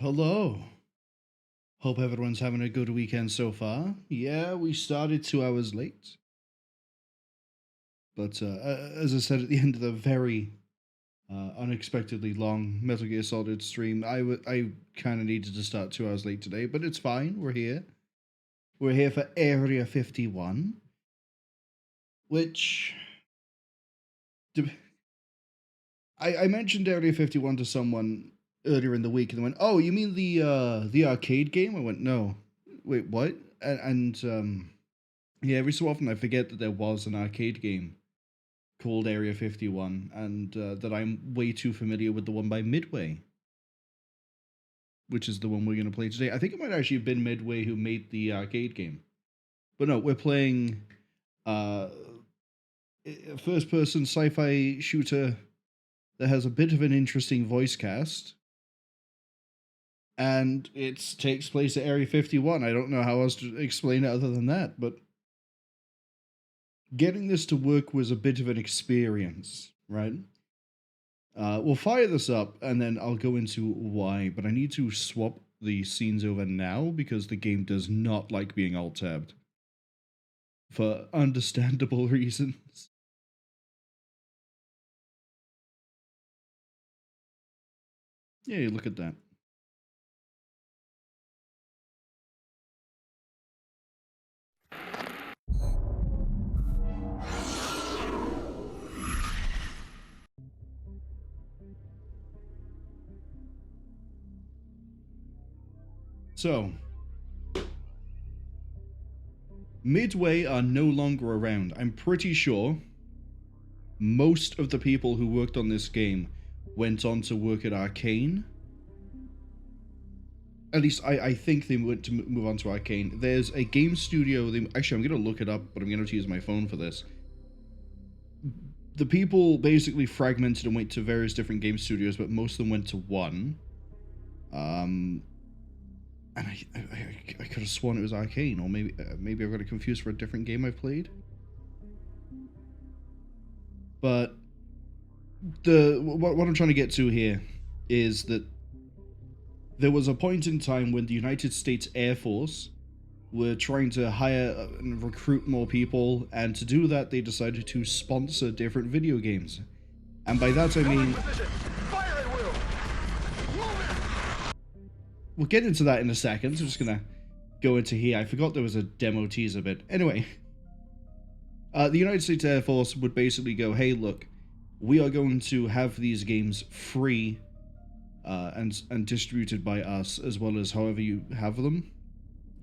Hello. Hope everyone's having a good weekend so far. Yeah, we started 2 hours late. But as I said at the end of the very unexpectedly long Metal Gear Solid stream, I kind of needed to start 2 hours late today, but it's fine. We're here. We're here for Area 51, which I mentioned Area 51 to someone earlier in the week, and they went, "Oh, you mean the arcade game?" I went, "No, wait, what?" And yeah, every so often I forget that there was an arcade game called Area 51, and that I'm way too familiar with the one by Midway, which is the one we're going to play today. I think it might actually have been Midway who made the arcade game, but no, we're playing uh, a first-person sci-fi shooter that has a bit of an interesting voice cast, and it takes place at Area 51. I don't know how else to explain it other than that, but getting this to work was a bit of an experience, right? We'll fire this up, and then I'll go into why, but I need to swap the scenes over now because the game does not like being alt-tabbed. For understandable reasons. Yeah, look at that. So, Midway are no longer around. I'm pretty sure most of the people who worked on this game went on to work at Arcane. At least I think they went to move on to Arcane. There's a game studio. Actually, I'm going to look it up, but I'm going to use my phone for this. The people basically fragmented and went to various different game studios, but most of them went to one. And I could have sworn it was Arcane, or maybe I got it confused for a different game I've played. But what I'm trying to get to here is that there was a point in time when the United States Air Force were trying to hire and recruit more people, and to do that, they decided to sponsor different video games. And by that I mean, we'll get into that in a second. So I'm just gonna go into here. I forgot there was a demo teaser bit. Anyway, the United States Air Force would basically go, "Hey, look, we are going to have these games free and distributed by us, as well as however you have them.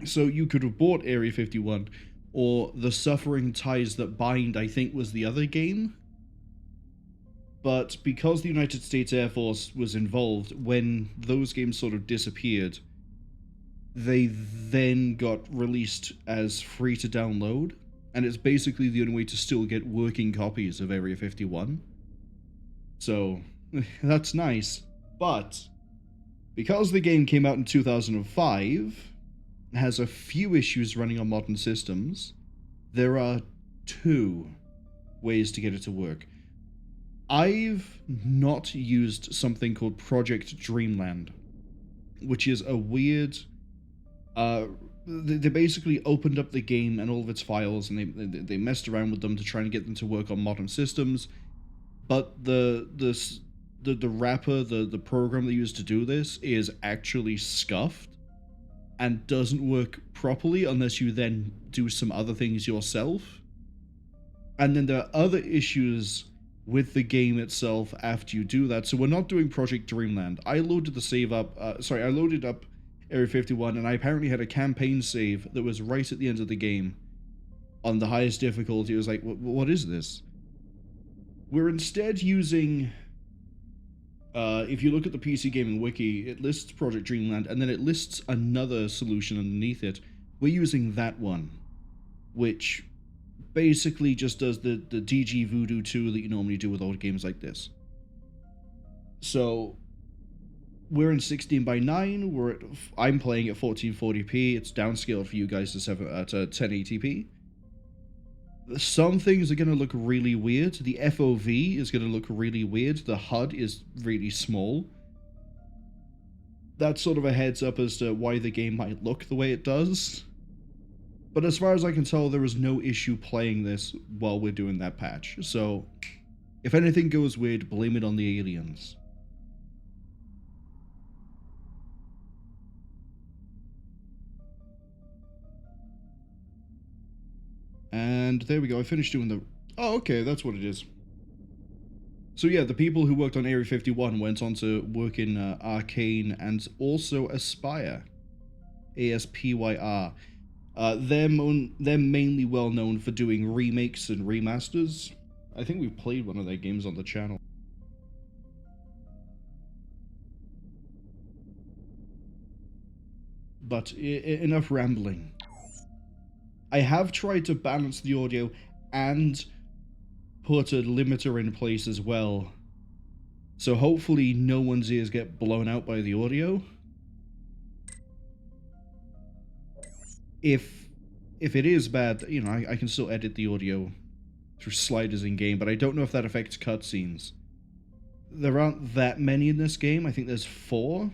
So you could have bought Area 51, or The Suffering Ties That Bind, I think was the other game. But because the United States Air Force was involved, when those games sort of disappeared, they then got released as free to download, and it's basically the only way to still get working copies of Area 51. So, that's nice. But, because the game came out in 2005, has a few issues running on modern systems, there are two ways to get it to work. I've not used something called Project Dreamland, which is a weird... they basically opened up the game and all of its files, and they messed around with them to try and get them to work on modern systems, but the wrapper, the program they used to do this, is actually scuffed and doesn't work properly unless you then do some other things yourself. And then there are other issues with the game itself after you do that. So we're not doing Project Dreamland. I loaded the save up, I loaded up Area 51, and I apparently had a campaign save that was right at the end of the game on the highest difficulty. It was like, what is this? We're instead using... if you look at the PC Gaming Wiki, it lists Project Dreamland, and then it lists another solution underneath it. We're using that one, which basically just does the DG Voodoo 2 that you normally do with old games like this. So, we're in 16:9, I'm playing at 1440p, it's downscaled for you guys to 1080p. Some things are going to look really weird. The FOV is going to look really weird. The HUD is really small. that's sort of a heads up as to why the game might look the way it does. But as far as I can tell, there is no issue playing this while we're doing that patch. So, if anything goes weird, blame it on the aliens. And there we go, I finished doing the... Oh, okay, that's what it is. So yeah, the people who worked on Area 51 went on to work in Arcane and also Aspyr. ASPYR. They're mainly well known for doing remakes and remasters. I think we've played one of their games on the channel. But enough rambling. I have tried to balance the audio and put a limiter in place as well. So hopefully no one's ears get blown out by the audio. If it is bad, you know, I can still edit the audio through sliders in game, but I don't know if that affects cutscenes. There aren't that many in this game. I think there's 4.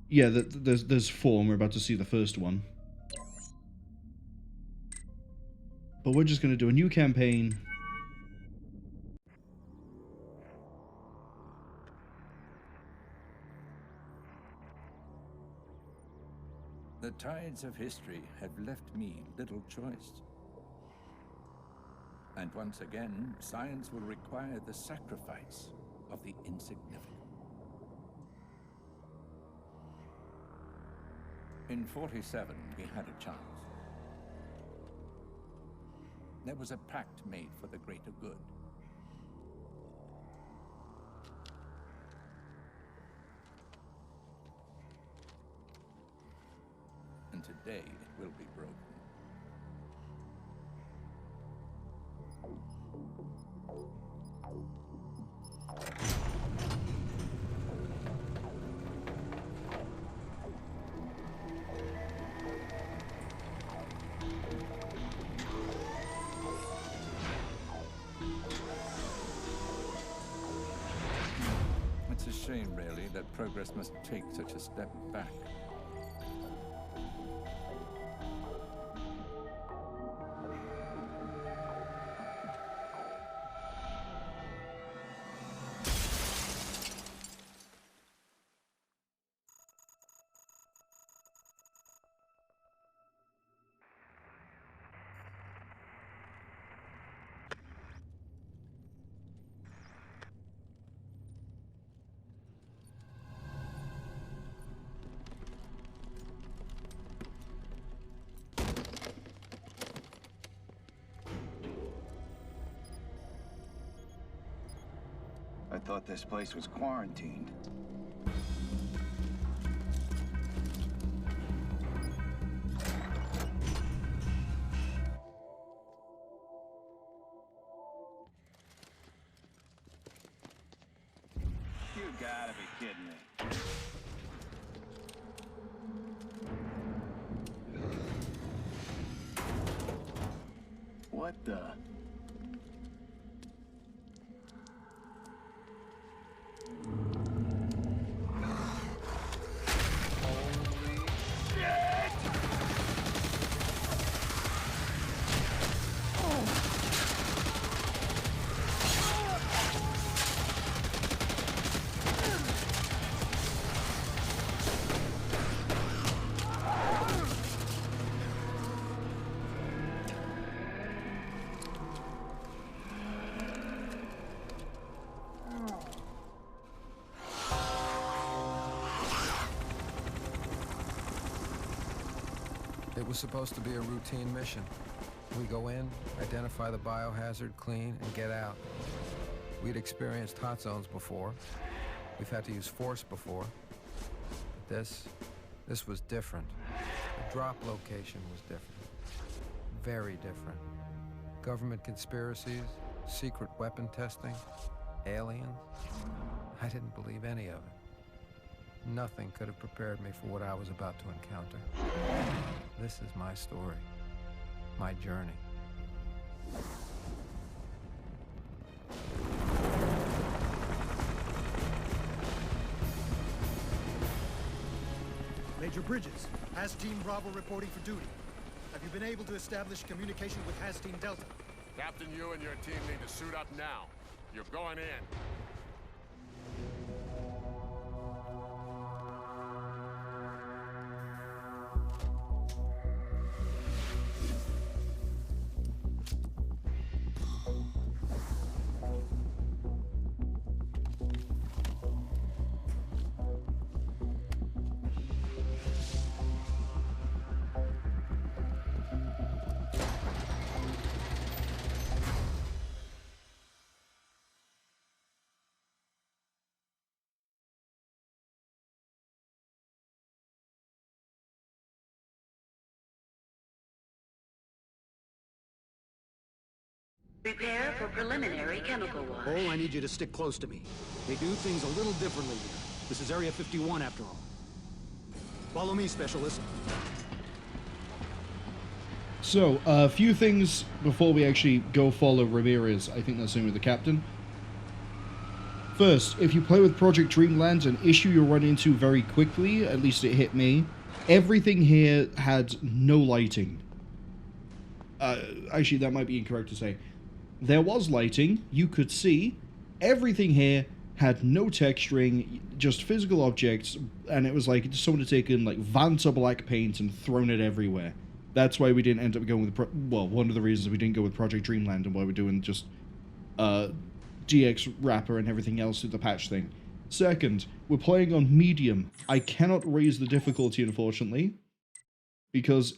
Yeah, there's 4, and we're about to see the first one. But we're just going to do a new campaign. The tides of history have left me little choice. And once again, science will require the sacrifice of the insignificant. In 47, we had a chance. There was a pact made for the greater good. And today it will be broken. It's a shame, really, that progress must take such a step back. I thought this place was quarantined. You gotta be kidding me. What the? It was supposed to be a routine mission. We go in, identify the biohazard, clean, and get out. We'd experienced hot zones before. We've had to use force before. But this was different. The drop location was different. Very different. Government conspiracies, secret weapon testing, aliens. I didn't believe any of it. Nothing could have prepared me for what I was about to encounter. This is my story, my journey. Major Bridges, Has Team Bravo reporting for duty. Have you been able to establish communication with Has Team Delta? Captain, you and your team need to suit up now. You're going in. Prepare for preliminary chemical wash. Cole, I need you to stick close to me. They do things a little differently here. This is Area 51 after all. Follow me, Specialist. So, a few things before we actually go follow Ramirez. I think that's the name of the captain. First, if you play with Project Dreamland, an issue you'll run into very quickly, at least it hit me, everything here had no lighting. Actually, that might be incorrect to say. There was lighting, you could see. Everything here had no texturing, just physical objects, and it was like someone had taken like Vanta black paint and thrown it everywhere. That's why we didn't end up going with, well, one of the reasons we didn't go with Project Dreamland and why we're doing just DX wrapper and everything else with the patch thing. Second, we're playing on medium. I cannot raise the difficulty, unfortunately, because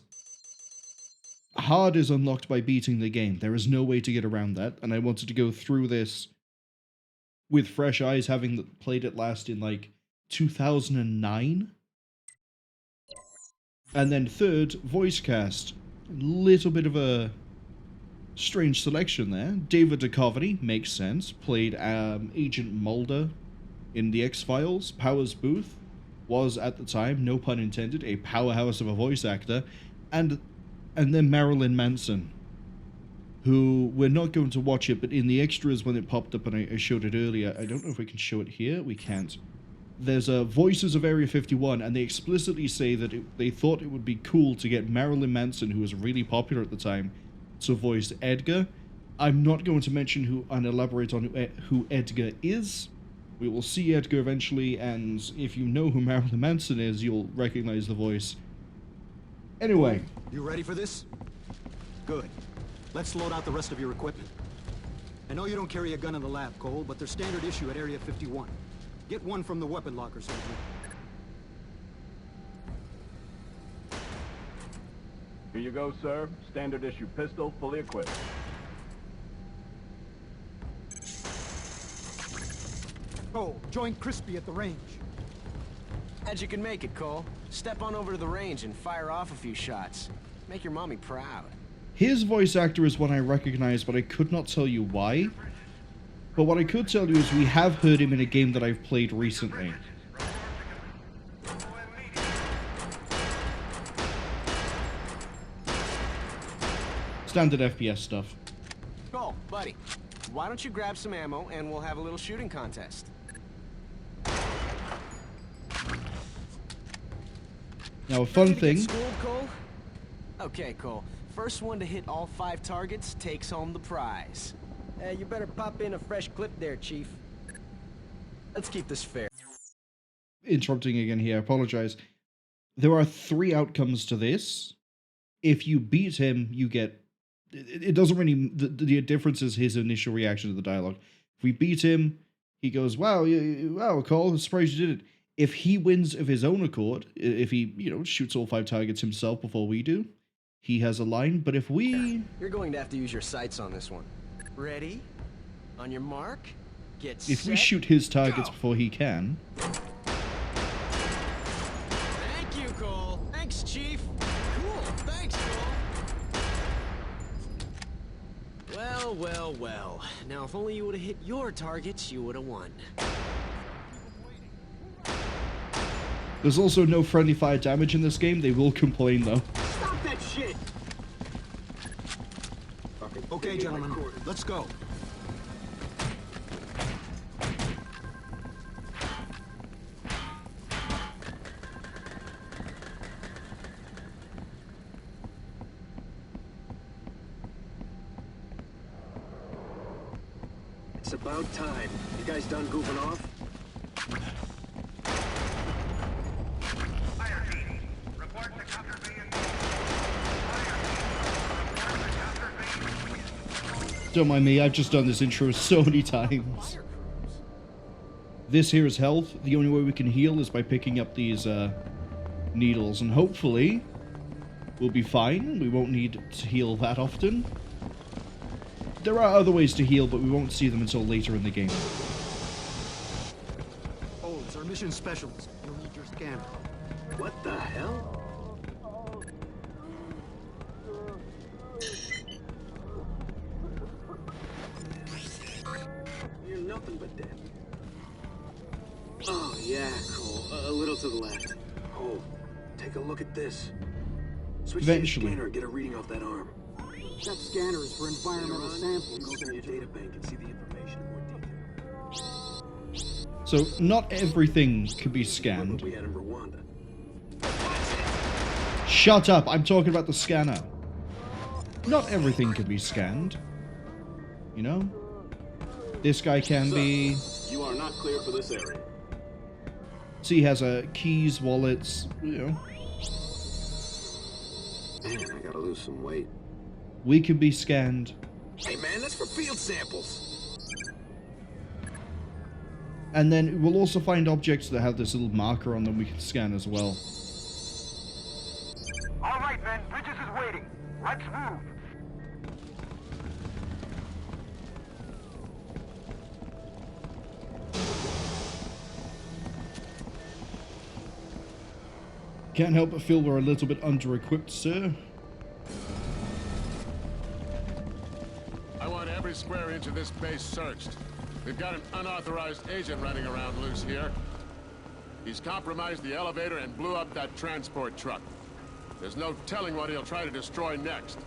hard is unlocked by beating the game. There is no way to get around that, and I wanted to go through this with fresh eyes, having played it last in, like, 2009. And then third, voice cast. Little bit of a strange selection there. David Duchovny, makes sense, played Agent Mulder in The X-Files. Powers Booth was, at the time, no pun intended, a powerhouse of a voice actor, and then Marilyn Manson, who, we're not going to watch it, but in the extras when it popped up, and I showed it earlier, I don't know if we can show it here, we can't. There's Voices of Area 51, and they explicitly say that they thought it would be cool to get Marilyn Manson, who was really popular at the time, to voice Edgar. I'm not going to mention who and elaborate on who Edgar is. We will see Edgar eventually, and if you know who Marilyn Manson is, you'll recognize the voice. Anyway. You ready for this? Good. Let's load out the rest of your equipment. I know you don't carry a gun in the lab, Cole, but they're standard issue at Area 51. Get one from the weapon locker, soldier. Here you go, sir. Standard issue pistol, fully equipped. Cole, join Crispy at the range. As you can make it, Cole. Step on over to the range and fire off a few shots. Make your mommy proud. His voice actor is one I recognize, but I could not tell you why. But what I could tell you is we have heard him in a game that I've played recently. Standard FPS stuff. Cole, buddy, why don't you grab some ammo and we'll have a little shooting contest. Now, a fun thing. Schooled, Cole? Okay, Cole. First one to hit all 5 targets takes home the prize. You better pop in a fresh clip there, Chief. Let's keep this fair. Interrupting again here, I apologize. There are 3 outcomes to this. If you beat him, you get... It doesn't really... The difference is his initial reaction to the dialogue. If we beat him, he goes, wow, wow, Cole, I'm surprised you did it. If he wins of his own accord, if he, shoots all 5 targets himself before we do, he has a line. But if we... You're going to have to use your sights on this one. Ready? On your mark? Get set. If we shoot his targets before he can... Thank you, Cole. Thanks, Chief. Cool. Thanks, Cole. Well, well, well. Now, if only you would have hit your targets, you would have won. There's also no friendly fire damage in this game. They will complain, though. Stop that shit! Okay, gentlemen, let's go. It's about time. You guys done goofing off? Don't mind me, I've just done this intro so many times. This here is health. The only way we can heal is by picking up these needles, and hopefully we'll be fine. We won't need to heal that often. There are other ways to heal, but we won't see them until later in the game. Oh, it's our mission specialist. You'll need your scanner. What the hell? You're nothing but dead. Oh, yeah, cool. A little to the left. Oh, take a look at this. Switch to your scanner and get a reading off that arm. That scanner is for environmental samples. Go to your databank and see the information in more detail. So, not everything can be scanned. We had in Rwanda. Shut up! I'm talking about the scanner. Not everything can be scanned. You know? This guy can be... You are not clear for this area. See, he has keys, wallets, you know. Man, I gotta lose some weight. We can be scanned. Hey man, that's for field samples. And then we'll also find objects that have this little marker on them we can scan as well. All right, men, Bridges is waiting. Let's move. Can't help but feel we're a little bit under-equipped, sir. I want every square inch of this base searched. We've got an unauthorized agent running around loose here. He's compromised the elevator and blew up that transport truck. There's no telling what he'll try to destroy next.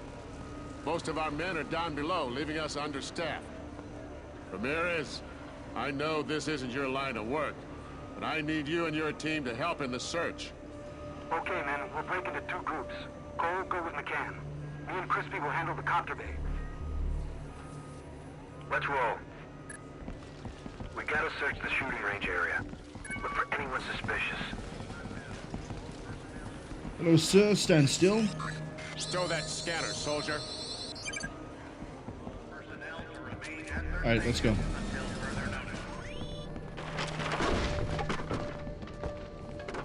Most of our men are down below, leaving us understaffed. Ramirez, I know this isn't your line of work, but I need you and your team to help in the search. Okay, men, we'll break into two groups. Cole, go with McCann. Me and Crispy will handle the copter bay. Let's roll. We gotta search the shooting range area. Look for anyone suspicious. Hello, sir. Stand still. Stow that scanner, soldier. Alright, let's go.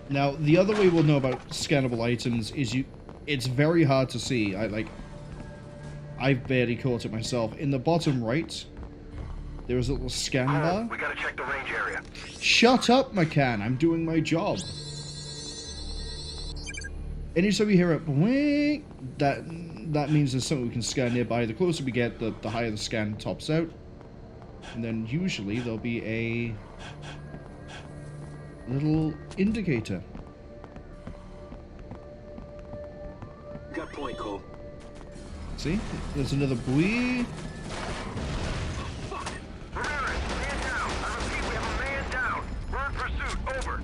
Now, the other way we'll know about scannable items is it's very hard to see. I've barely caught it myself. In the bottom right, there is a little scan bar. We gotta check the range area. Shut up, McCann. I'm doing my job. Anytime you hear a wink, that means there's something we can scan nearby. The closer we get, the higher the scan tops out. And then usually there'll be a little indicator. Got point, Cole. See? There's another buoy. Fuck! Ramirez, man down! I repeat, we have a man down! We're in pursuit, over!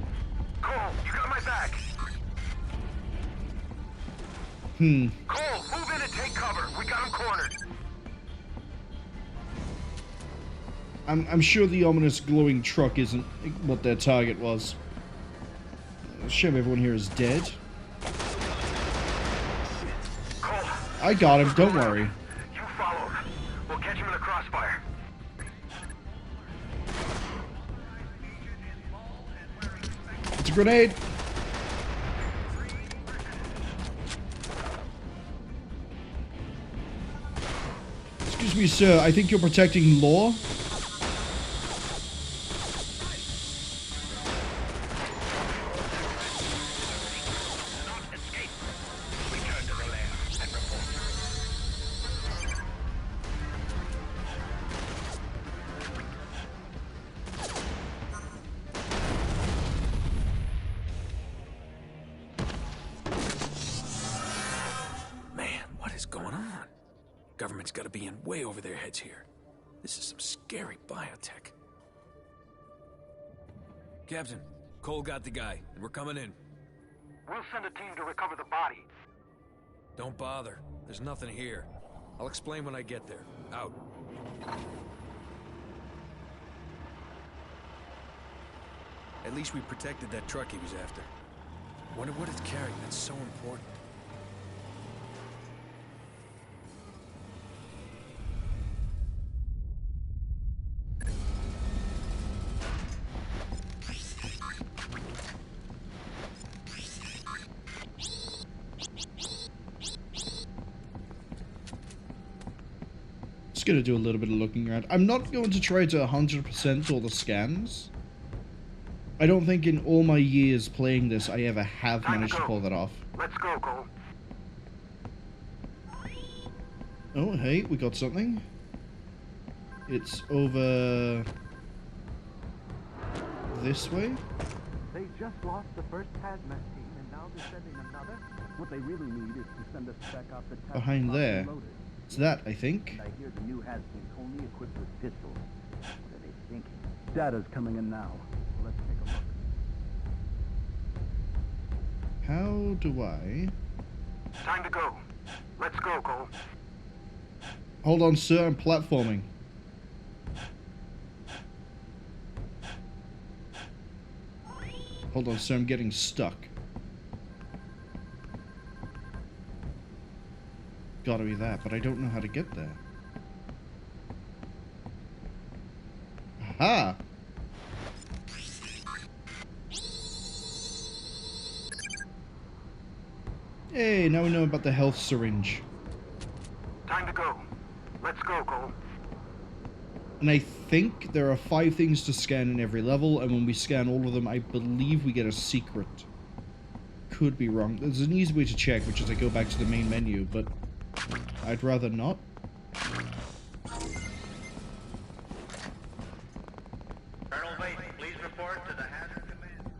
Cole, you got my back! Cole, move in and take cover! We got him cornered! I'm sure the ominous glowing truck isn't what their target was. Shame everyone here is dead. Cole, I got him, don't worry. you follow. We'll catch him in the crossfire. It's a grenade! Excuse me, sir, I think you're protecting law? Government's got to be in way over their heads here. This is some scary biotech. Captain, Cole got the guy, and we're coming in. We'll send a team to recover the body. Don't bother. There's nothing here. I'll explain when I get there. Out. At least we protected that truck he was after. Wonder what it's carrying that's so important. Just gonna do a little bit of looking around. I'm not going to try to 100% all the scans. I don't think in all my years playing this I ever have managed to pull that off. Let's go, Cole. Oh, hey, we got something. It's over this way. They just lost the first hazmat team, and now they're sending another. What they really need is to send us back out the task Behind there. loaded. It's that, I think. And I hear the new has team's only equipped with pistols. What are they thinking? Data's coming in now. So let's take a look. How do I... Time to go. Let's go, Cole. Hold on, sir, I'm platforming. Hold on, sir, I'm getting stuck. Gotta be that, but I don't know how to get there. Aha! Hey, now we know about the health syringe. Time to go. Let's go, Cole. And I think there are 5 things to scan in every level, and when we scan all of them, I believe we get a secret. Could be wrong. There's an easy way to check, which is I go back to the main menu, but I'd rather not. Colonel Bates, please report to the Hazard Command.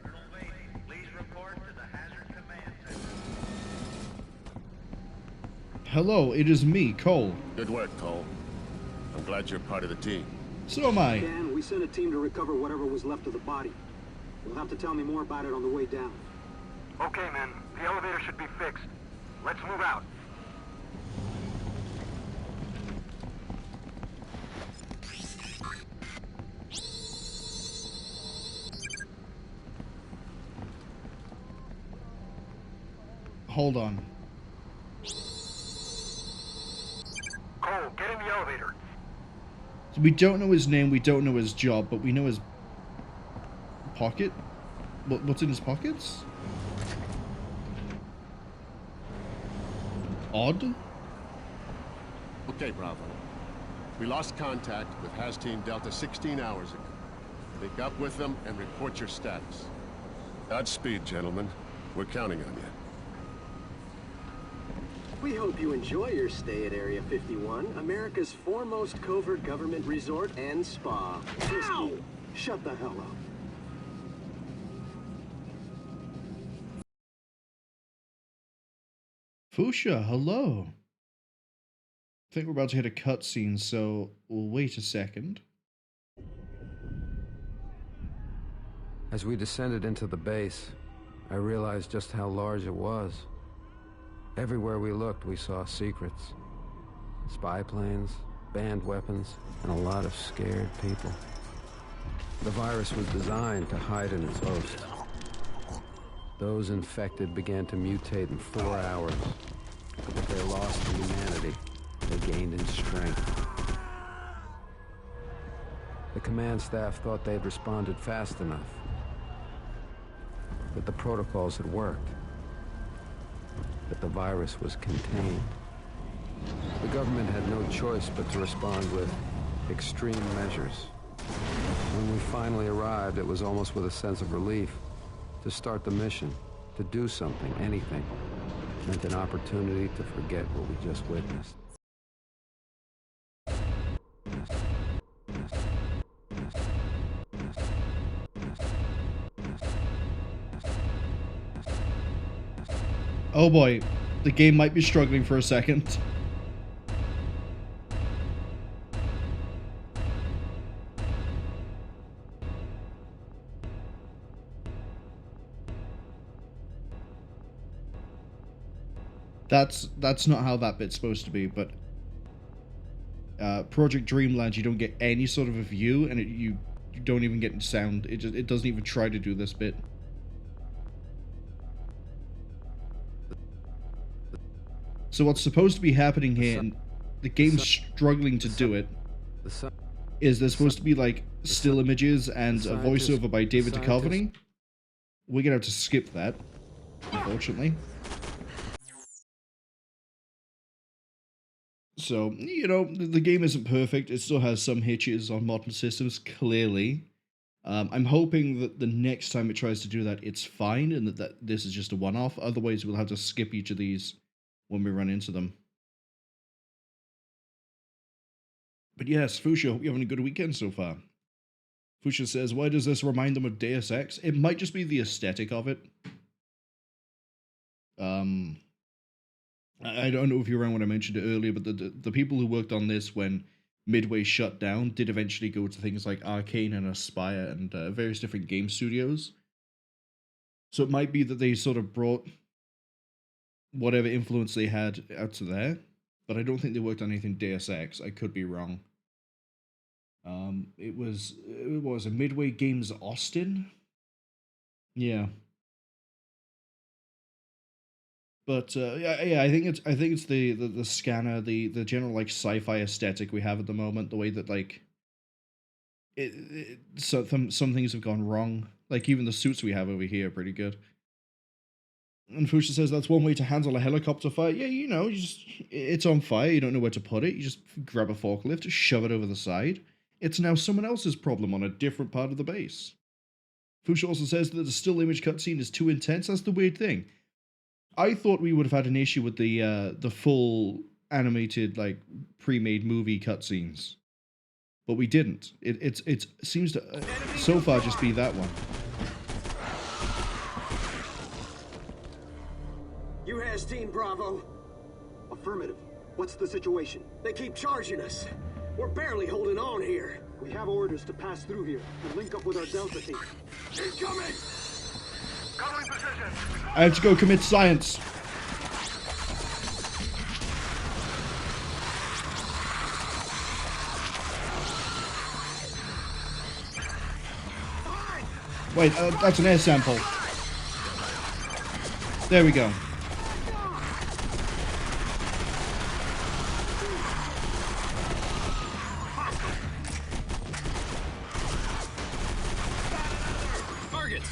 Colonel Bates, please report to the Hazard Command Center. Hello, it is me, Cole. Good work, Cole. I'm glad you're part of the team. So am I. Dan, we sent a team to recover whatever was left of the body. You'll have to tell me more about it on the way down. Okay, men. The elevator should be fixed. Let's move out. Hold on. Cole, get in the elevator. So we don't know his name, we don't know his job, but we know his pocket. What's in his pockets? Odd? Okay, Bravo. We lost contact with Haz Team Delta 16 hours ago. Link up with them and report your status. Godspeed, gentlemen. We're counting on you. We hope you enjoy your stay at Area 51, America's foremost covert government resort and spa. Ow! Shut the hell up. Fuchsia, hello. I think we're about to hit a cutscene, so we'll wait a second. As we descended into the base, I realized just how large it was. Everywhere we looked, we saw secrets. Spy planes, banned weapons, and a lot of scared people. The virus was designed to hide in its host. Those infected began to mutate in 4 hours. But they lost in humanity. They gained in strength. The command staff thought they'd responded fast enough. That the protocols had worked. That the virus was contained. The government had no choice but to respond with extreme measures. When we finally arrived, it was almost with a sense of relief. To start the mission, to do something, anything, meant an opportunity to forget what we just witnessed. Oh boy, the game might be struggling for a second. That's not how that bit's supposed to be, but Project Dreamland, you don't get any sort of a view, and you don't even get sound. It doesn't even try to do this bit. So what's supposed to be happening here, and the game's struggling to do it, is there's supposed to be like still images and a voiceover by David Duchovny. We're gonna have to skip that, unfortunately. So, you know, the game isn't perfect. It still has some hitches on modern systems, clearly. I'm hoping that the next time it tries to do that, it's fine, and that this is just a one-off. Otherwise, we'll have to skip each of these when we run into them. But yes, Fuchsia, hope you're having a good weekend so far. Fuchsia says, why does this remind them of Deus Ex? It might just be the aesthetic of it. I don't know if you were around when I mentioned it earlier, but the people who worked on this when Midway shut down did eventually go to things like Arcane and Aspyr and various different game studios. So it might be that they sort of brought whatever influence they had out to there, but I don't think they worked on anything Deus Ex. I could be wrong. It was a Midway Games Austin. Yeah. But yeah, I think it's the scanner, the general like sci-fi aesthetic we have at the moment. The way that like some things have gone wrong. Like even the suits we have over here are pretty good. And Fuchsia says that's one way to handle a helicopter fire. Yeah, you know, it's on fire. You don't know where to put it. You just grab a forklift, shove it over the side. It's now someone else's problem on a different part of the base. Fuchsia also says that the still image cutscene is too intense. That's the weird thing. I thought we would have had an issue with the full animated, like, pre-made movie cutscenes. But we didn't. It seems to, so far, just be that one. You has Team Bravo? Affirmative. What's the situation? They keep charging us. We're barely holding on here. We have orders to pass through here and link up with our Delta team. Incoming! Covering position. I have to go commit science. Wait, that's an air sample. There we go. Targets.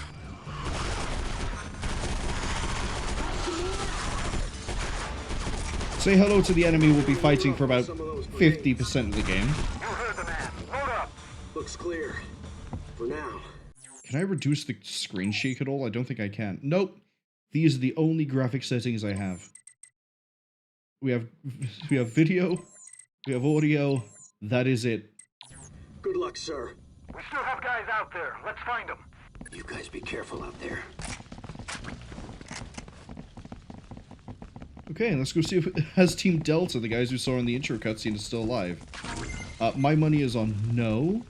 Say hello to the enemy we'll be fighting for about 50% of the game. You heard the man. Hold up. Looks clear. For now. Can I reduce the screen shake at all? I don't think I can. Nope. These are the only graphic settings I have. We have video, we have audio, that is it. Good luck, sir. We still have guys out there. Let's find them. You guys be careful out there. Okay, let's go see if has Team Delta, the guys we saw in the intro cutscene, is still alive. My money is on no,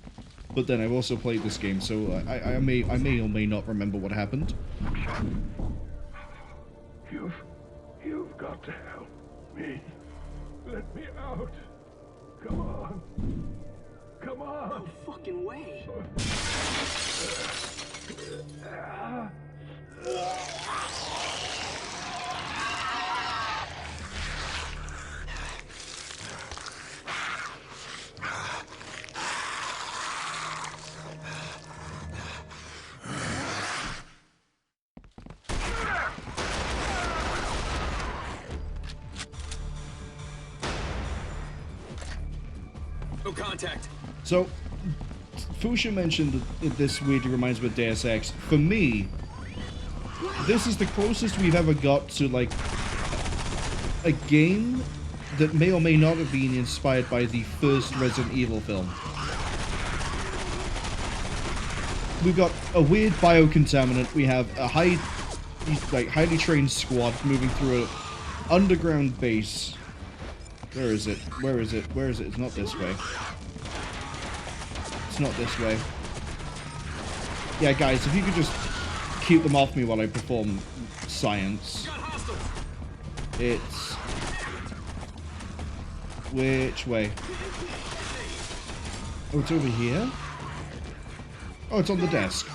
but then I've also played this game, so I may or may not remember what happened. You've got to help me. Let me out. Come on. Come on. No fucking way. No contact. So, Fuchsia mentioned that this weirdly reminds me of Deus Ex. For me, this is the closest we've ever got to, like, a game that may or may not have been inspired by the first Resident Evil film. We've got a weird biocontaminant. We have a highly trained squad moving through an underground base. Where is it? Where is it? Where is it? It's not this way. It's not this way. Yeah, guys, if you could just keep them off me while I perform science. It's... Which way? Oh, it's over here? Oh, it's on the desk.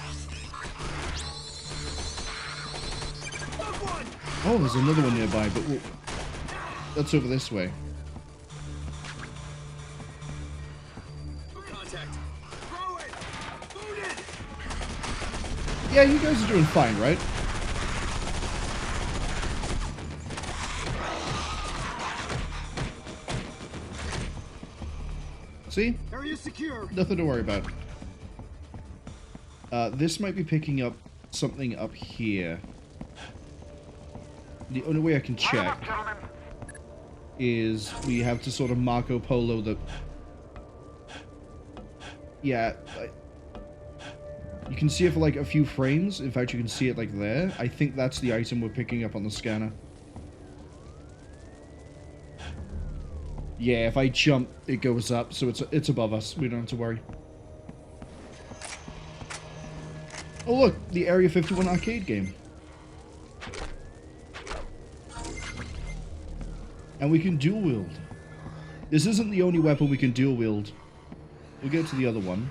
Oh, there's another one nearby, but that's over this way. Yeah, you guys are doing fine, right? See? Area secure. Nothing to worry about. This might be picking up something up here. The only way I can check is we have to sort of Marco Polo the... Yeah, you can see it for like a few frames. In fact, you can see it like there. I think that's the item we're picking up on the scanner. Yeah, if I jump, it goes up, so it's above us. We don't have to worry. Oh look, the Area 51 arcade game. And we can dual wield. This isn't the only weapon we can dual wield. We'll get to the other one.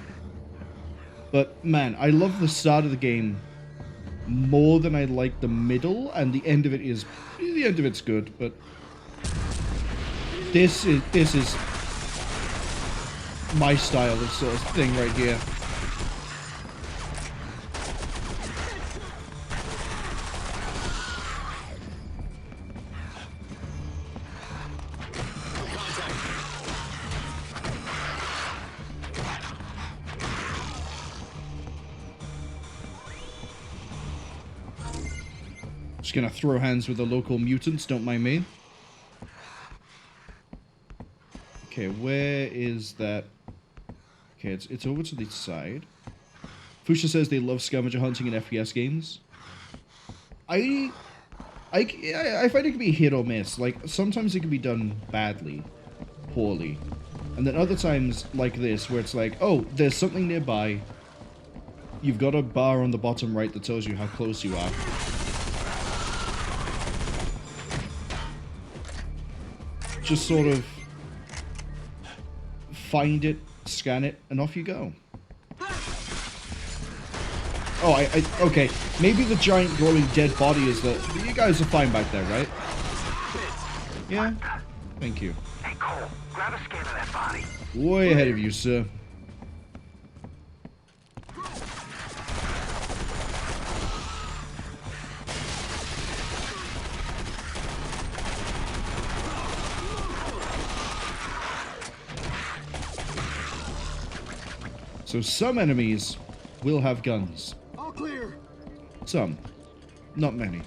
But man, I love the start of the game more than I like the middle, and the end of it is... The end of it's good, but... This is my style of sort of thing right here. Just gonna throw hands with the local mutants, don't mind me. Okay, where is that? Okay, it's over to the side. Fusha says they love scavenger hunting in FPS games. I find it can be hit or miss. Like, sometimes it can be done badly, poorly. And then other times, like this, where it's like, oh, there's something nearby. You've got a bar on the bottom right that tells you how close you are. Just sort of find it, scan it, and off you go. Oh, okay. Maybe the giant glowing dead body is the... You guys are fine back there, right? Yeah? Thank you. Hey, Cole, grab a scan of that body. Way ahead of you, sir. So some enemies will have guns. All clear. Some. Not many.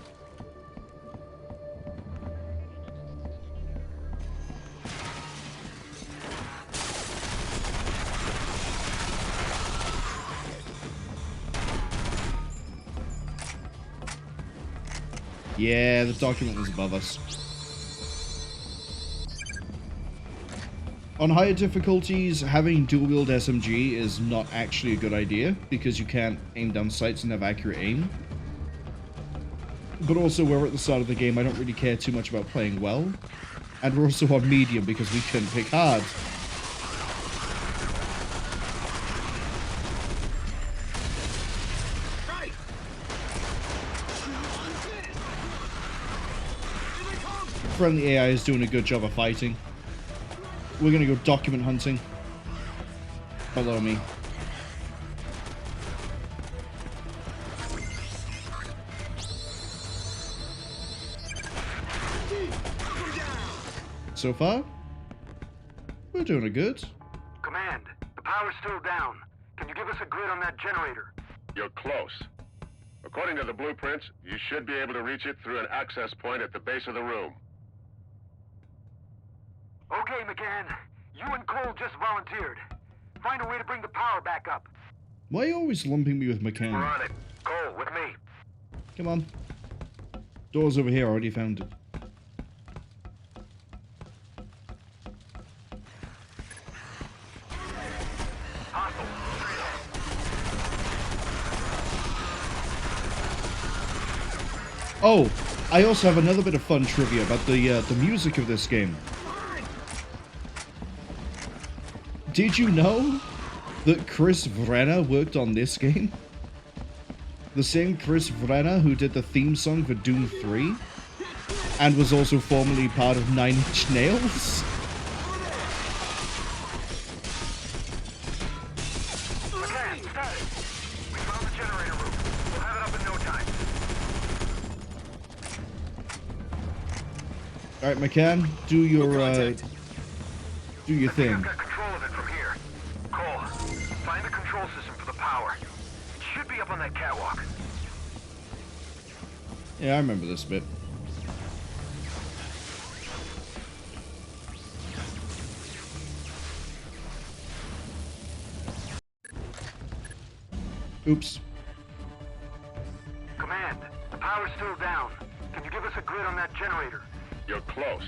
Yeah, the document was above us. On higher difficulties, having dual-wield SMG is not actually a good idea, because you can't aim down sights and have accurate aim. But also, we're at the start of the game, I don't really care too much about playing well. And we're also on medium, because we can pick hard. Friendly AI is doing a good job of fighting. We're gonna go document hunting. Follow me. So far, we're doing it good. Command, the power's still down. Can you give us a grid on that generator? You're close. According to the blueprints, you should be able to reach it through an access point at the base of the room. Okay, McCann. You and Cole just volunteered. Find a way to bring the power back up. Why are you always lumping me with McCann? We're on it. Cole, with me. Come on. Door's over here, I already found it. Oh, I also have another bit of fun trivia about the music of this game. Did you know that Chris Vrenna worked on this game? The same Chris Vrenna who did the theme song for Doom 3 and was also formerly part of Nine Inch Nails? Okay, status. We found the generator room. We'll have it up in no time. Alright, McCann, do your thing. I've got control of it from here. Cole, find the control system for the power. It should be up on that catwalk. Yeah, I remember this bit. Oops. Command, the power's still down. Can you give us a grid on that generator? You're close.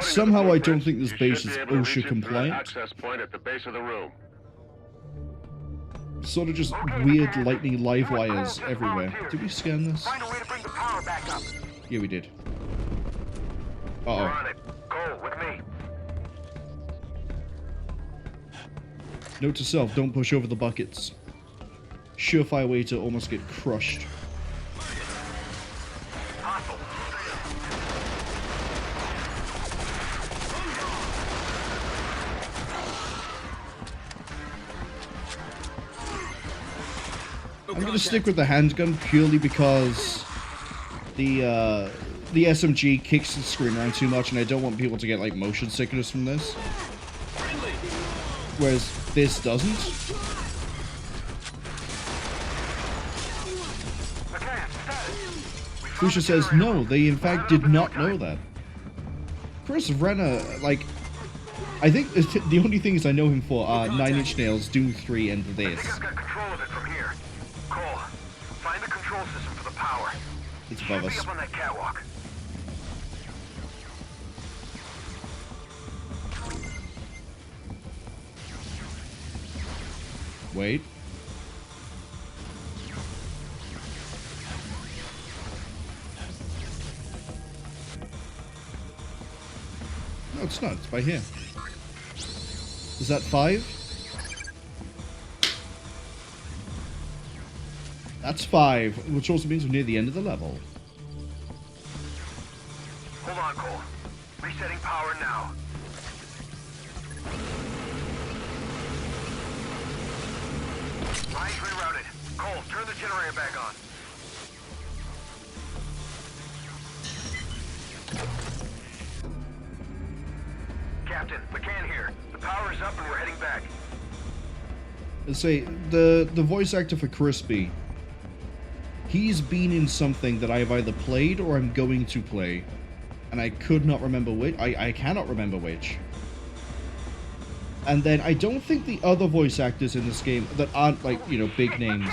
Somehow I don't think this base is OSHA compliant. Access point at the base of the room. Sort of just weird lightning live wires everywhere. Did we scan this? Find a way to bring the power back up. Yeah, we did. We're Uh-oh. on it. Cole, with me. Note to self, don't push over the buckets. Surefire way to almost get crushed. Hostile. I'm gonna stick with the handgun purely because the SMG kicks the screen around too much, and I don't want people to get like motion sickness from this. Whereas this doesn't. Fusha says no, they in fact did not know that. Chris Vrenna, like, I think the only things I know him for are Nine Inch Nails, Doom 3, and this. I've got control of it from here. Cole, find the control system for the power. It's above Should be us. up on that catwalk. Wait. No, it's not. It's by here. Is that 5? That's 5, which also means we're near the end of the level. Hold on, Cole. Resetting power now. Lines rerouted. Cole, turn the generator back on. Captain, McCann here. The power is up and we're heading back. Let's say the voice actor for Crispy. He's been in something that I have either played or I'm going to play, and I could not remember which. I cannot remember which. And then I don't think the other voice actors in this game that aren't like, you know, big names.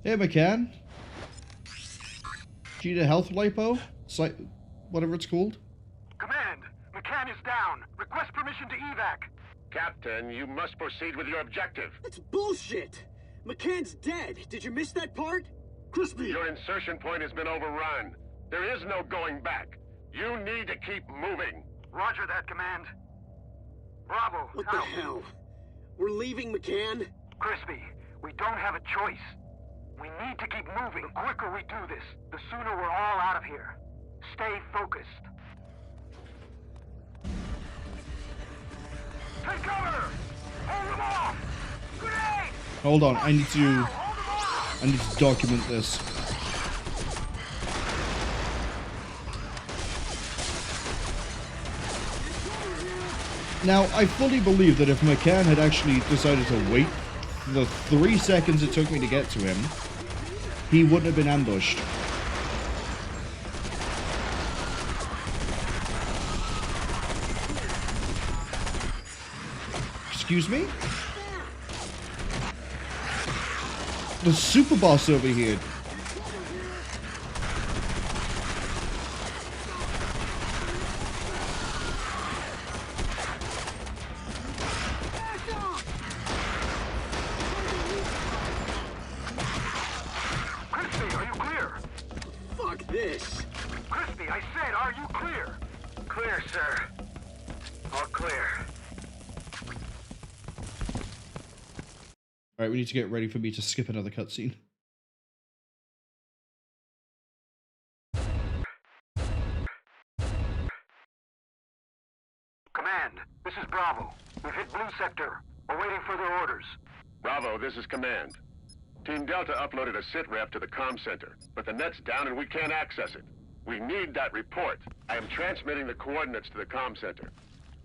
Hey, McCann. Do you need a health lipo? Whatever it's called. Command, McCann is down. Request permission to evac. Captain, you must proceed with your objective. That's bullshit! McCann's dead. Did you miss that part? Crispy! Your insertion point has been overrun. There is no going back. You need to keep moving. Roger that, Command. Bravo. What the hell? We're leaving McCann? Crispy, we don't have a choice. We need to keep moving. The quicker we do this, the sooner we're all out of here. Stay focused. Take cover! Hold them off! Grenade! Hold on, I need to document this. Now, I fully believe that if McCann had actually decided to wait the 3 seconds it took me to get to him, he wouldn't have been ambushed. Excuse me? The super boss over here. Alright, we need to get ready for me to skip another cutscene. Command, this is Bravo. We've hit Blue Sector. We're waiting further orders. Bravo, this is Command. Team Delta uploaded a sit rep to the comm center, but the net's down and we can't access it. We need that report. I am transmitting the coordinates to the comm center.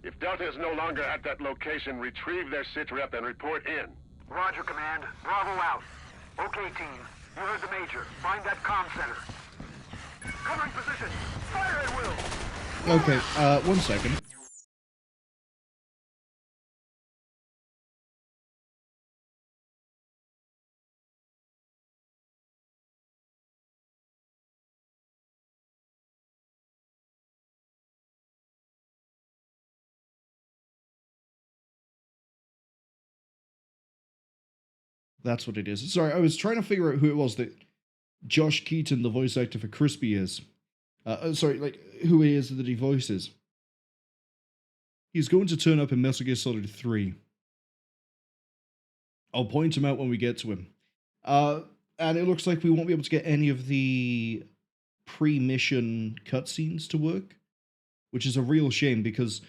If Delta is no longer at that location, retrieve their sit rep and report in. Roger, Command. Bravo out. Okay, team. You heard the Major. Find that comm center. Covering position. Fire at will. Okay, 1 second. That's what it is. Sorry, I was trying to figure out who it was that Josh Keaton, the voice actor for Crispy, is. Sorry, like, who he is that he voices. He's going to turn up in Metal Gear Solid 3. I'll point him out when we get to him. And it looks like we won't be able to get any of the pre-mission cutscenes to work, which is a real shame because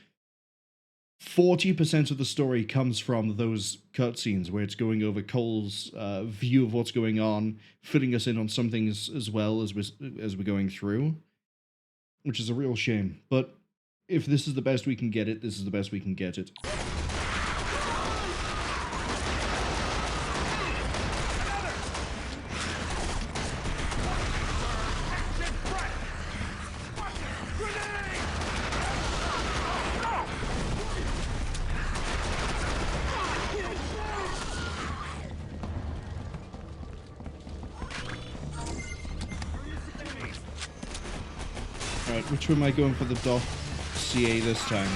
40% of the story comes from those cutscenes where it's going over Cole's view of what's going on, filling us in on some things as well as we're going through, which is a real shame. But if this is the best we can get it, this is the best we can get it. Alright, which one am I going for the dossier this time?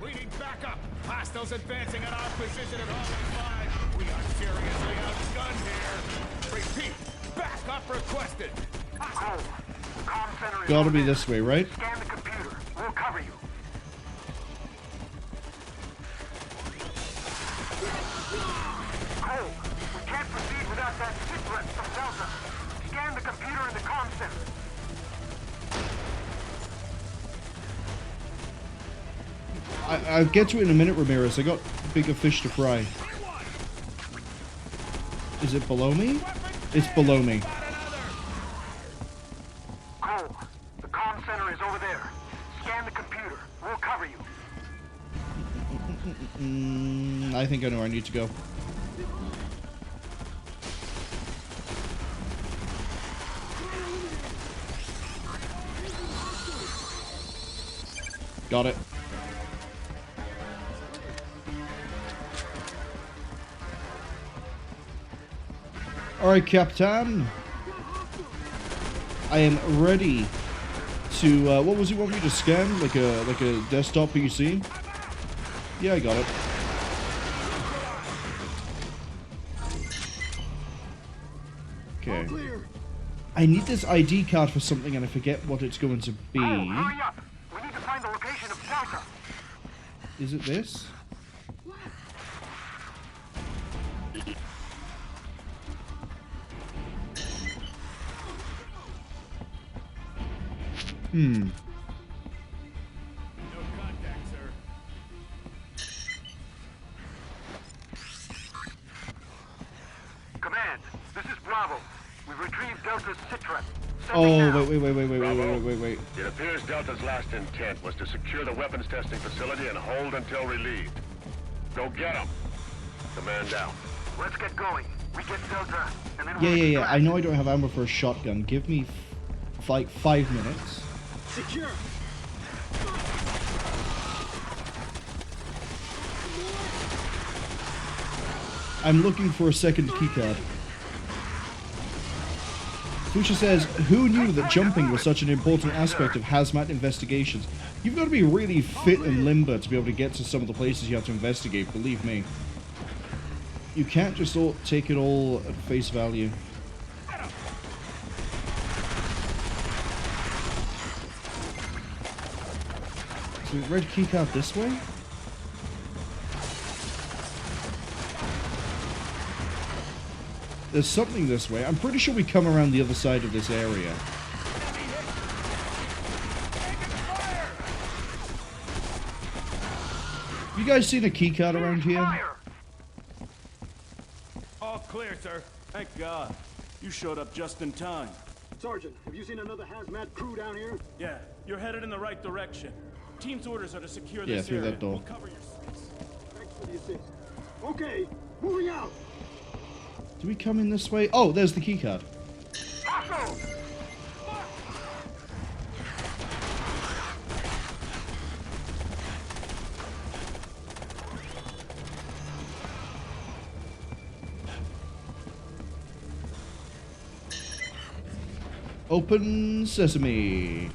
We need backup. Hostiles advancing at our position at Hallway 5. We are seriously outgunned here. Repeat, backup requested. Cole, comm center is Gotta be this way, right? Scan the computer. We'll cover you. Cole, we can't proceed without that seperate from Delta. Scan the computer in the comm center. I'll get to it in a minute, Ramirez. I got bigger fish to fry. Is it below me? It's below me. Cole, the comm center is over there. Scan the computer. We'll cover you. I think I know where I need to go. Got it. Alright, Captain. I am ready to, what was you want me to scan? Like a desktop PC? Yeah, I got it. Okay. I need this ID card for something and I forget what it's going to be. Hurry up! We need to find the location of Delta. Is it this? No contact, sir. Command, this is Bravo. We've retrieved Delta's sitrep. Oh, wait. It appears Delta's last intent was to secure the weapons testing facility and hold until relieved. Go get them. Command out. Let's get going. We get Delta, and then Yeah. I know I don't have ammo for a shotgun. Give me like 5 minutes. Secure. I'm looking for a second keycard. Fuchsia says, who knew that jumping was such an important aspect of hazmat investigations? You've got to be really fit and limber to be able to get to some of the places you have to investigate, believe me. You can't just take it all at face value. So red keycard this way? There's something this way. I'm pretty sure we come around the other side of this area. You guys seen a keycard around here? All clear, sir. Thank God. You showed up just in time. Sergeant, have you seen another hazmat crew down here? Yeah, you're headed in the right direction. Team's orders are to secure Yeah, this through area. that door. We'll cover your space. Thanks for the assist. Okay, moving out. Do we come in this way? Oh, there's the keycard. Open sesame.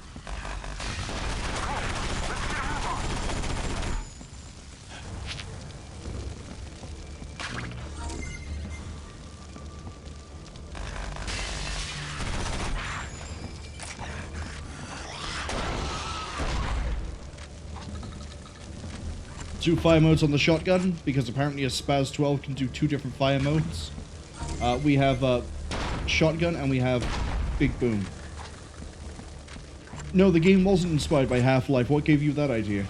Two fire modes on the shotgun, because apparently a Spaz 12 can do 2 different fire modes. We have shotgun and we have Big Boom. No, the game wasn't inspired by Half-Life. What gave you that idea?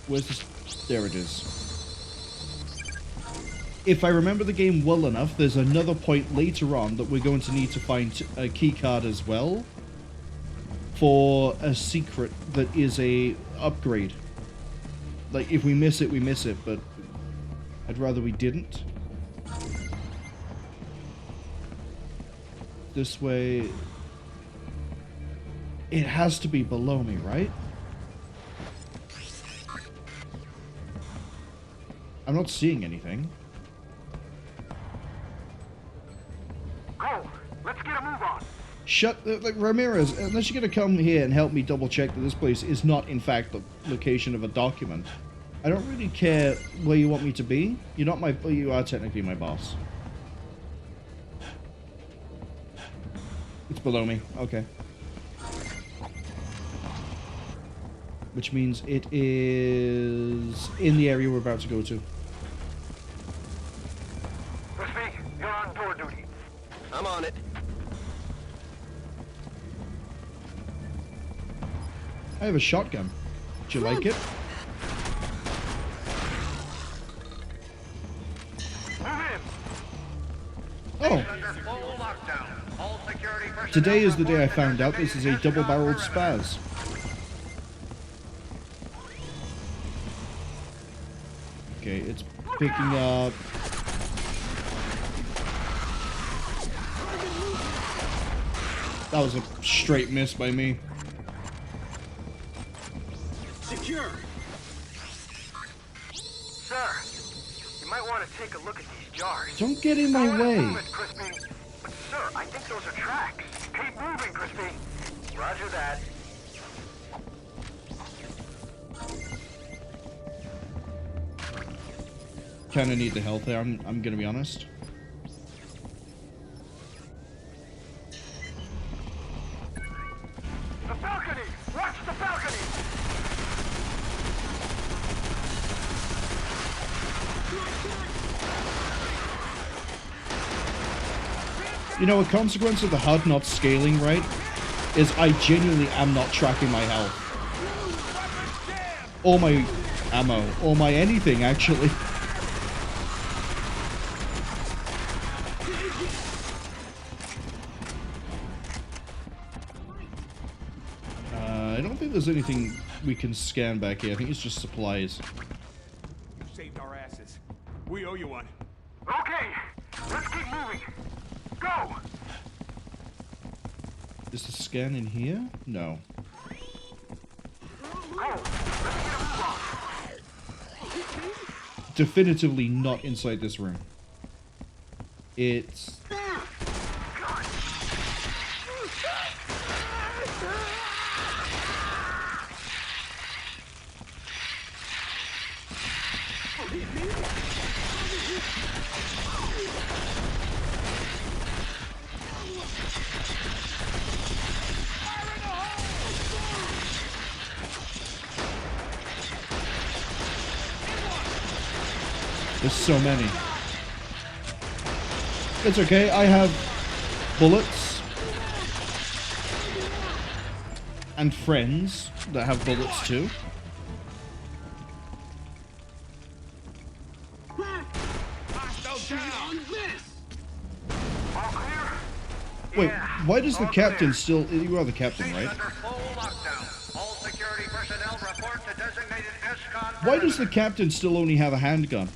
Where's this? There it is. If I remember the game well enough, there's another point later on that we're going to need to find a keycard as well for a secret that is a upgrade. Like, if we miss it, we miss it, but I'd rather we didn't. This way. It has to be below me, right? I'm not seeing anything. Go! Let's get a move on! Shut, like, Ramirez, unless you're gonna come here and help me double check that this place is not, in fact, the location of a document. I don't really care where you want me to be. You're not my, you are technically my boss. It's below me, okay. Which means it is in the area we're about to go to. Crispy, you're on door duty. I'm on it. I have a shotgun. Do you like it? Oh. Today is the day I found out this is a double-barreled Spaz. Okay, it's picking up... That was a straight miss by me. Secure. Sir, you might want to take a look at these jars. Don't get in my way. Crispy. But sir, I think those are tracks. Keep moving, Crispy. Roger that. Kinda need the health there, I'm gonna be honest. The balcony! Watch the balcony! You know, a consequence of the HUD not scaling right is I genuinely am not tracking my health. Or my ammo. Or my anything, actually. I don't think there's anything we can scan back here. I think it's just supplies. You saved our asses. We owe you one. Okay, let's keep moving. Go! Is the scan in here? No. Definitively not inside this room. It's... There's so many. It's okay, I have bullets. And friends that have bullets too. Wait, why does the captain still... You are the captain, right? Why does the captain still only have a handgun?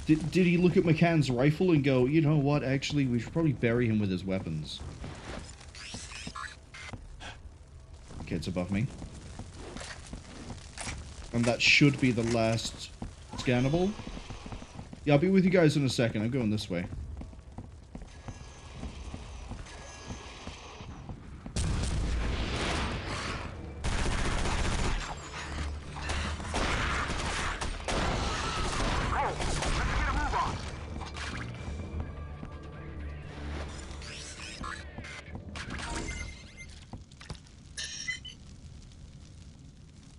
Did he look at McCann's rifle and go, you know what, actually, we should probably bury him with his weapons. Okay, it's above me. And that should be the last scannable. Yeah, I'll be with you guys in a second. I'm going this way.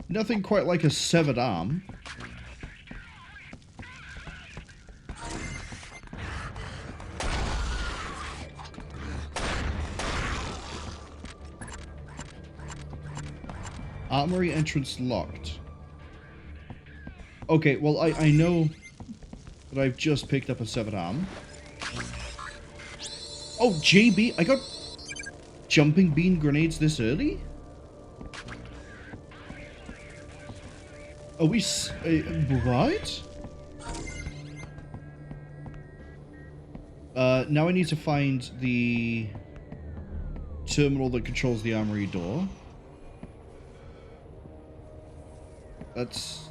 Nothing quite like a severed arm. Armory entrance locked. Okay, well, I know that I've just picked up a severed arm. Oh, JB, I got jumping bean grenades this early? Are we what? Now I need to find the terminal that controls the armory door. That's...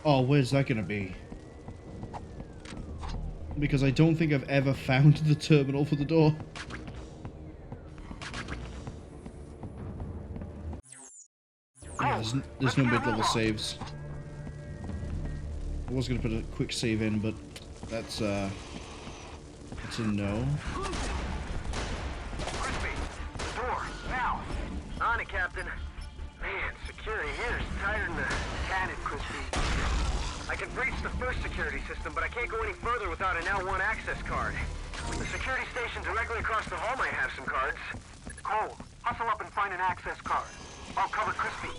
Oh, where's that gonna be? Because I don't think I've ever found the terminal for the door. Yeah, there's no mid-level saves. I was gonna put a quick save in, but that's a no. Door, now! On it, Captain. Man, security here is tighter than the cannon, Crispy. I can breach the first security system, but I can't go any further without an L1 access card. The security station directly across the hall might have some cards. Cole, hustle up and find an access card. I'll cover Crispy.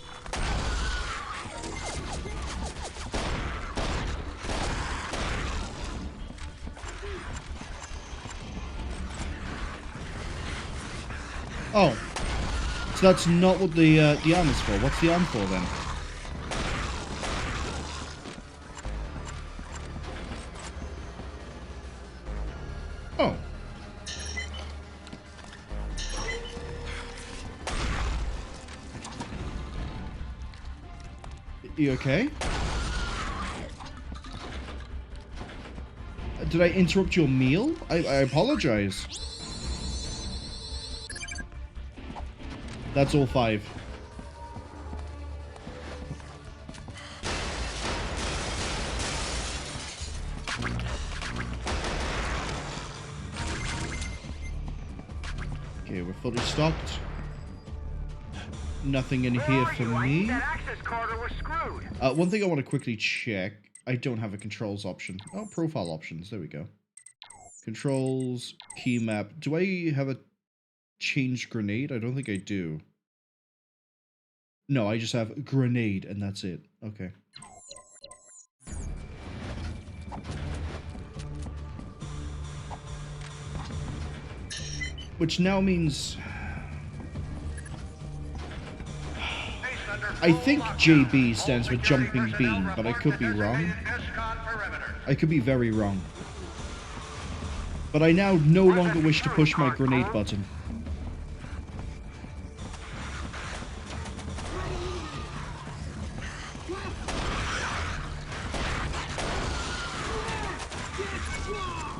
Oh. So that's not what the arm is for. What's the arm for then? Oh. You okay? Did I interrupt your meal? I apologize. That's all 5. Okay, we're fully stocked. Nothing in here for me. One thing I want to quickly check. I don't have a controls option. Oh, profile options. There we go. Controls, key map. Do I have a change grenade? I don't think I do. No, I just have grenade and that's it. Okay. Which now means... I think JB stands for jumping bean, but I could be wrong. I could be very wrong. But I now no longer wish to push my grenade button.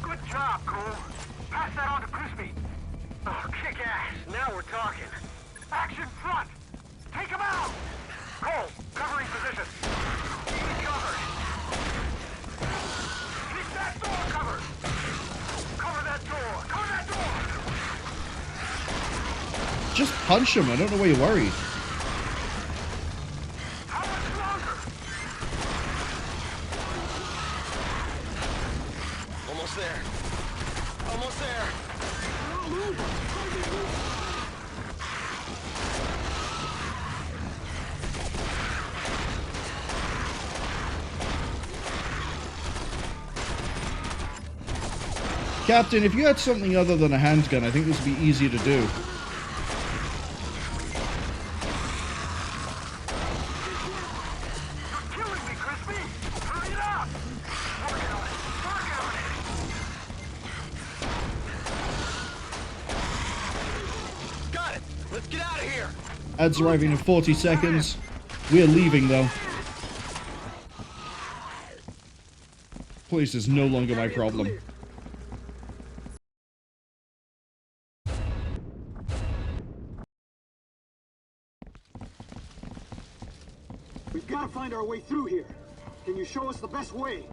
Good job, Cole. Pass that on to Crispy. Oh, kick ass. Now we're talking. Action front! Take him out! Cole, covering position. Keep covered. Keep that door covered. Cover that door. Cover that door. Just punch him. I don't know why you're worried. How much longer? Captain, if you had something other than a handgun, I think this would be easier to do. Got it. Let's get out of here. Ads arriving in 40 seconds. We're leaving, though. Place is no longer my problem. We've got to find our way through here. Can you show us the best way?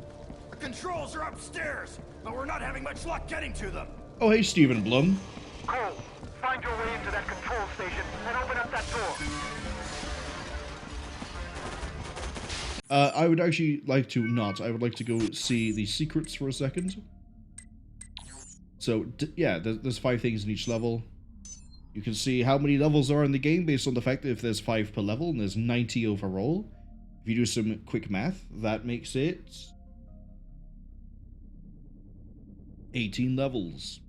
The controls are upstairs, but we're not having much luck getting to them. Oh, hey, Stephen Blum. Cole, find your way into that control station and open up that door. I would actually like to not. I would like to go see the secrets for a second. So, yeah, there's 5 things in each level. You can see how many levels are in the game based on the fact that if there's 5 per level, and there's 90 overall. If you do some quick math, that makes it 18 levels.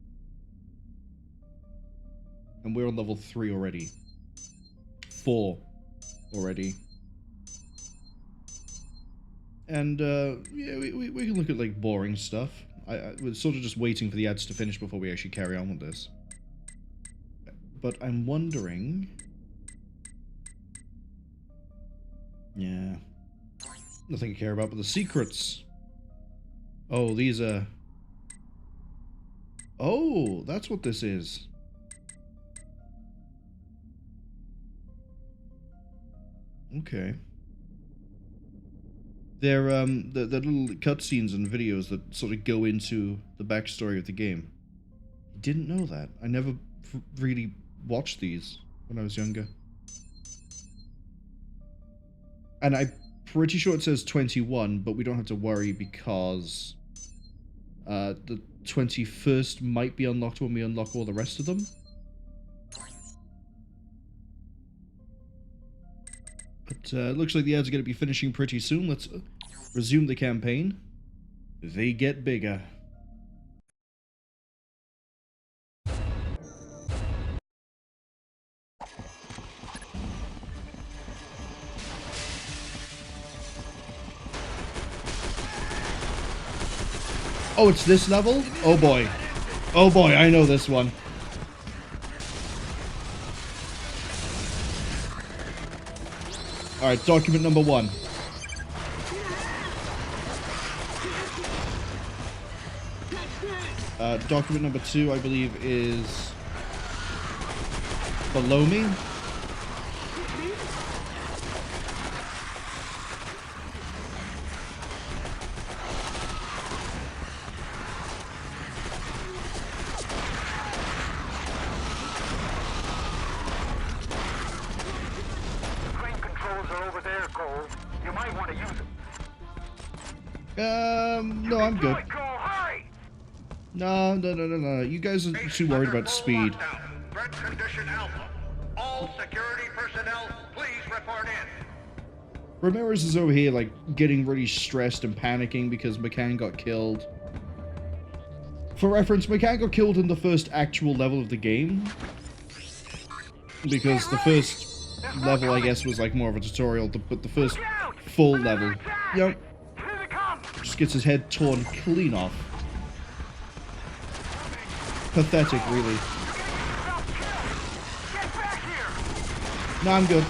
And we're on level 3 already. 4 already. And, yeah, we can look at, like, boring stuff. We're sort of just waiting for the ads to finish before we actually carry on with this. But I'm wondering... Yeah. Nothing to care about but the secrets. Oh, these are... Oh, that's what this is. Okay. They're little cutscenes and videos that sort of go into the backstory of the game. Didn't know that. I never really watched these when I was younger. And I'm pretty sure it says 21, but we don't have to worry because the 21st might be unlocked when we unlock all the rest of them. But it looks like the ads are going to be finishing pretty soon. Let's resume the campaign. They get bigger. Oh, it's this level? Oh boy. Oh boy, I know this one. Alright, document number 1. Document number 2, I believe, is below me. No, I'm good. No. You guys are too worried about speed. Threat condition Alpha. All security personnel, please report in. Ramirez is over here, like, getting really stressed and panicking because McCann got killed. For reference, McCann got killed in the first actual level of the game. Because the first level, I guess, was like more of a tutorial, but the first full level, yep, just gets his head torn clean off. Pathetic, really. No, I'm good.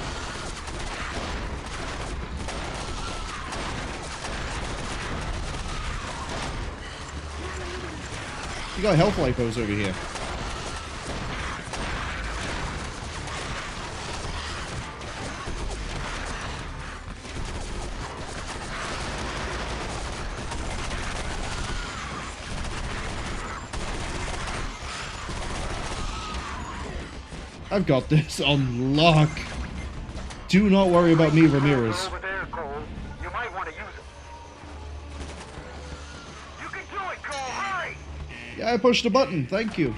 You got health lipos over here. I've got this on lock. Do not worry about me, Ramirez. Over there, Cole. You might want to use it. You can do it, Cole. Hurry! Yeah, I pushed a button. Thank you.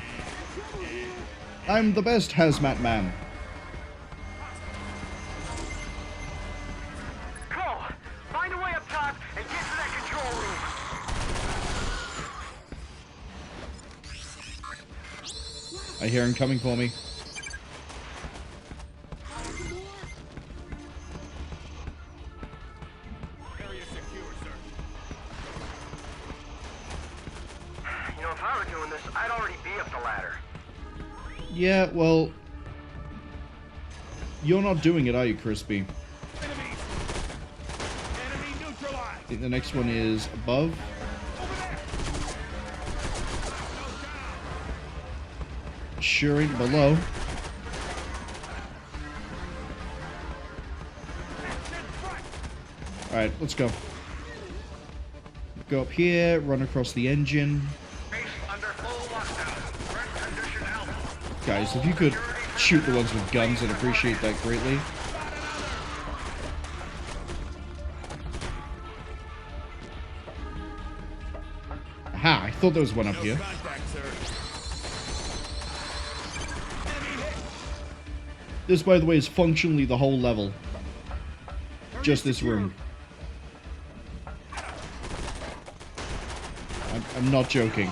I'm the best hazmat man. Cole, find a way up top and get to that control room. I hear him coming for me. Area secure, sir. You know, if I were doing this, I'd already be up the ladder. Yeah, well... You're not doing it, are you, Crispy? Enemies! Enemy neutralized! I think the next one is above. Sure ain't below. Alright, let's go. Go up here, run across the engine. Guys, if you could shoot the ones with guns, I'd appreciate that greatly. Aha, I thought there was one up here. This, by the way, is functionally the whole level. Just this room. I'm not joking.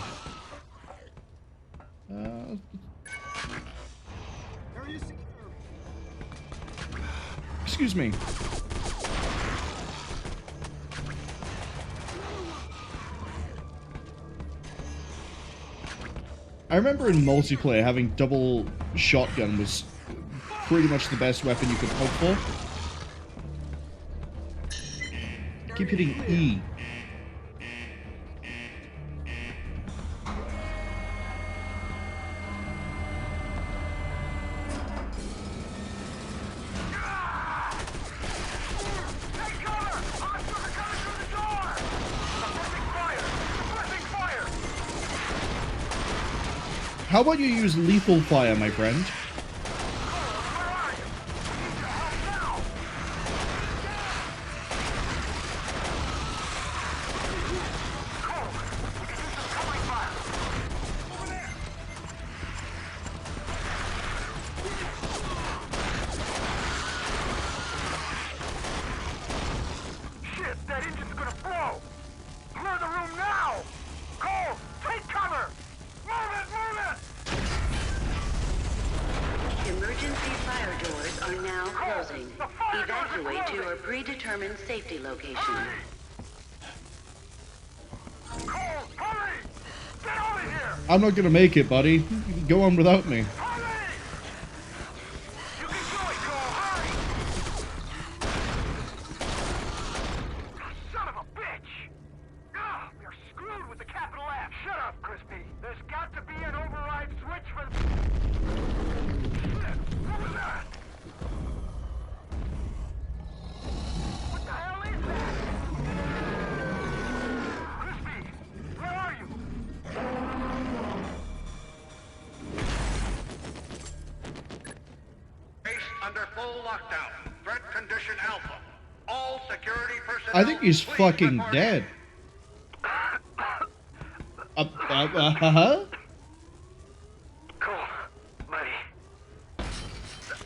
Excuse me. I remember in multiplayer having double shotgun was pretty much the best weapon you could hope for. Keep hitting E. How about you use lethal fire, my friend? Shit, that engine's gonna blow! Clear the room now! Cole, take cover! Move it, move it! Emergency fire doors are now closing. Evacuate to your predetermined safety location. Cole, hurry! Get over here! I'm not gonna make it, buddy. You can go on without me. Son of a bitch! We're screwed with the capital F. Shut up, Crispy. There's got to be an override switch for the... Shit! What was that? What the hell is that? Crispy, where are you? Base under full lockdown. Threat condition Alpha. All security personnel. I think he's fucking dead. Cool, buddy.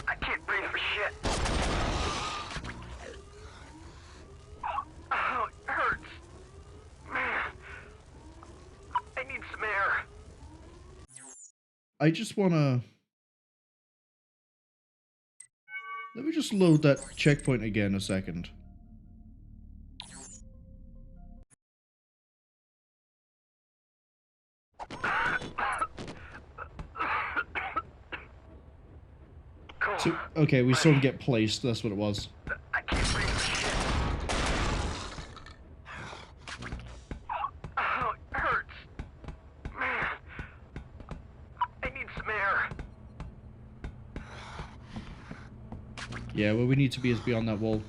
I can't breathe for shit. Oh, it hurts. Man. I need some air. I just wanna... Let me just load that checkpoint again a second. So, okay, we saw him get placed, that's what it was. I can't breathe for shit. Oh, it hurts. Man. I need some air. Yeah, where we need to be is beyond that wall.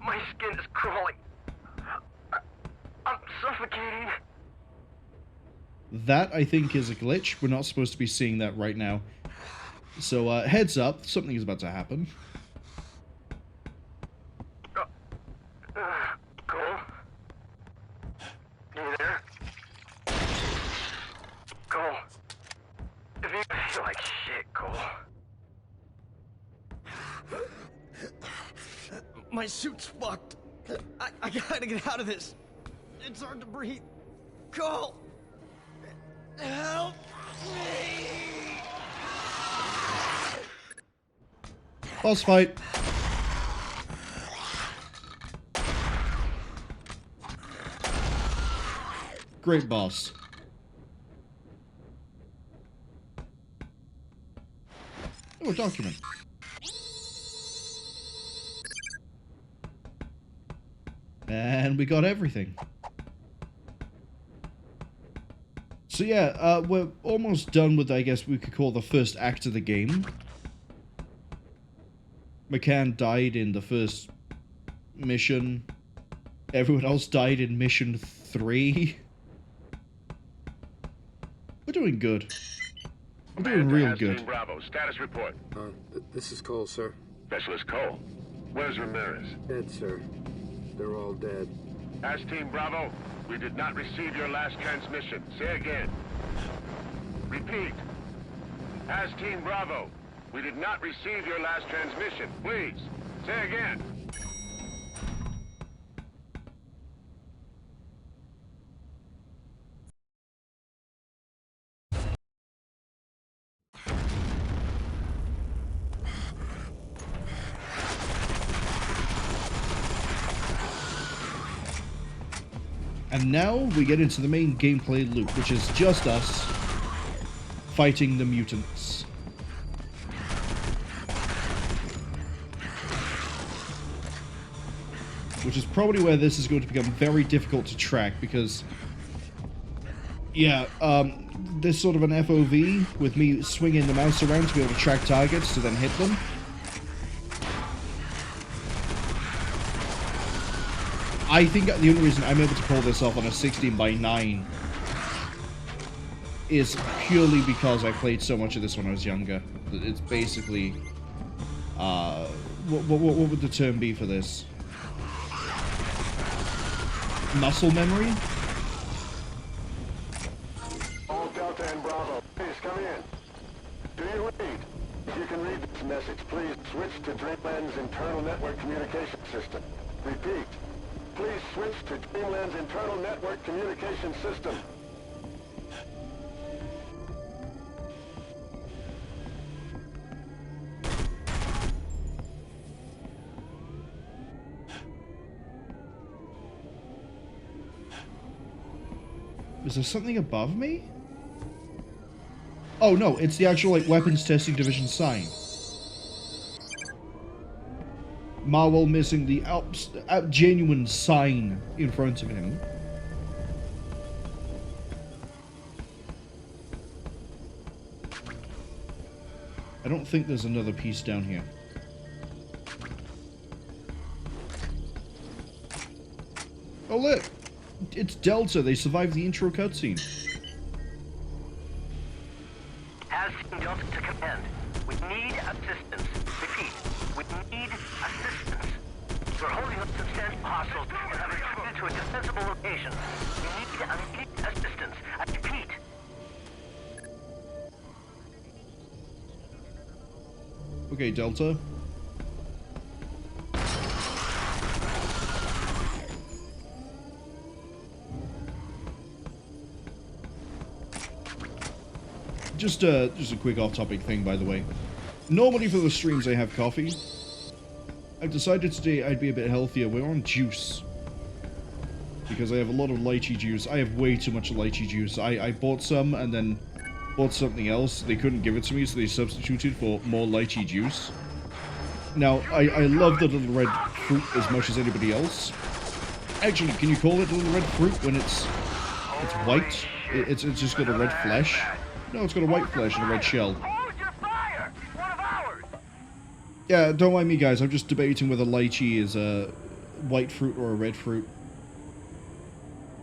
My skin is crawling. I'm suffocating. That, I think, is a glitch. We're not supposed to be seeing that right now. So, heads up, something is about to happen. Cole? You there? Cole? If you feel like shit, Cole. My suit's fucked. I gotta get out of this. It's hard to breathe. Cole! Help me! Boss fight. Great boss. Oh, a document. And we got everything. So yeah, we're almost done with, I guess we could call the first act of the game. McCann died in the first mission. Everyone else died in mission 3. We're doing good. We're doing real good. Team Bravo, status report. This is Cole, sir. Specialist Cole. Where's Ramirez? Dead, sir. They're all dead. As Team Bravo, we did not receive your last transmission. Say again. Repeat. As Team Bravo, we did not receive your last transmission. Please, say again. And now we get into the main gameplay loop, which is just us fighting the mutants. Which is probably where this is going to become very difficult to track, because yeah, there's sort of an FOV with me swinging the mouse around to be able to track targets to then hit them. I think the only reason I'm able to pull this off on a 16:9 is purely because I played so much of this when I was younger. It's basically, what would the term be for this? Muscle memory? All Delta and Bravo, please come in. Do you read? If you can read this message, please switch to Dreamland's internal network communication system. Repeat. Please switch to Dreamland's internal network communication system. Is there something above me? Oh no, it's the actual like weapons testing division sign. Marwol missing the genuine sign in front of him. I don't think there's another piece down here. Oh look! It's Delta, they survived the intro cutscene. As Team Delta to command, we need assistance. Repeat, we need assistance. We're holding up substantial hostiles and have retreated to a defensible location. We need immediate assistance. I repeat. Okay, Delta. Just a quick off-topic thing, by the way. Normally for the streams I have coffee. I've decided today I'd be a bit healthier. We're on juice. Because I have a lot of lychee juice. I have way too much lychee juice. I bought some and then bought something else. They couldn't give it to me, so they substituted for more lychee juice. Now, I love the little red fruit as much as anybody else. Actually, can you call it little red fruit when it's white? It's just got a red flesh. No, it's got a white flesh and a red shell. Yeah, don't mind me, guys. I'm just debating whether lychee is a white fruit or a red fruit.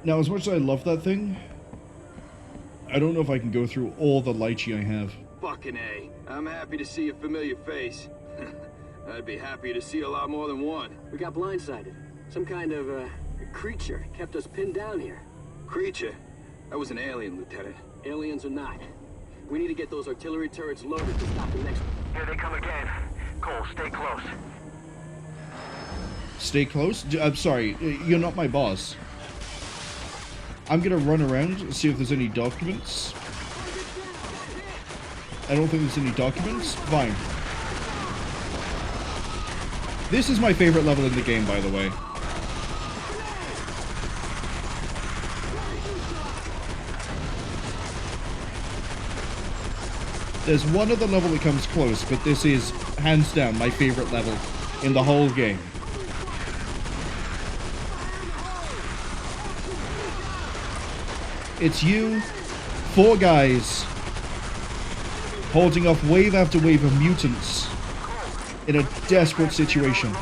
Now, as much as I love that thing, I don't know if I can go through all the lychee I have. Fucking A. I'm happy to see a familiar face. I'd be happy to see a lot more than one. We got blindsided. Some kind of, creature kept us pinned down here. Creature? That was an alien, Lieutenant. Aliens or not. We need to get those artillery turrets loaded to stop the next one. Here they come again. Cole, stay close. Stay close? I'm sorry, you're not my boss. I'm gonna run around and see if there's any documents. I don't think there's any documents. Fine. This is my favorite level in the game, by the way. There's one other level that comes close, but this is, hands down, my favorite level in the whole game. It's you, 4 guys, holding off wave after wave of mutants in a desperate situation.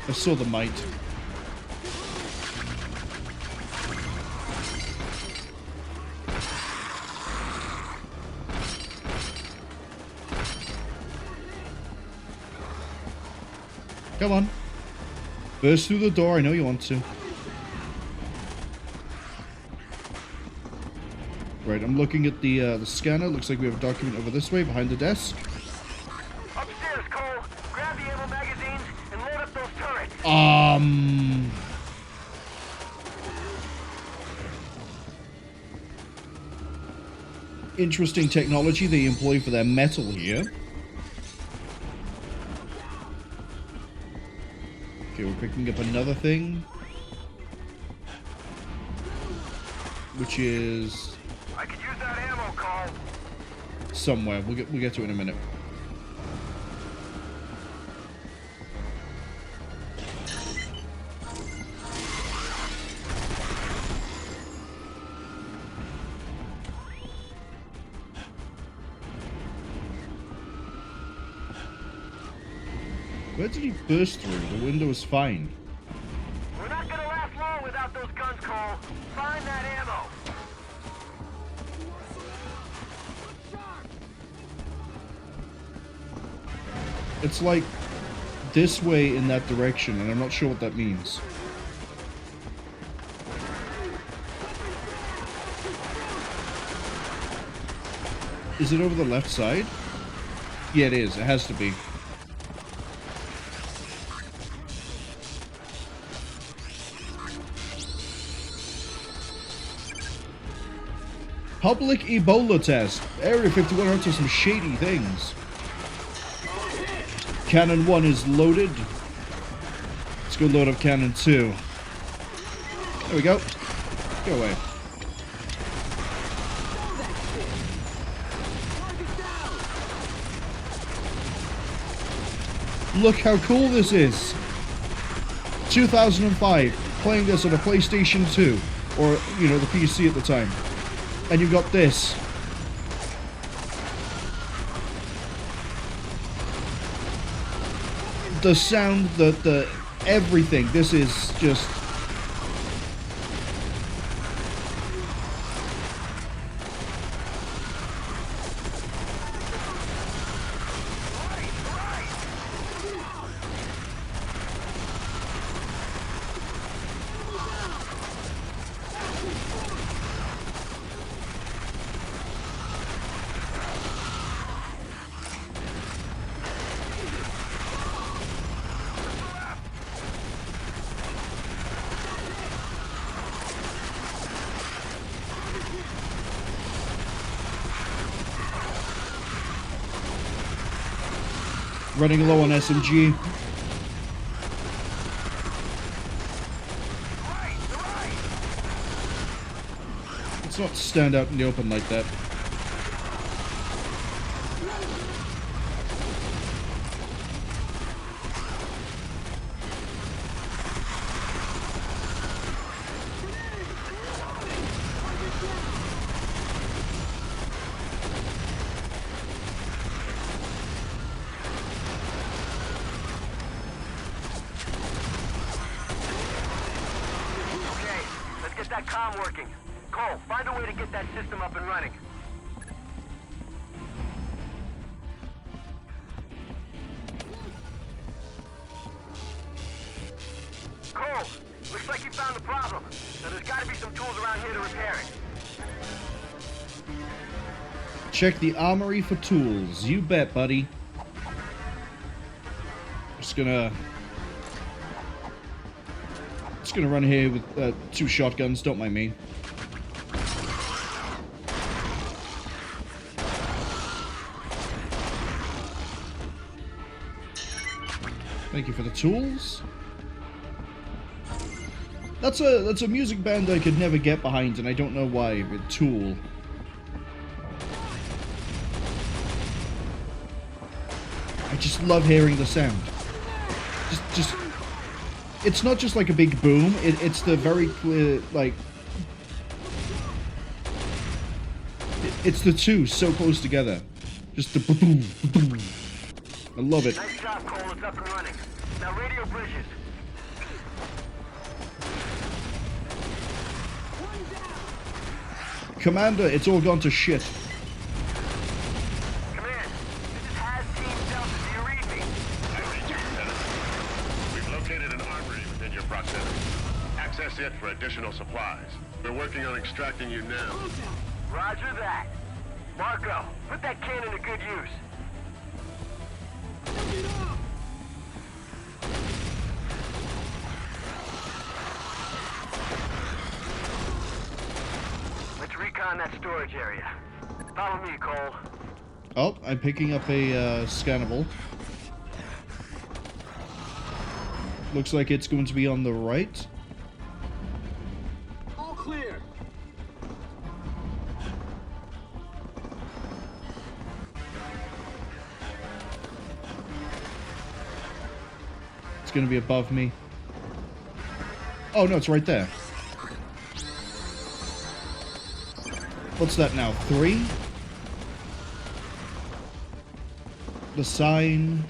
I saw the mite. Come on. Burst through the door, I know you want to. Right, I'm looking at the scanner. Looks like we have a document over this way, behind the desk. Upstairs, Cole. Grab the ammo magazines and load up those turrets. Interesting technology they employ for their metal here. Okay, we're picking up another thing. Which is... I could use that ammo, Cole. somewhere. We'll get to it in a minute. Where did he burst through? The window is fine. We're not gonna last long without those guns, Cole. Find that ammo. It's like this way in that direction, and I'm not sure what that means. Is it over the left side? Yeah, it is. It has to be. Public Ebola test. Area 51 are up to some shady things. Cannon 1 is loaded. Let's go load up Cannon 2. There we go. Go away. Look how cool this is. 2005. Playing this on a PlayStation 2. Or, you know, the PC at the time. And you've got this. The sound, the everything. This is just... running low on SMG. Let's not stand out in the open like that. Check the armory for tools. You bet, buddy. Just gonna run here with 2 shotguns. Don't mind me. Thank you for the tools. That's a music band I could never get behind, and I don't know why. With Tool. I just love hearing the sound. Just. It's not just like a big boom. It's the very clear, like. It's the two so close together. Just the boom, boom. I love it. Nice job, Cole. It's up and running. Now radio bridges. Commander, it's all gone to shit. Command, this is Has Team Delta. Do you read me? I read you, Lieutenant. We've located an armory within your proximity. Access it for additional supplies. We're working on extracting you now. Roger that. Marco, put that cannon to good use. Let's recon that storage area. Follow me, Cole. Oh, I'm picking up a scannable. Looks like it's going to be on the right. All clear. It's going to be above me. Oh, no, it's right there. What's that now? 3? The sign.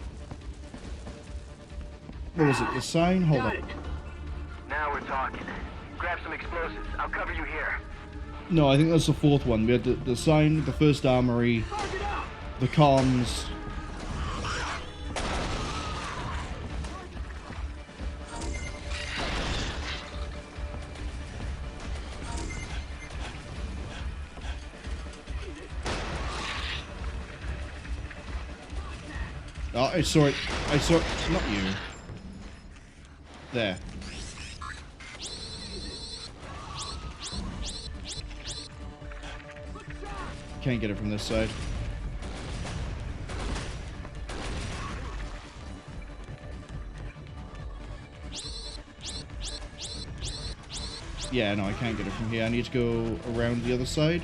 What was it? The sign? Hold on. Now we're talking. Grab some explosives. I'll cover you here. No, I think that's the 4th one. We had the sign, the first armory, the comms. Oh, I saw it. I saw it. Not you. There. Can't get it from this side. Yeah, no, I can't get it from here. I need to go around the other side.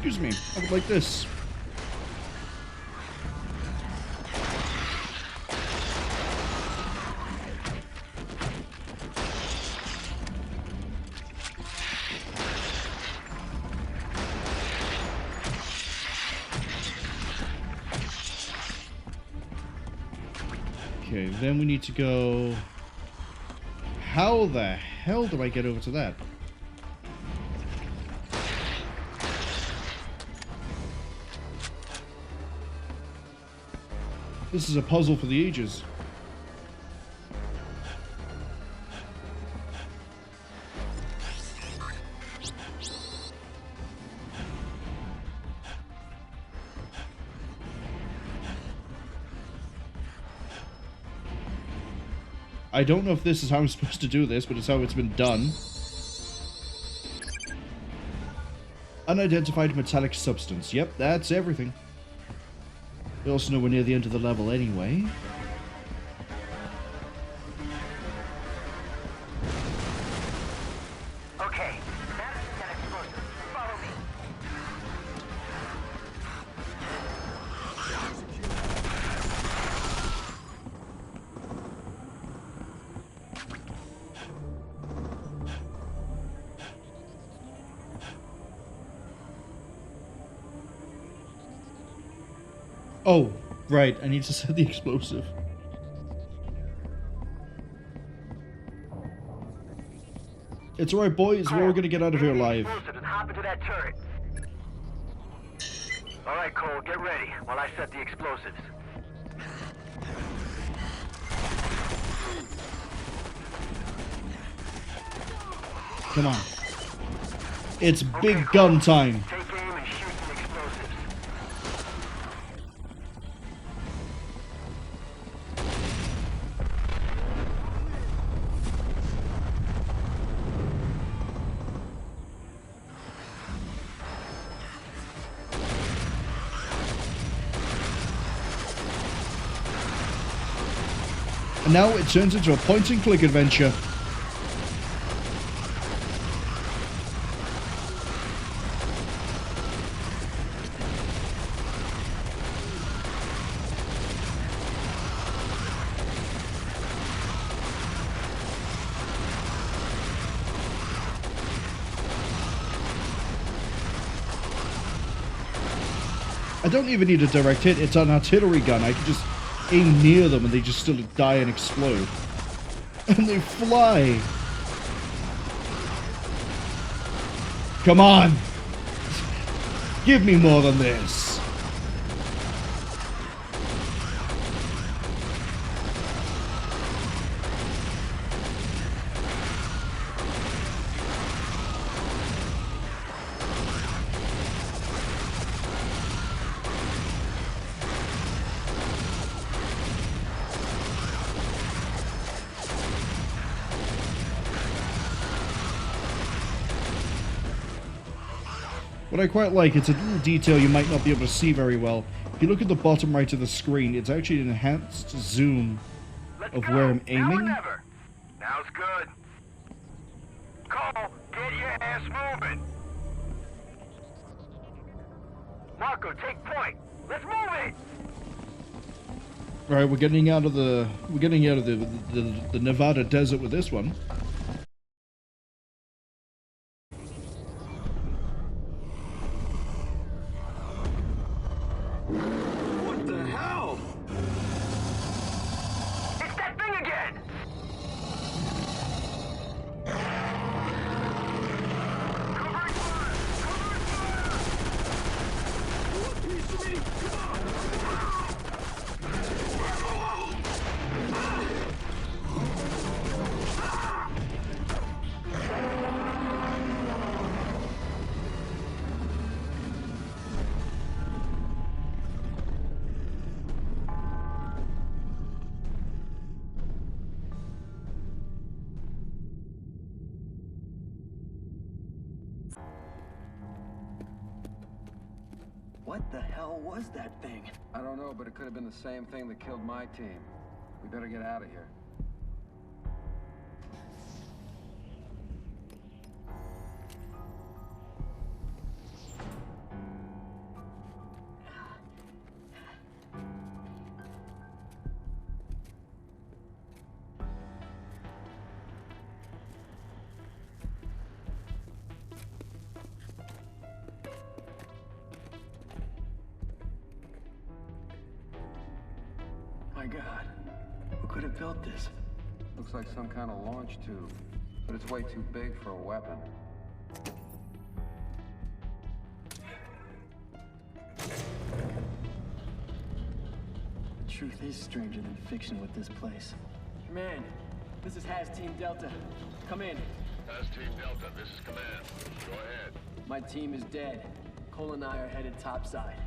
Excuse me, I would like this. Okay, then we need to go... How the hell do I get over to that? This is a puzzle for the ages. I don't know if this is how I'm supposed to do this, but it's how it's been done. Unidentified metallic substance. Yep, that's everything. We also know we're near the end of the level anyway. Okay, that's that explosive. Follow me. Oh, right, I need to set the explosive. It's alright, boys. We're all gonna get out of here alive. And hop into that turret. All right, Cole, get ready while I set the explosives. Come on. It's big gun time. Take aim and shoot some explosives. And now it turns into a point-and-click adventure. I don't even need a direct hit, it's an artillery gun. I can just aim near them and they just still die and explode. And they fly! Come on! Give me more than this! What I quite like, it's a little detail you might not be able to see very well. If you look at the bottom right of the screen, it's actually an enhanced zoom of where I'm aiming. Now's good. Cole, get your ass moving. Marco, take point. Let's move it. All right, we're getting out of the Nevada desert with this one. What the hell? It's that thing again. What the hell was that thing? I don't know, but it could have been the same thing that killed my team. We better get out of here. My God, who could have built this? Looks like some kind of launch tube, but it's way too big for a weapon. The truth is stranger than fiction with this place. Man, this is Has Team Delta. Come in. Has Team Delta, this is command. Go ahead. My team is dead. Cole and I are headed topside.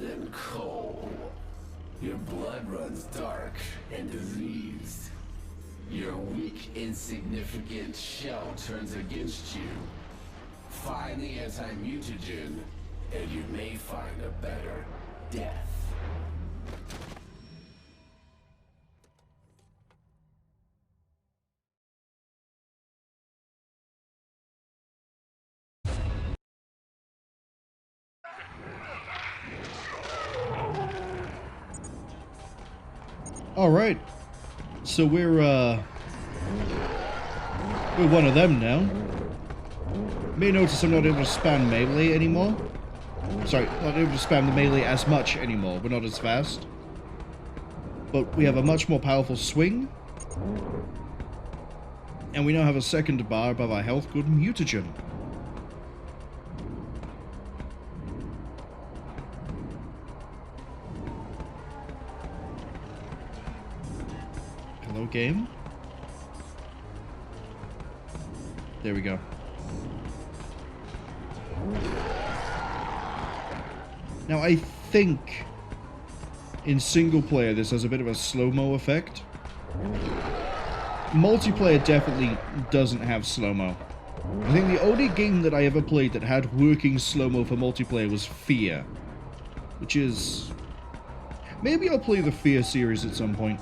than coal. Your blood runs dark and diseased. Your weak, insignificant shell turns against you. Find the anti-mutagen, and you may find a better death. Alright. So we're one of them now. May notice I'm not able to spam melee anymore. Sorry, not able to spam the melee as much anymore. We're not as fast. But we have a much more powerful swing. And we now have a second bar above our health called mutagen. Hello, game. There we go. Now, I think in single player this has a bit of a slow-mo effect. Multiplayer definitely doesn't have slow-mo. I think the only game that I ever played that had working slow-mo for multiplayer was Fear. Which is... maybe I'll play the Fear series at some point.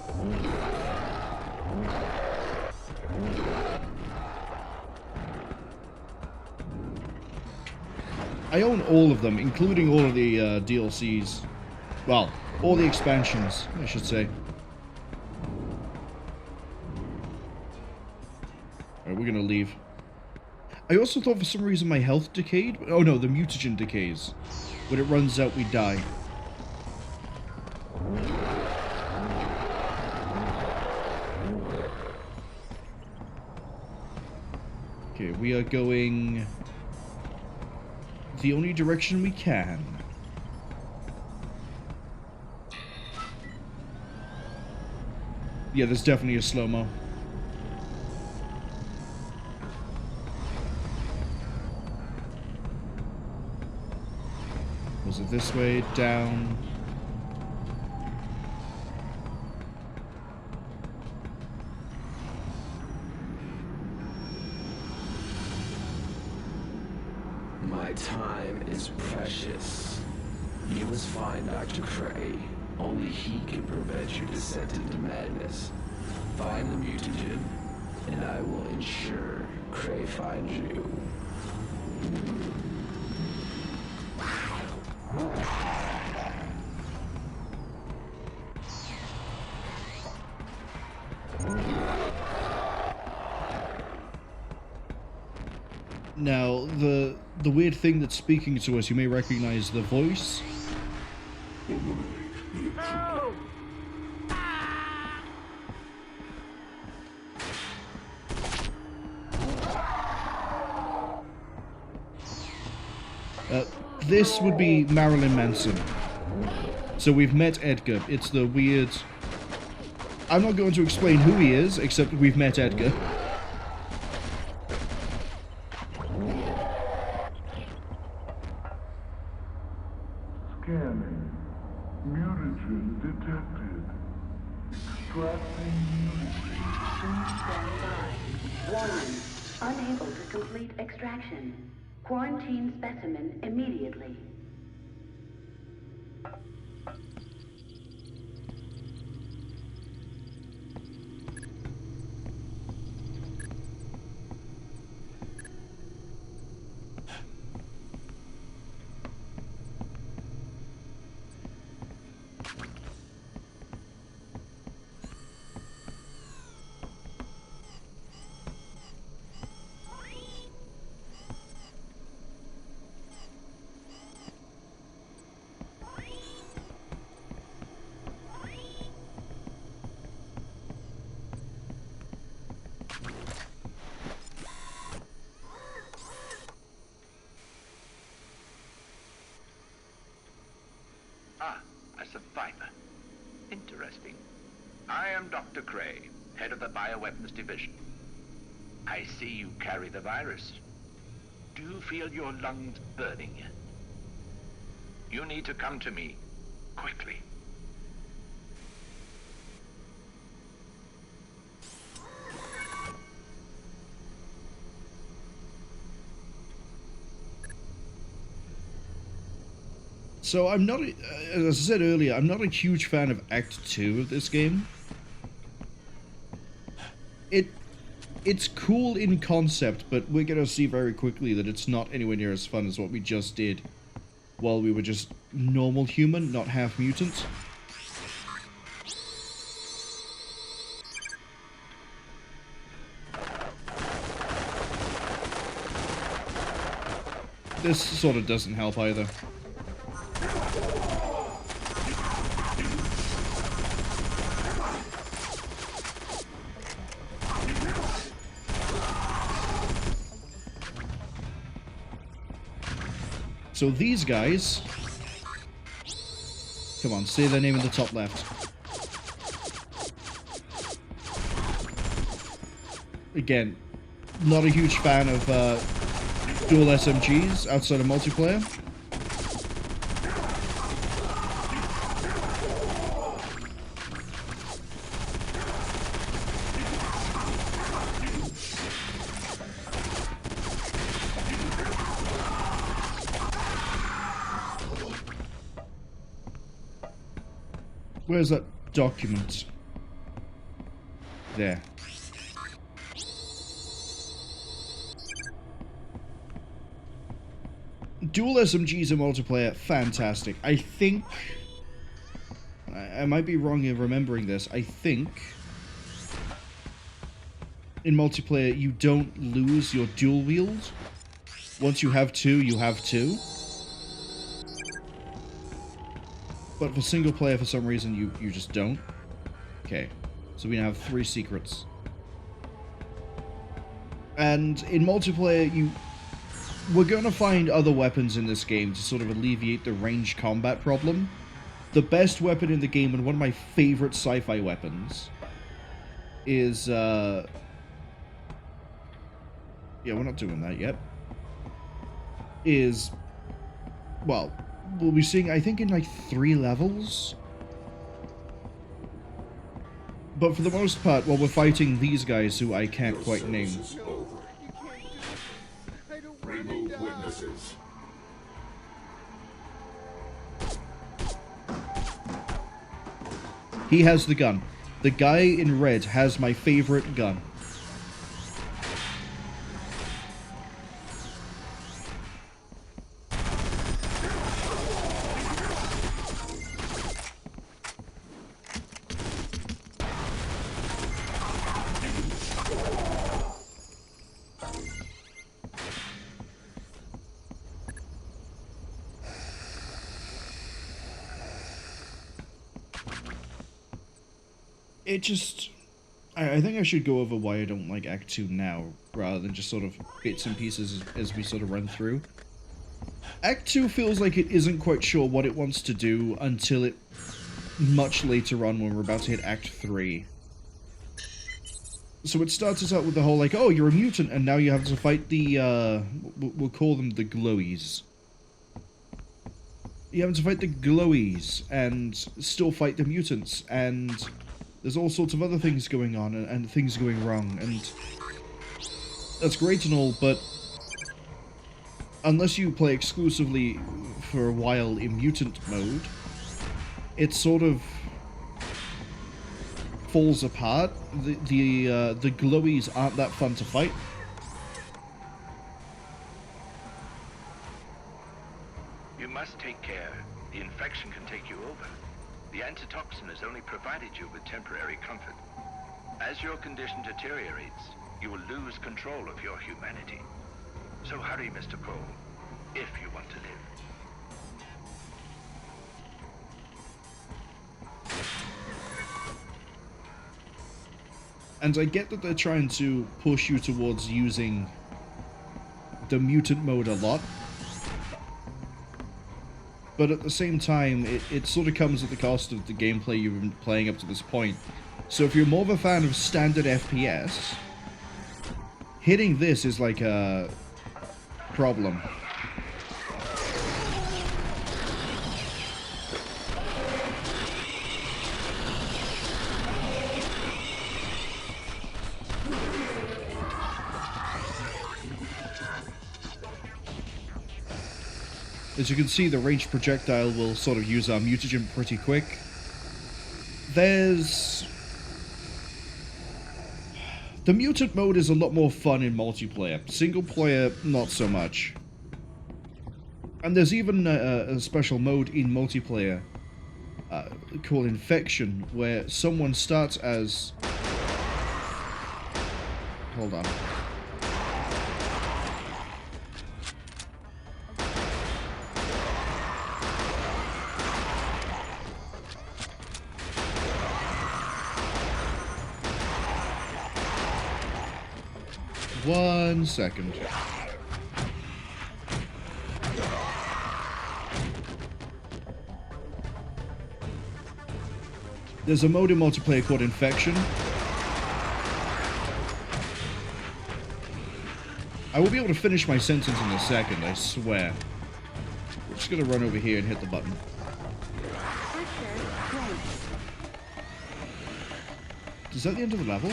I own all of them, including all of the DLCs. Well, all the expansions, I should say. Alright, we're gonna leave. I also thought for some reason my health decayed. Oh no, the mutagen decays. When it runs out, we die. Okay, we are going the only direction we can. Yeah, there's definitely a slow-mo. Was it this way? Down? My time is precious. You must find Dr. Cray. Only he can prevent your descent into madness. Find the mutagen, and I will ensure Cray finds you. Now, the weird thing that's speaking to us, you may recognize the voice. This would be Marilyn Manson. So we've met Edgar. It's the weird... I'm not going to explain who he is, except we've met Edgar. Scanning. Mutagen detected. Extracting mutagen. Please stand by. Warning. Unable to complete extraction. Quarantine specimen immediately. A survivor. Interesting. I am Dr. Cray, head of the Bioweapons Division. I see you carry the virus. Do you feel your lungs burning? You need to come to me quickly. So I'm not, as I said earlier, I'm not a huge fan of Act 2 of this game. It's cool in concept, but we're gonna see very quickly that it's not anywhere near as fun as what we just did while we were just normal human, not half mutant. This sort of doesn't help either. So these guys... Come on, say their name in the top left. Again, not a huge fan of dual SMGs outside of multiplayer. Where's that document? There. Dual SMGs in multiplayer, fantastic. I think... I might be wrong in remembering this. I think... in multiplayer, you don't lose your dual wield. Once you have two, you have two. But for single player, for some reason, you just don't. Okay. So we now have 3 secrets. And in multiplayer, we're going to find other weapons in this game to sort of alleviate the ranged combat problem. The best weapon in the game, and one of my favorite sci-fi weapons, is, yeah, we're not doing that yet. Is, well, we'll be seeing, I think, in like 3 levels. But for the most part, while we're fighting these guys who I can't quite name. Remove witnesses. He has the gun. The guy in red has my favorite gun. It just... I think I should go over why I don't like Act 2 now, rather than just sort of bits and pieces as we sort of run through. Act 2 feels like it isn't quite sure what it wants to do until it... much later on when we're about to hit Act 3. So it starts us out with the whole like, oh, you're a mutant, and now you have to fight the, we'll call them the glowies. You have to fight the glowies, and still fight the mutants, and... there's all sorts of other things going on, and things going wrong, and that's great and all, but unless you play exclusively for a while in mutant mode, it sort of falls apart. The glowies aren't that fun to fight. You must take care. The infection can take you over. The antitoxin has only provided you with temporary comfort. As your condition deteriorates, you will lose control of your humanity. So hurry, Mr. Cole, if you want to live. And I get that they're trying to push you towards using the mutant mode a lot. But at the same time, it sort of comes at the cost of the gameplay you've been playing up to this point. So if you're more of a fan of standard FPS, hitting this is like a problem. As you can see, the ranged projectile will sort of use our mutagen pretty quick. There's... The mutant mode is a lot more fun in multiplayer. Single player, not so much. And there's even a special mode in multiplayer called Infection, where someone starts as... Hold on. One second. There's a mode in multiplayer called Infection. I will be able to finish my sentence in a second, I swear. We're just gonna run over here and hit the button. Is that the end of the level?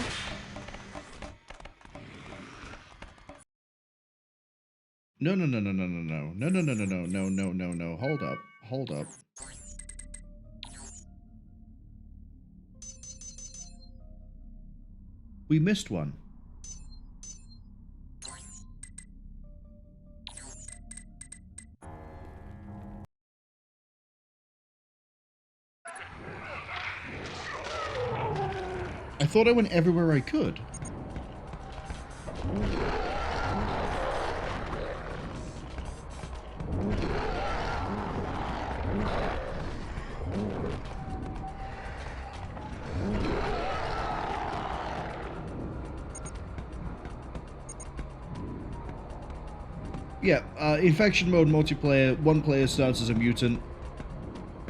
No, no, no, no, no, no, no, no, no, no, no, no, no, no, no, no, hold up, hold up. We missed one. I thought I went everywhere I could. Yeah, Infection mode multiplayer, one player starts as a mutant,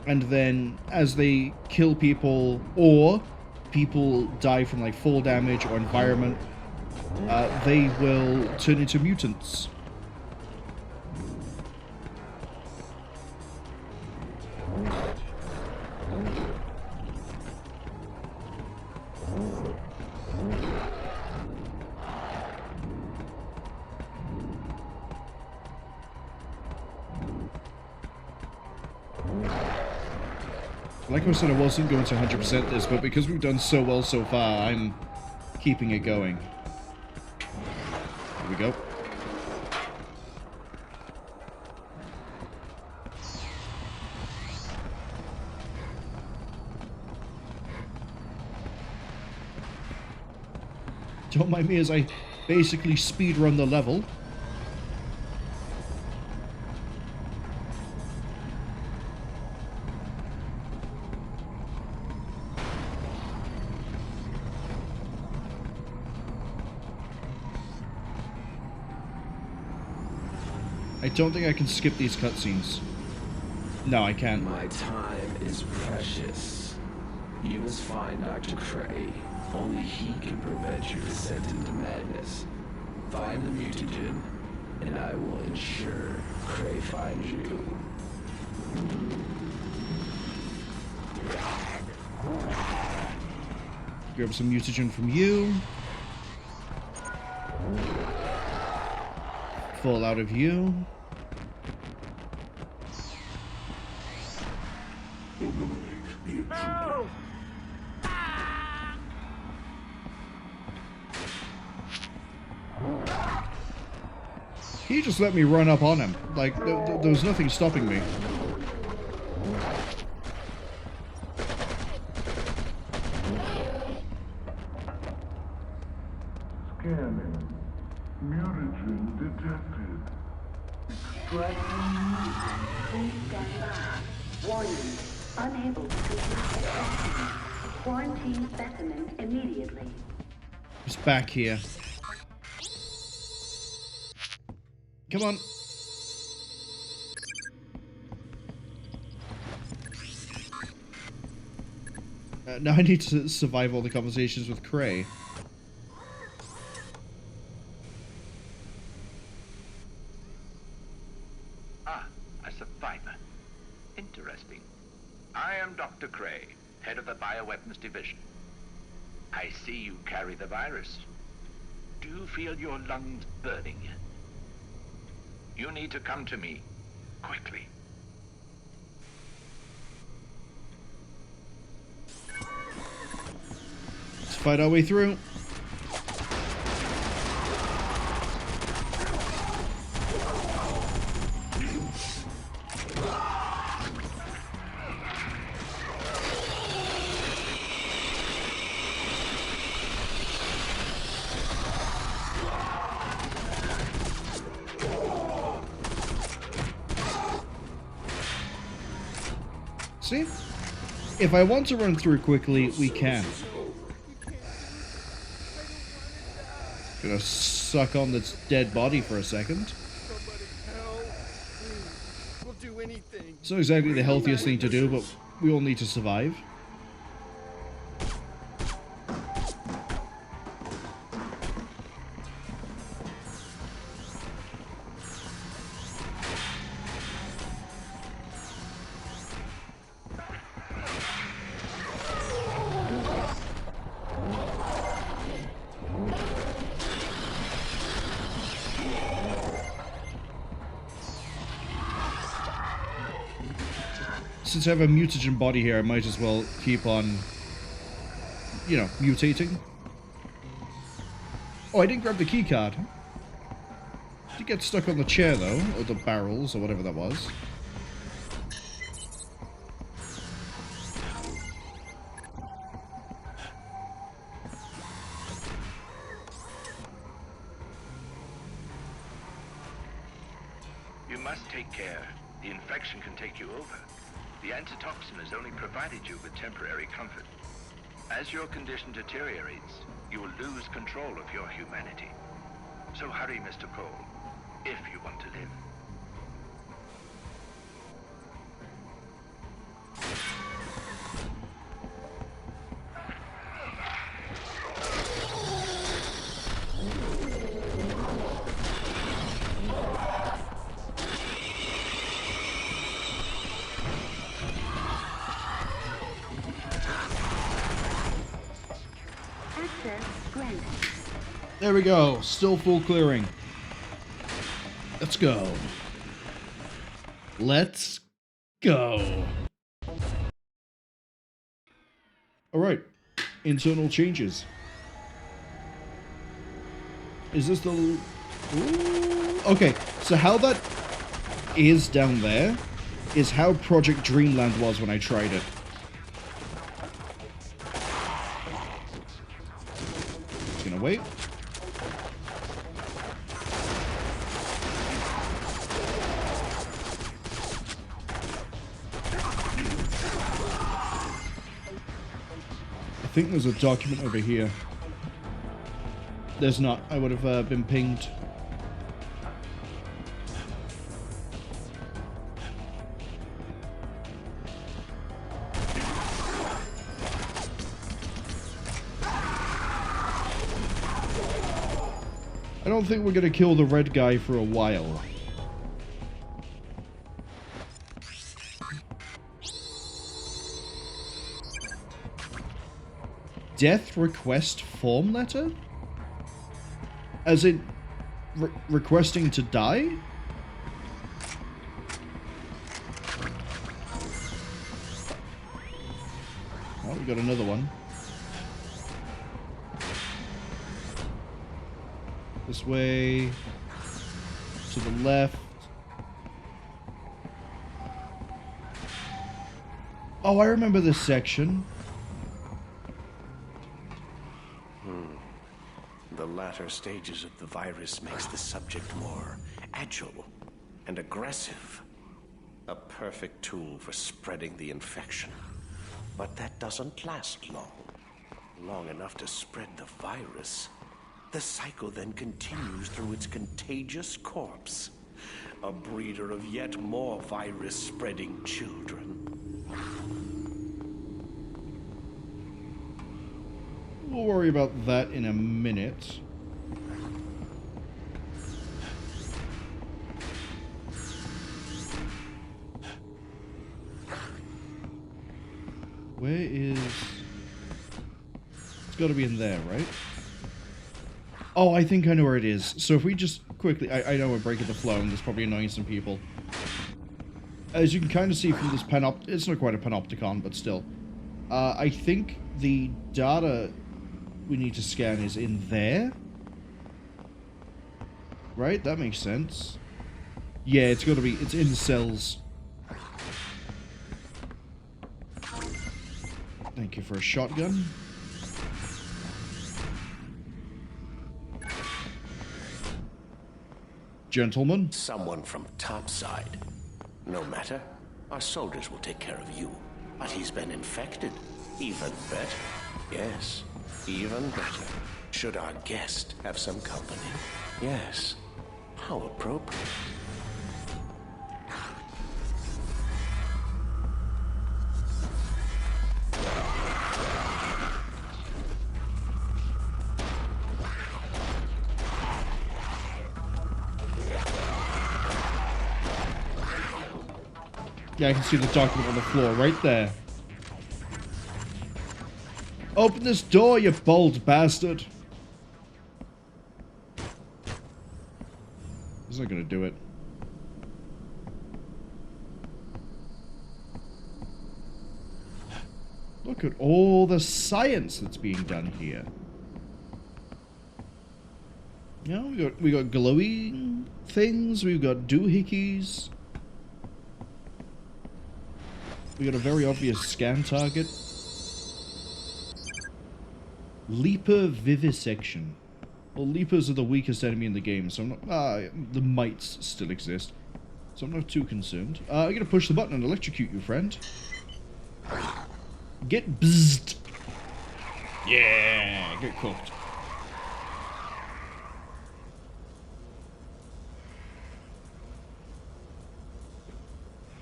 and then as they kill people, or people die from like fall damage or environment, they will turn into mutants. Like I said, I wasn't going to 100% this, but because we've done so well so far, I'm keeping it going. Here we go. Don't mind me as I basically speedrun the level. I don't think I can skip these cutscenes. No, I can't. My time is precious. You must find Dr. Cray. Only he can prevent your descent into madness. Find the mutagen, and I will ensure Cray finds you. Grab some mutagen from you. Fall out of you. No! He just let me run up on him. Like, there was nothing stopping me. Scanning. Mutagen detected. Extracting. Please stand by. Warning. Unable to complete extraction. Quarantine specimen immediately. It's back here. Come on. Now I need to survive all the conversations with Cray. Ah, a survivor. Interesting. I am Dr. Cray, head of the Bioweapons Division. I see you carry the virus. Do you feel your lungs burning? You need to come to me. quickly. Let's fight our way through. See? If I want to run through quickly, we can. Gonna suck on this dead body for a second. We'll do anything. It's not exactly the healthiest thing to do, but we all need to survive. Since I have a mutagen body here, I might as well keep on, you know, mutating. Oh, I didn't grab the keycard. Did get stuck on the chair, though, or the barrels, or whatever that was. You must take care. The infection can take you over. The antitoxin has only provided you with temporary comfort. As your condition deteriorates, you will lose control of your humanity. So hurry, Mr. Cole, if you want to live. There we go. Still full clearing. Let's go. Let's go. Alright. Internal changes. Is this the... Ooh. Okay, so how that is down there is how Project Dreamland was when I tried it. Just gonna wait. I think there's a document over here. There's not. I would have been pinged. I don't think we're gonna kill the red guy for a while. Death request form letter? As in, requesting to die? Oh, we got another one. This way. To the left. Oh, I remember this section. The latter stages of the virus makes the subject more agile and aggressive. A perfect tool for spreading the infection. But that doesn't last long. Long enough to spread the virus. The cycle then continues through its contagious corpse. A breeder of yet more virus-spreading children. We'll worry about that in a minute. Where is... It's got to be in there, right? Oh, I think I know where it is. So if we just quickly... I know we're breaking the flow and that's probably annoying some people. as you can kind of see from this it's not quite a panopticon, but still. I think the data we need to scan is in there. Right? That makes sense. Yeah, it's got to be, it's in the cells. Thank you for a shotgun. Gentlemen. Someone from topside. No matter. Our soldiers will take care of you. But he's been infected. Even better. Yes, even better. Should our guest have some company? Yes. How appropriate. Yeah, I can see the document on the floor right there. Open this door, you bold bastard. He's not gonna do it. Look at all the science that's being done here. You know, we got glowing things, we've got doohickeys. We got a very obvious scan target. Leaper vivisection. Well, leapers are the weakest enemy in the game, so I'm not... the mites still exist. So I'm not too concerned. I'm gonna push the button and electrocute you, friend. Get bzzed. Yeah, get cooked.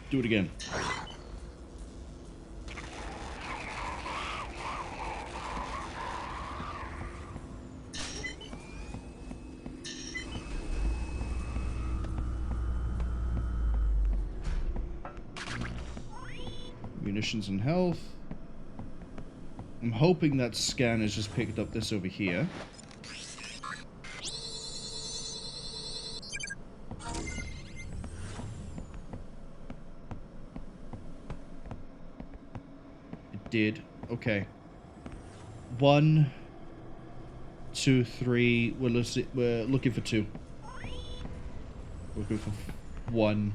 Do it again. Munitions and health. I'm hoping that scan has just picked up this over here. It did. Okay. 1, 2, 3. We're looking for 2. We're looking for 1.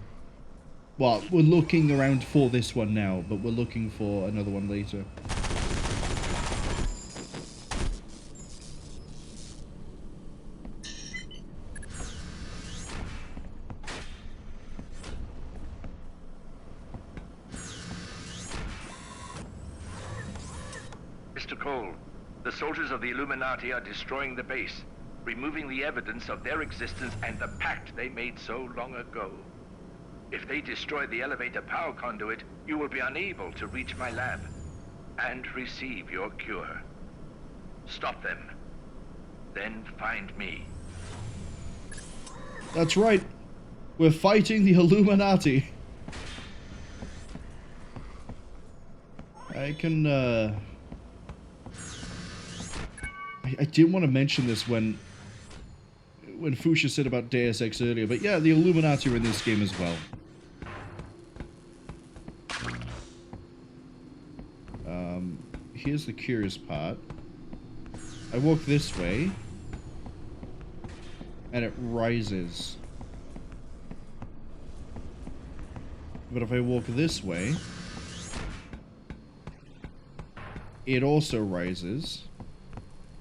Well, we're looking around for this one now, but we're looking for another one later. Mr. Cole, the soldiers of the Illuminati are destroying the base, removing the evidence of their existence and the pact they made so long ago. If they destroy the elevator power conduit, you will be unable to reach my lab and receive your cure. Stop them. Then find me. That's right. We're fighting the Illuminati. I can, I didn't want to mention this when Fuchsia said about Deus Ex earlier, but yeah, the Illuminati are in this game as well. Here's the curious part. I walk this way, and it rises. But if I walk this way, it also rises.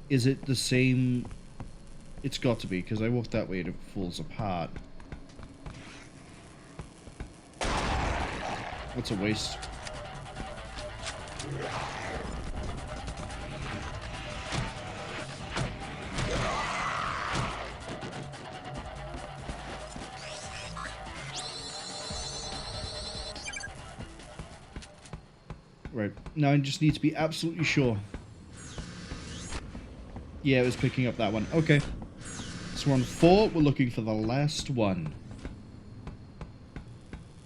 Is it the same? It's got to be, because I walked that way and it falls apart. What's a waste? Right, now I just need to be absolutely sure. Yeah, it was picking up that one. Okay. So we're on 4, we're looking for the last one.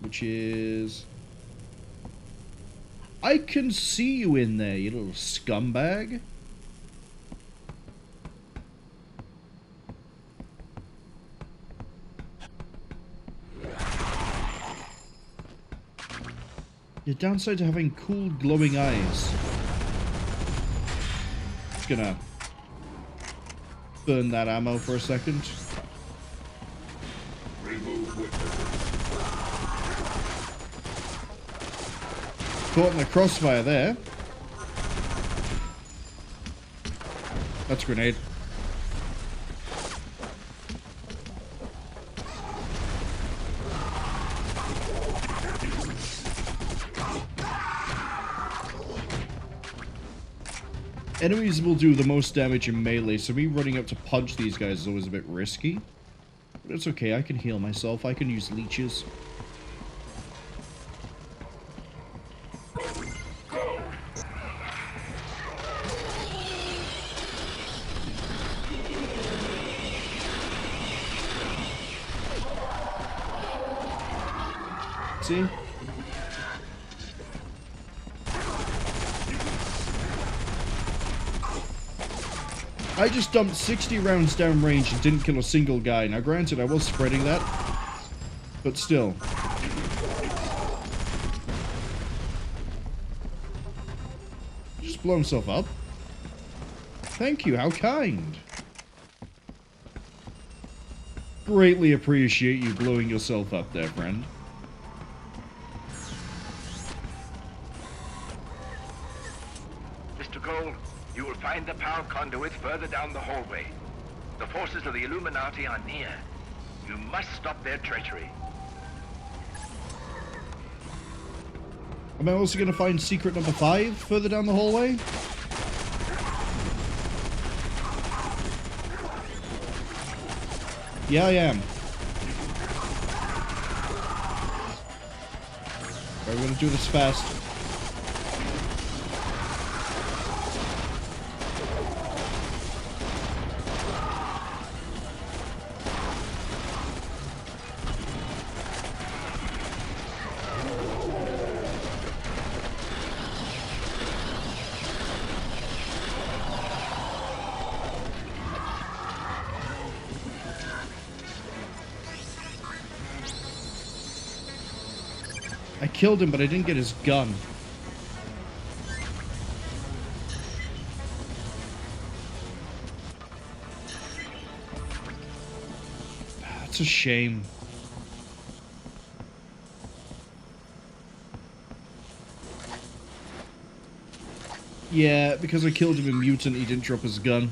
Which is... I can see you in there, you little scumbag. The downside to having cool glowing eyes. Just gonna burn that ammo for a second. Caught in the crossfire there. That's a grenade. Enemies will do the most damage in melee, so me running up to punch these guys is always a bit risky. But it's okay, I can heal myself. I can use leeches. See? I just dumped 60 rounds downrange and didn't kill a single guy. Now granted, I was spreading that, but still. Just blow himself up. Thank you, how kind. Greatly appreciate you blowing yourself up there, friend. You will find the power conduit further down the hallway. The forces of the Illuminati are near. You must stop their treachery. Am I also going to find secret number 5 further down the hallway? Yeah, I am. We're going to do this fast. I killed him, but I didn't get his gun. That's a shame. Yeah, because I killed him in Mutant, he didn't drop his gun.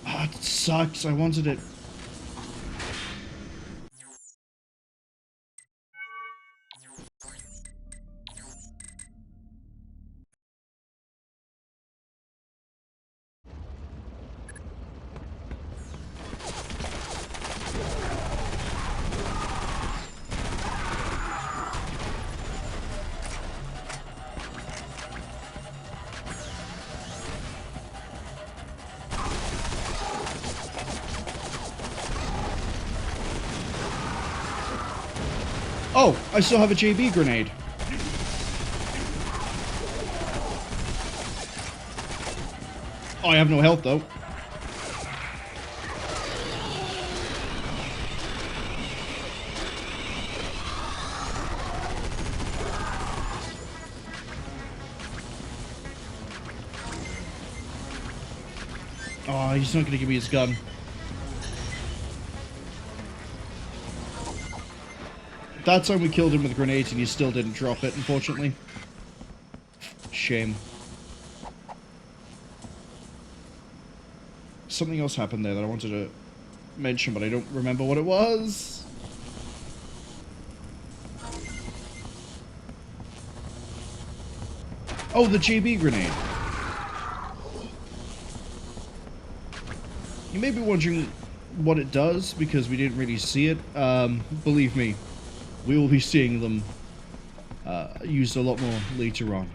Ah, it sucks. I wanted it. Oh, I still have a JB grenade. Oh, I have no health, though. Oh, he's not going to give me his gun. That time we killed him with grenades and he still didn't drop it, unfortunately. Shame. Something else happened there that I wanted to mention, but I don't remember what it was. Oh, the JB grenade. You may be wondering what it does, because we didn't really see it. Believe me, we will be seeing them used a lot more later on.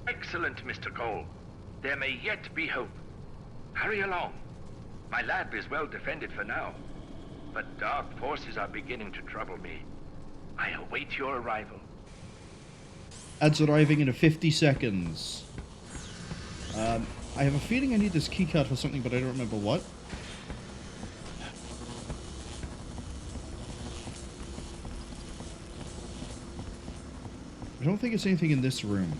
Excellent, Mr. Cole. There may yet be hope. Hurry along. My lab is well defended for now, but dark forces are beginning to trouble me. I await your arrival. Ad's arriving in 50 seconds. I have a feeling I need this keycard for something, but I don't remember what. I don't think it's anything in this room.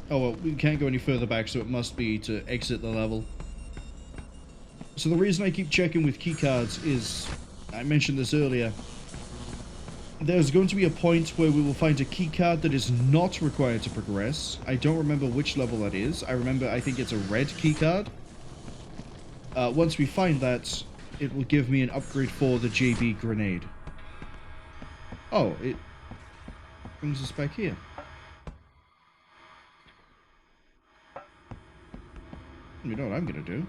Oh well, we can't go any further back, so it must be to exit the level. So the reason I keep checking with keycards is, I mentioned this earlier, there's going to be a point where we will find a keycard that is not required to progress. I don't remember which level that is. I think it's a red keycard. Once we find that, it will give me an upgrade for the JB grenade. Oh, it brings us back here. You know what I'm gonna do?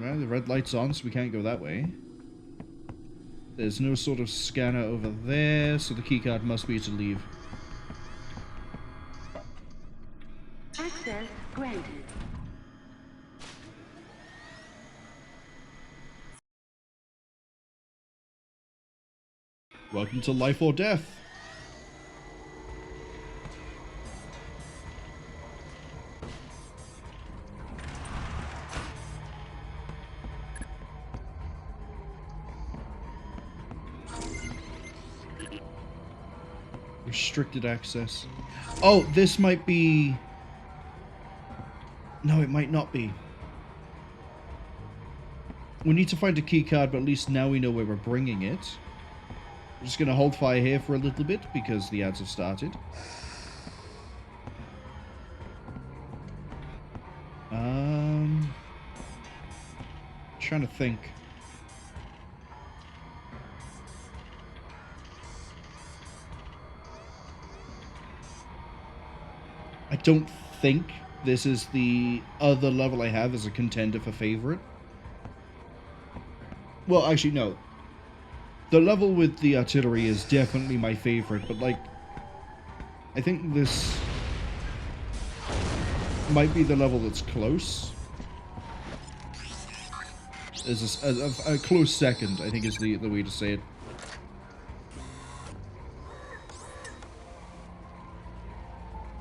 Well, the red light's on, so we can't go that way. There's no sort of scanner over there, so the keycard must be to leave. Access granted. Welcome to Life or Death. Restricted access. Oh, this might be... No, it might not be. We need to find a keycard, but at least now we know where we're bringing it. I'm just going to hold fire here for a little bit because the ads have started. Trying to think. I don't think this is the other level I have as a contender for favorite. Well, actually, no. The level with the artillery is definitely my favorite, but, like, I think this might be the level that's close. As a close second, I think is the way to say it.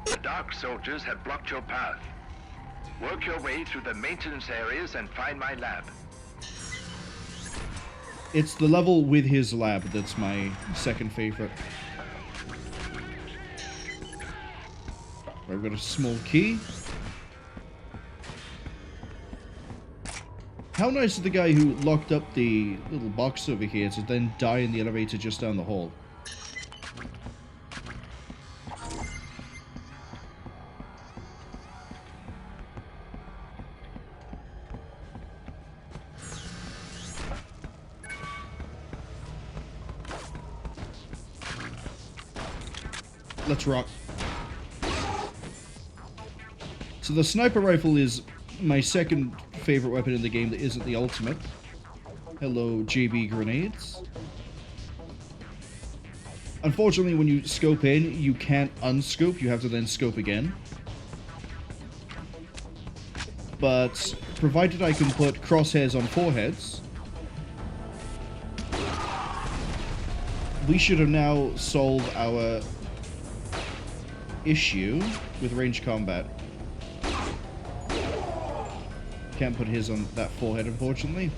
The Dark Soldiers have blocked your path. Work your way through the maintenance areas and find my lab. It's the level with his lab that's my second favorite. I've got a small key. How nice of the guy who locked up the little box over here to then die in the elevator just down the hall. Let's rock. So the sniper rifle is my second favorite weapon in the game that isn't the ultimate. Hello, JB grenades. Unfortunately, when you scope in, you can't unscope. You have to then scope again. But provided I can put crosshairs on foreheads, we should have now solved our issue with range combat. Can't put his on that forehead, unfortunately.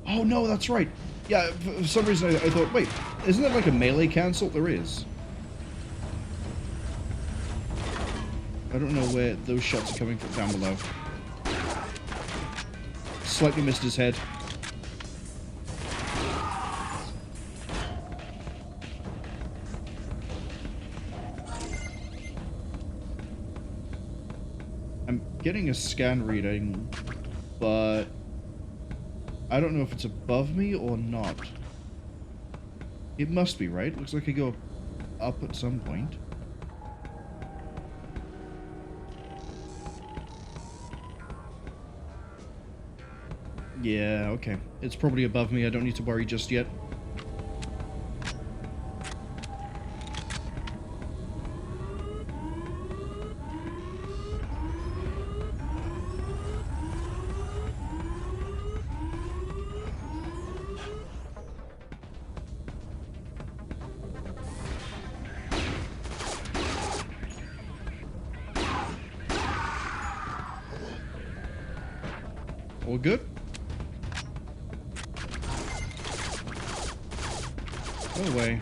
Oh no, that's right. Yeah, for some reason I thought, wait, isn't that like a melee cancel? There is. I don't know where those shots are coming from down below. Slightly missed his head. I'm getting a scan reading, but I don't know if it's above me or not. It must be, right? Looks like I go up at some point. Yeah, okay. It's probably above me. I don't need to worry just yet. All good? Go away.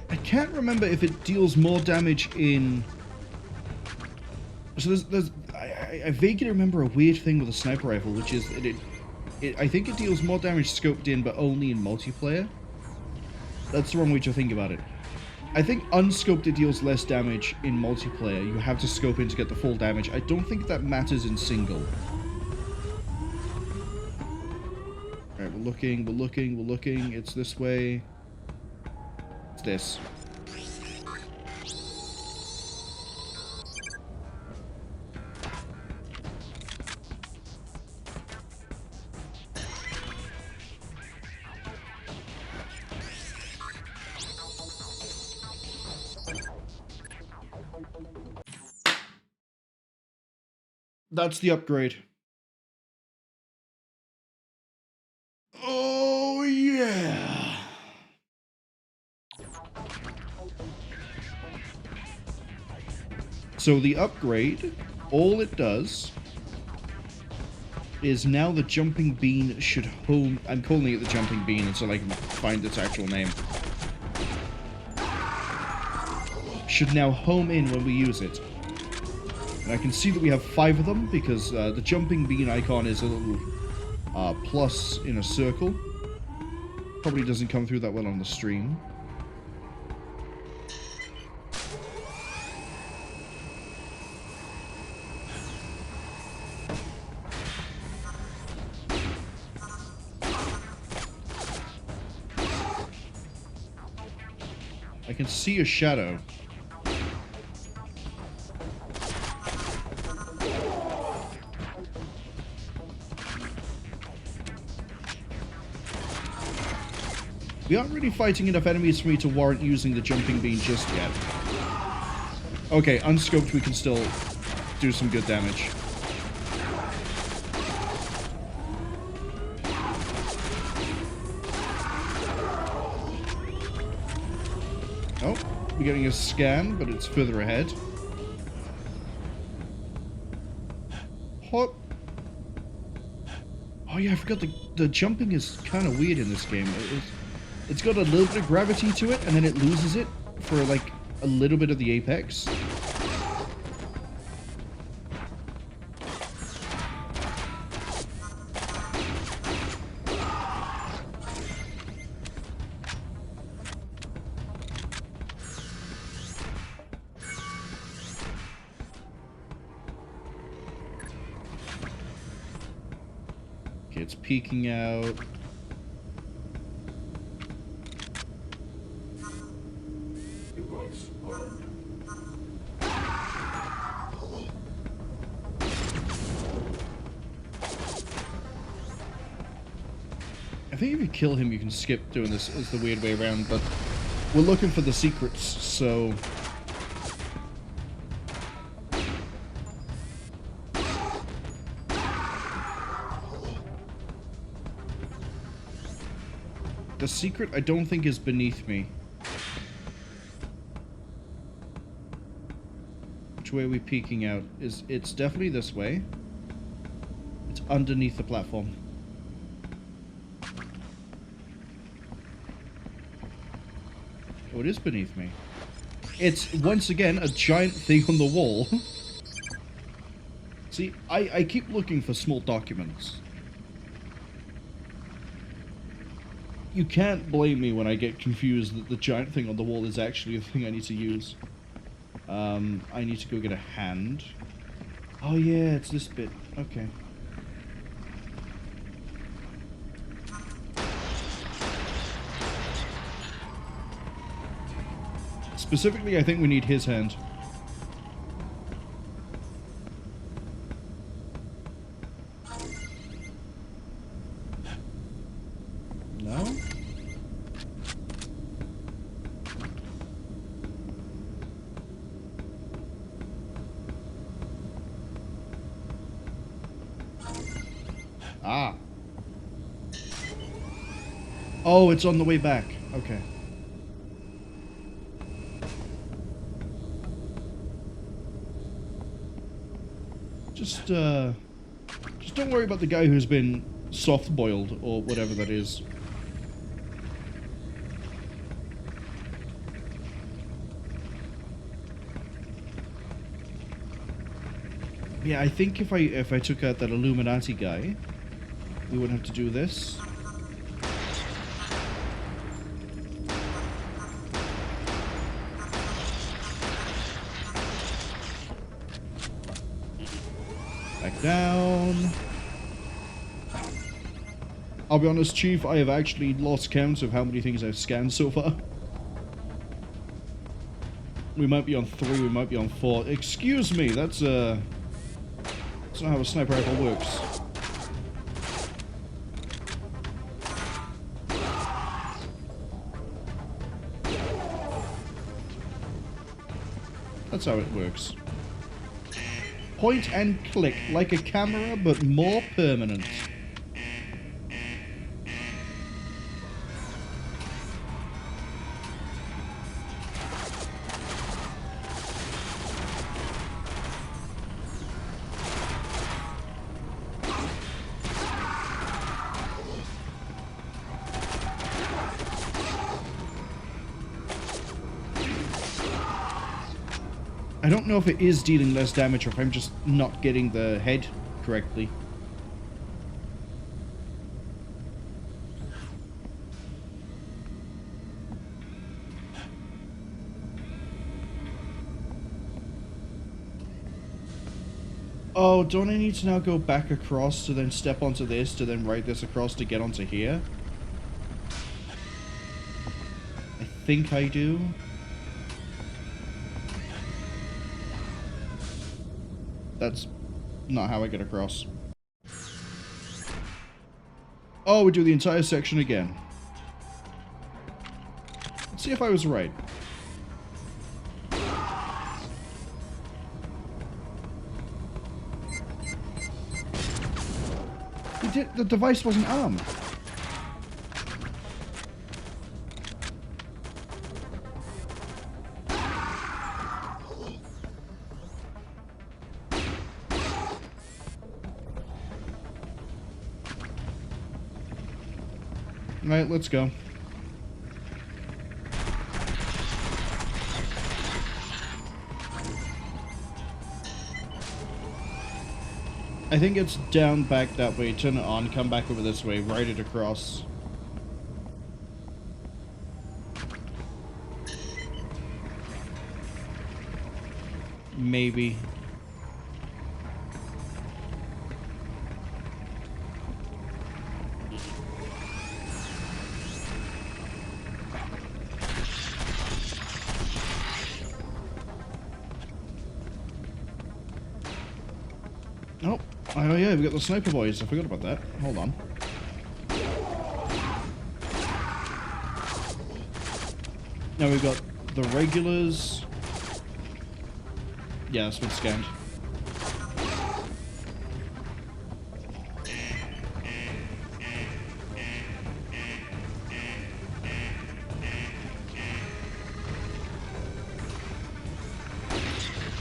I can't remember if it deals more damage in... So I vaguely remember a weird thing with a sniper rifle, which is I think it deals more damage scoped in, but only in multiplayer. That's the wrong way to think about it. I think unscoped it deals less damage in multiplayer. You have to scope in to get the full damage. I don't think that matters in single. Alright, we're looking. It's this way. It's this. That's the upgrade. Oh, yeah. So the upgrade, all it does is now the jumping bean should home... I'm calling it the jumping bean until I can find its actual name. Should now home in when we use it. And I can see that we have 5 of them because the jumping bean icon is a little plus in a circle. Probably doesn't come through that well on the stream. I can see a shadow. We aren't really fighting enough enemies for me to warrant using the jumping bean just yet. Okay, unscoped we can still do some good damage. Oh, we're getting a scan, but it's further ahead. What? Oh yeah, I forgot the jumping is kind of weird in this game. It's got a little bit of gravity to it, and then it loses it for, like, a little bit of the apex. Okay, it's peeking out. I think if you kill him, you can skip doing this as the weird way around, but we're looking for the secrets, so... The secret, I don't think, is beneath me. Which way are we peeking out? It's definitely this way. It's underneath the platform. Oh, it is beneath me. It's, once again, a giant thing on the wall. See, I keep looking for small documents. You can't blame me when I get confused that the giant thing on the wall is actually the thing I need to use. I need to go get a hand. Oh yeah, it's this bit. Okay. Specifically, I think we need his hand. No? Ah. Oh, it's on the way back. Okay. Just don't worry about the guy who's been soft-boiled, or whatever that is. Yeah, I think if I took out that Illuminati guy, we wouldn't have to do this. Back down. I'll be honest, Chief, I have actually lost count of how many things I've scanned so far. We might be on 3, we might be on 4. Excuse me, that's not how a sniper rifle works. That's how it works. Point and click, like a camera, but more permanent. I don't know if it is dealing less damage or if I'm just not getting the head correctly. Oh, don't I need to now go back across to then step onto this, to then ride this across to get onto here? I think I do. That's not how I get across. Oh, we do the entire section again. Let's see if I was right. The device wasn't armed. Alright, let's go. I think it's down, back that way, turn it on, come back over this way, ride it across. Maybe. Oh yeah, we got the sniper boys. I forgot about that. Hold on. Now we've got the regulars. Yeah, it's been scanned.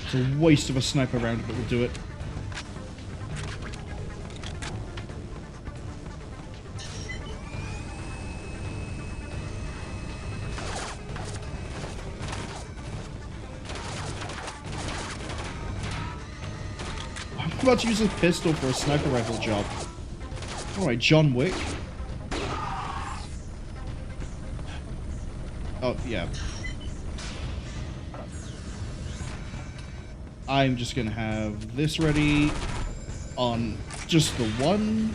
It's a waste of a sniper round, but we'll do it. I'm about to use a pistol for a sniper rifle job. Alright, John Wick. Oh, yeah. I'm just gonna have this ready on just the one.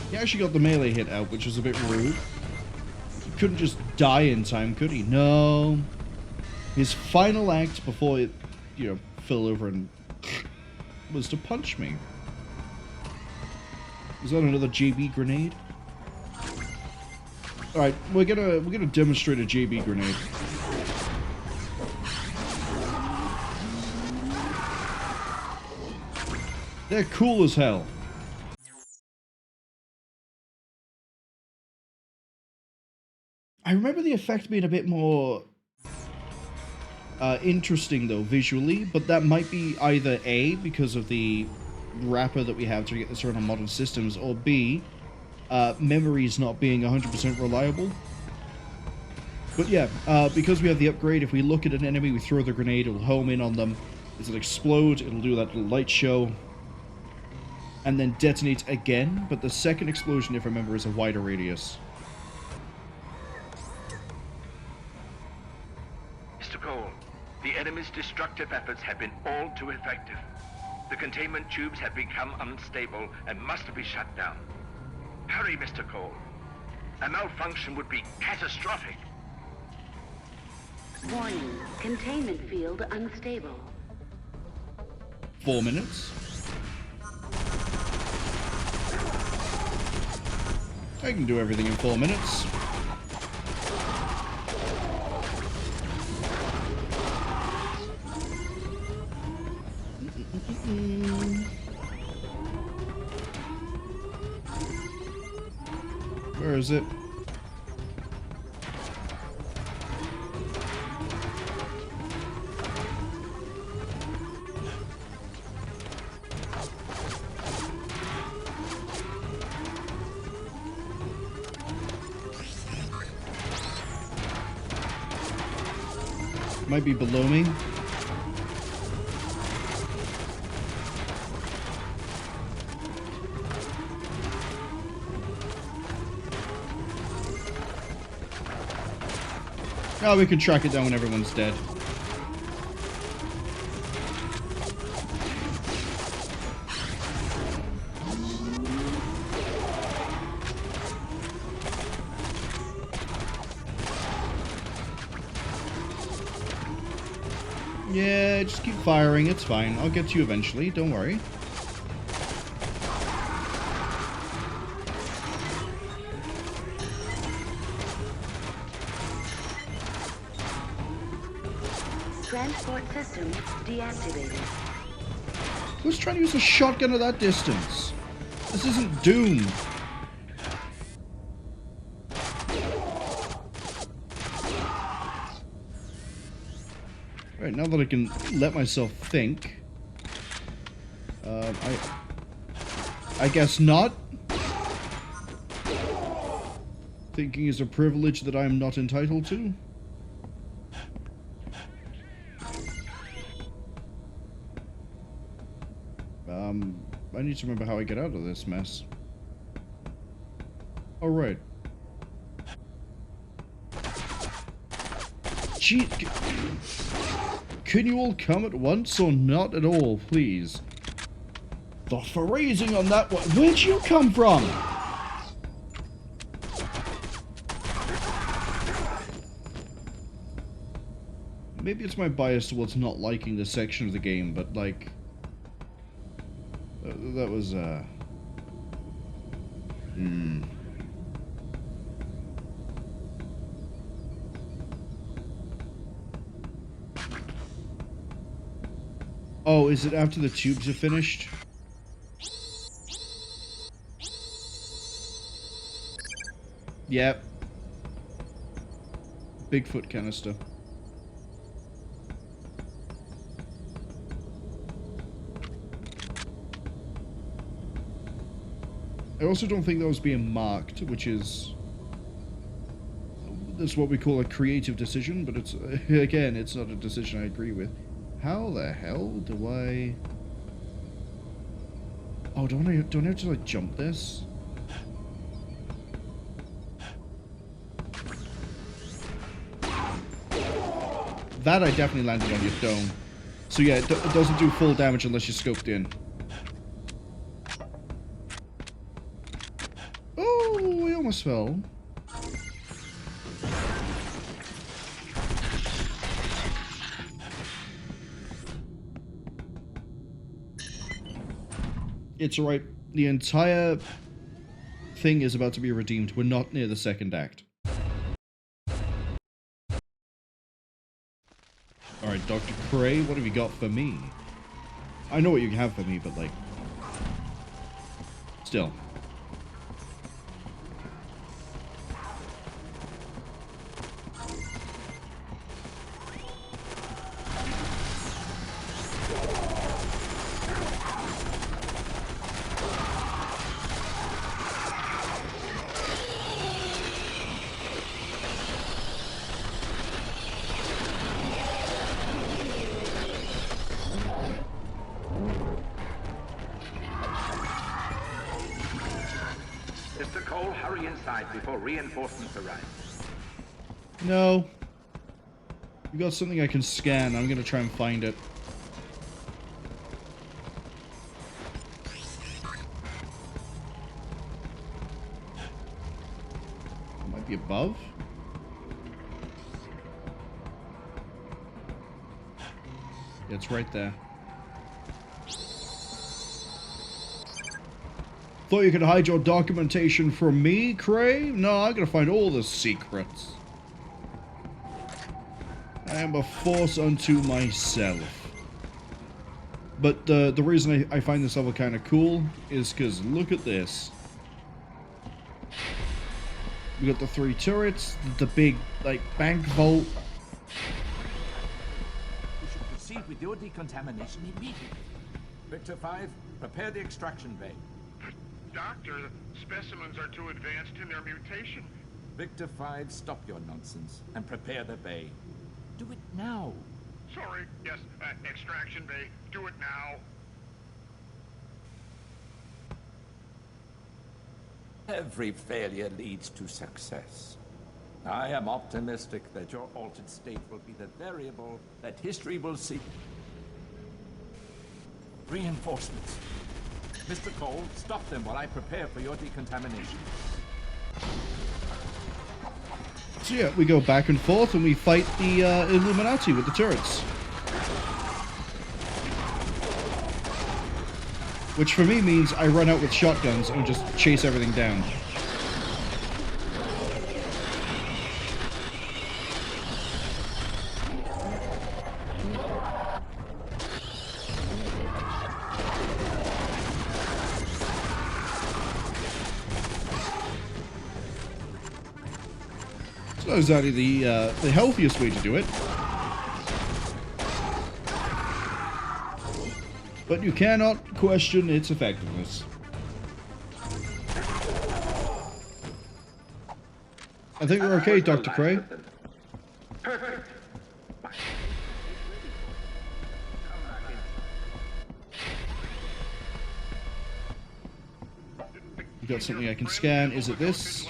He actually got the melee hit out, which was a bit rude. He couldn't just die in time, could he? No. His final act before it, fell over and was to punch me. Is that another JB grenade? Alright, we're gonna demonstrate a JB grenade. They're cool as hell. I remember the effect being a bit more interesting though visually, but that might be either A, because of the wrapper that we have to get this run on modern systems, or B, memories not being 100% reliable. But yeah, because we have the upgrade, if we look at an enemy, we throw the grenade, it'll home in on them, it'll explode, it'll do that little light show, and then detonate again, but the second explosion, if I remember, is a wider radius. Mr. Cole, the enemy's destructive efforts have been all too effective. The containment tubes have become unstable and must be shut down. Hurry, Mr. Cole. A malfunction would be catastrophic. Warning, containment field unstable. 4 minutes. I can do everything in 4 minutes. Where is it? Might be below me. Oh, we can track it down when everyone's dead. Yeah, just keep firing, it's fine. I'll get to you eventually, don't worry. Transport system deactivated. Who's trying to use a shotgun at that distance? This isn't Doom. Right, now that I can let myself think, I guess not. Thinking is a privilege that I am not entitled to. I need to remember how I get out of this mess. All right. Gee, can you all come at once or not at all, please? The phrasing on that one. Where'd you come from? Maybe it's my bias towards not liking this section of the game, but like, that was Oh, is it after the tubes are finished? Yep. Bigfoot canister. I also don't think that was being marked, which is... That's what we call a creative decision, but it's, again, it's not a decision I agree with. How the hell do I... Oh, don't I have to, like, jump this? That I definitely landed on your dome. So yeah, it doesn't do full damage unless you're scoped in. Oh, we almost fell. It's alright. The entire thing is about to be redeemed. We're not near the second act. Alright, Dr. Cray, what have you got for me? I know what you have for me, but like... Still. Cole, hurry inside before reinforcements arrive. No. You got something I can scan. I'm gonna try and find it. It might be above. Yeah, it's right there. Thought you could hide your documentation from me, Cray? No, I'm gonna find all the secrets. I am a force unto myself. But the reason I find this level kind of cool is because look at this. We got the 3 turrets, the big, like, bank vault. We should proceed with your decontamination immediately. Victor 5, prepare the extraction bay. Doctor, the specimens are too advanced in their mutation. Victor 5, stop your nonsense and prepare the bay. Do it now. Sorry, yes, extraction bay, do it now. Every failure leads to success. I am optimistic that your altered state will be the variable that history will see. Reinforcements. Mr. Cole, stop them while I prepare for your decontamination. So yeah, we go back and forth and we fight the Illuminati with the turrets. Which for me means I run out with shotguns and just chase everything down. It's not exactly the healthiest way to do it. But you cannot question its effectiveness. I think we're okay, Dr. Cray. Perfect. You got something I can scan. Is it this?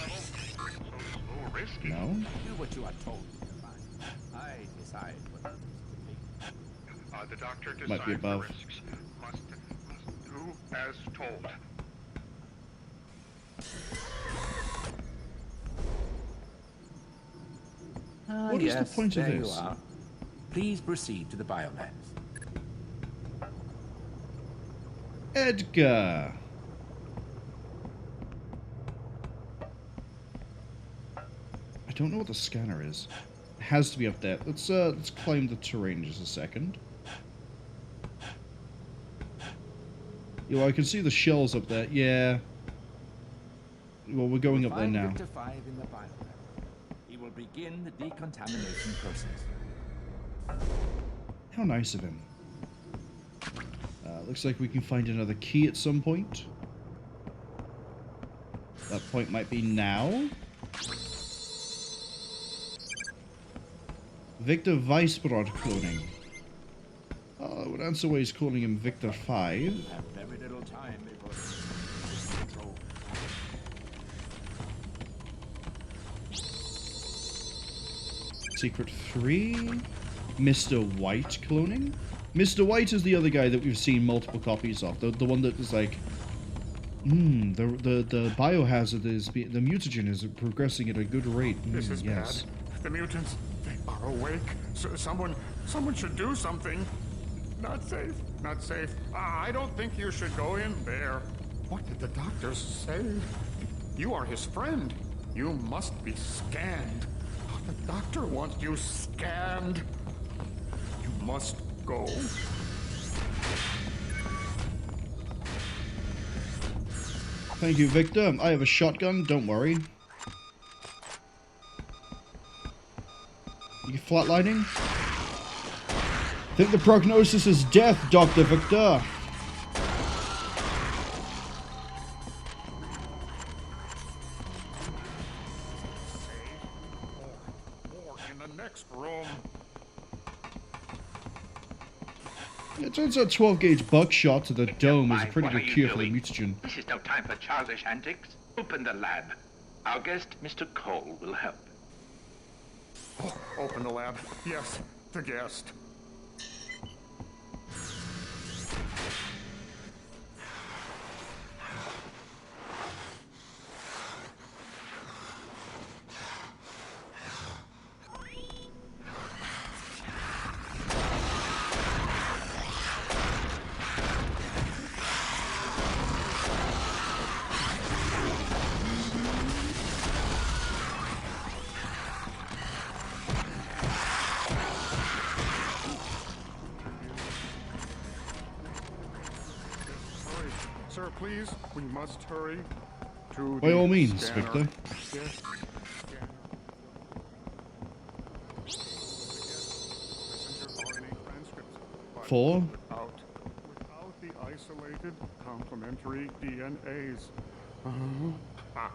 No. Do what you are told. I decide what The doctor Might be decides the above. risks. Must do as told. What is the point of there this? You are. Please proceed to the biolabs. Edgar. I don't know what the scanner is. It has to be up there. Let's climb the terrain just a second. Yeah, well, I can see the shells up there. Yeah. Well, we're going up there Find now. Victor 5 in the biolab. He will begin the decontamination process. How nice of him. Looks like we can find another key at some point. That point might be now. Victor Vicebrod cloning. I would answer why he's calling him Victor 5. You have very little time before control. Secret 3. Mr. White cloning. Mr. White is the other guy that we've seen multiple copies of. The one that is like, the biohazard is the mutagen is progressing at a good rate. This is yes. bad. The mutants, they are awake. So someone should do something. Not safe. Not safe. I don't think you should go in there. What did the doctors say? You are his friend. You must be scanned. The doctor wants you scanned. You must go. Thank you, Victor. I have a shotgun, don't worry. You flatlining? I think the prognosis is death, Dr. Victor. Or in the next room. It turns out 12-gauge buckshot to the dome is a pretty What are good you cure for the doing? mutagen. This is no time for childish antics. Open the lab. Our guest, Mr. Cole, will help. Oh, open the lab. Yes, the guest. Sir, please, we must hurry to By all means, scanner. Victor. Yes. For? Without the isolated complementary DNAs.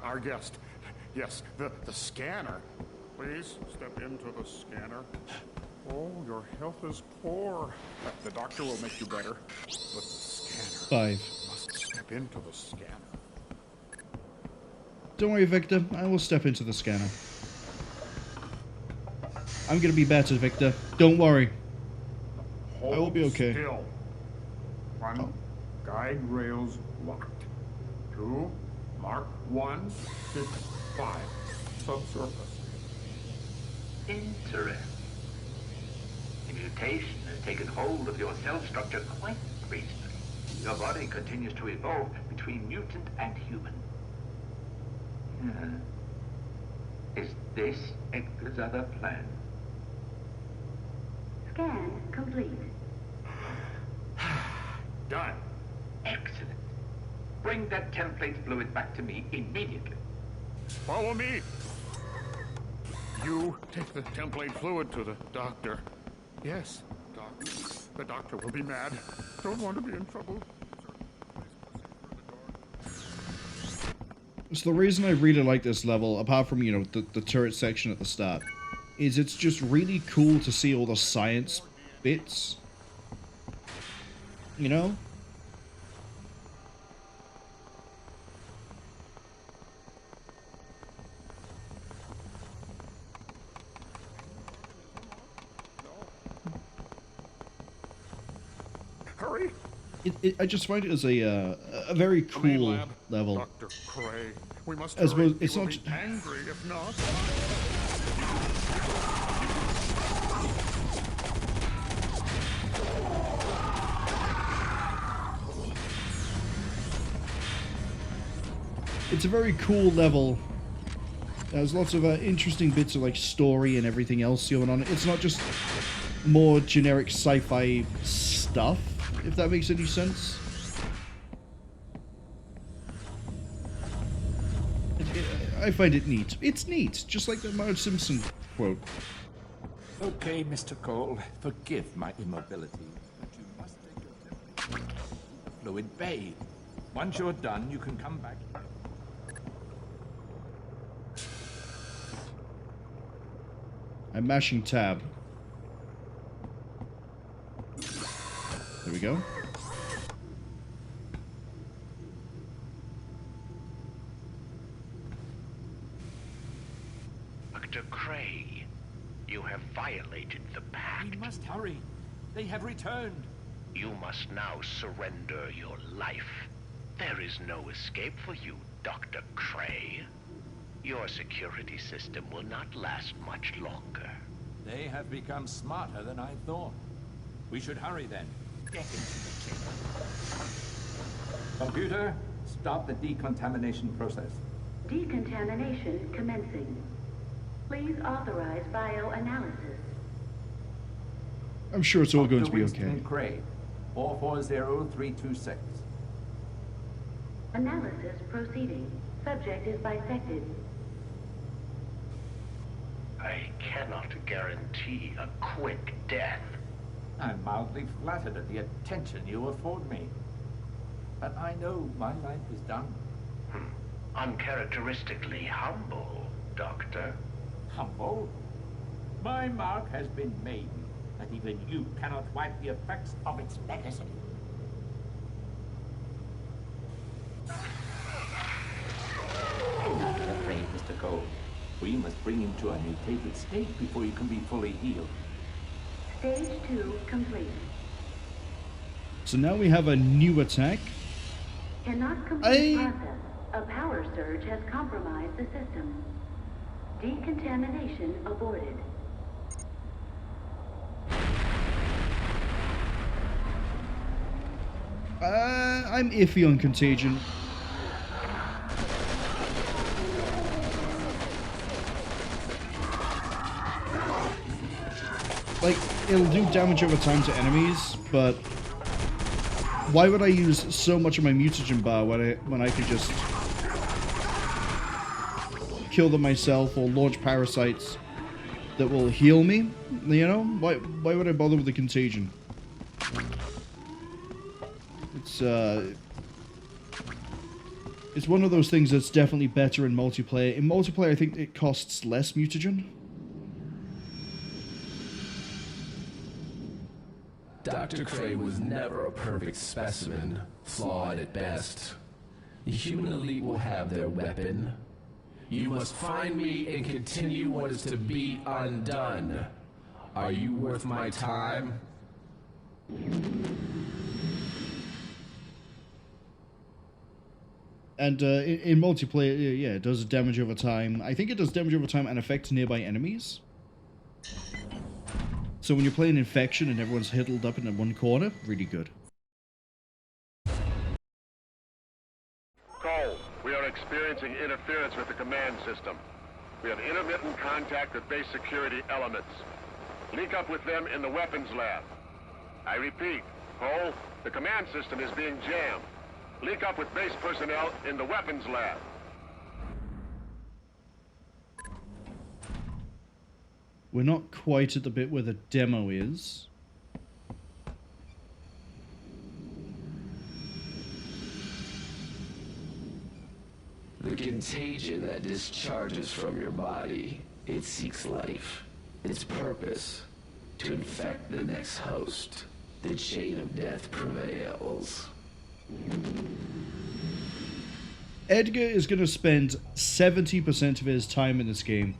Our guest. Yes, the scanner. Please step into the scanner. Oh, your health is poor. The doctor will make you better. But the scanner 5. must step into the scanner. Don't worry, Victor. I will step into the scanner. I'm gonna be better, Victor. Don't worry. I will be okay. Still. 1. Guide rails locked. 2. Mark 1, 6, 5. Subsurface. Interesting. The mutation has taken hold of your cell structure quite recently. Your body continues to evolve between mutant and human. Is this Edgar's other plan? Scan complete. Done. Excellent. Bring that template fluid back to me immediately. Follow me. You take the template fluid to the doctor. Yes, doctor. The doctor will be mad. Don't want to be in trouble. So the reason I really like this level, apart from, you know, the turret section at the start, is it's just really cool to see all the science bits. You know? Hurry. I just find it as a very cool level. Dr. Cray, we must As hurry. well, it's He will not be angry if not. It's a very cool level. There's lots of interesting bits of like story and everything else going on. It's not just more generic sci-fi stuff, if that makes any sense. I find it neat. It's neat, just like the Marge Simpson quote. Okay, Mr. Cole, forgive my immobility, but you must take your temperature. Fluid bay. Once you're done, you can come back. I'm mashing tab. There we go. Dr. Cray, you have violated the pact. We must hurry. They have returned. You must now surrender your life. There is no escape for you, Dr. Cray. Your security system will not last much longer. They have become smarter than I thought. We should hurry then. Get into the chamber. Computer, start the decontamination process. Decontamination commencing. Please authorize bioanalysis. I'm sure it's all going to be Winston okay. Cray, 440326. Analysis proceeding. Subject is bisected. I cannot guarantee a quick death. I'm mildly flattered at the attention you afford me. But I know my life is done. Uncharacteristically humble, Doctor. Humble? My mark has been made. that even you cannot wipe the effects of its medicine. Do not be afraid, Mr. Cole. We must bring him to a mutated state before he can be fully healed. Stage 2 complete. So now we have a new attack. Cannot complete process. A power surge has compromised the system. Decontamination aborted. I'm iffy on Contagion. Like, it'll do damage over time to enemies, but why would I use so much of my mutagen bar when I could just kill them myself or launch parasites that will heal me? You know, why would I bother with the Contagion? It's one of those things that's definitely better in multiplayer. In multiplayer, I think it costs less mutagen. Dr. Cray was never a perfect specimen, flawed at best. The human elite will have their weapon. You must find me and continue what is to be undone. Are you worth my time? And in multiplayer, yeah, it does damage over time. I think it does damage over time and affects nearby enemies. So when you're playing Infection and everyone's huddled up in one corner, really good. Cole, we are experiencing interference with the command system. We have intermittent contact with base security elements. Link up with them in the weapons lab. I repeat, Cole, the command system is being jammed. Link up with base personnel in the weapons lab. We're not quite at the bit where the demo is. The contagion that discharges from your body, it seeks life. Its purpose, to infect the next host. The chain of death prevails. Edgar is going to spend 70% of his time in this game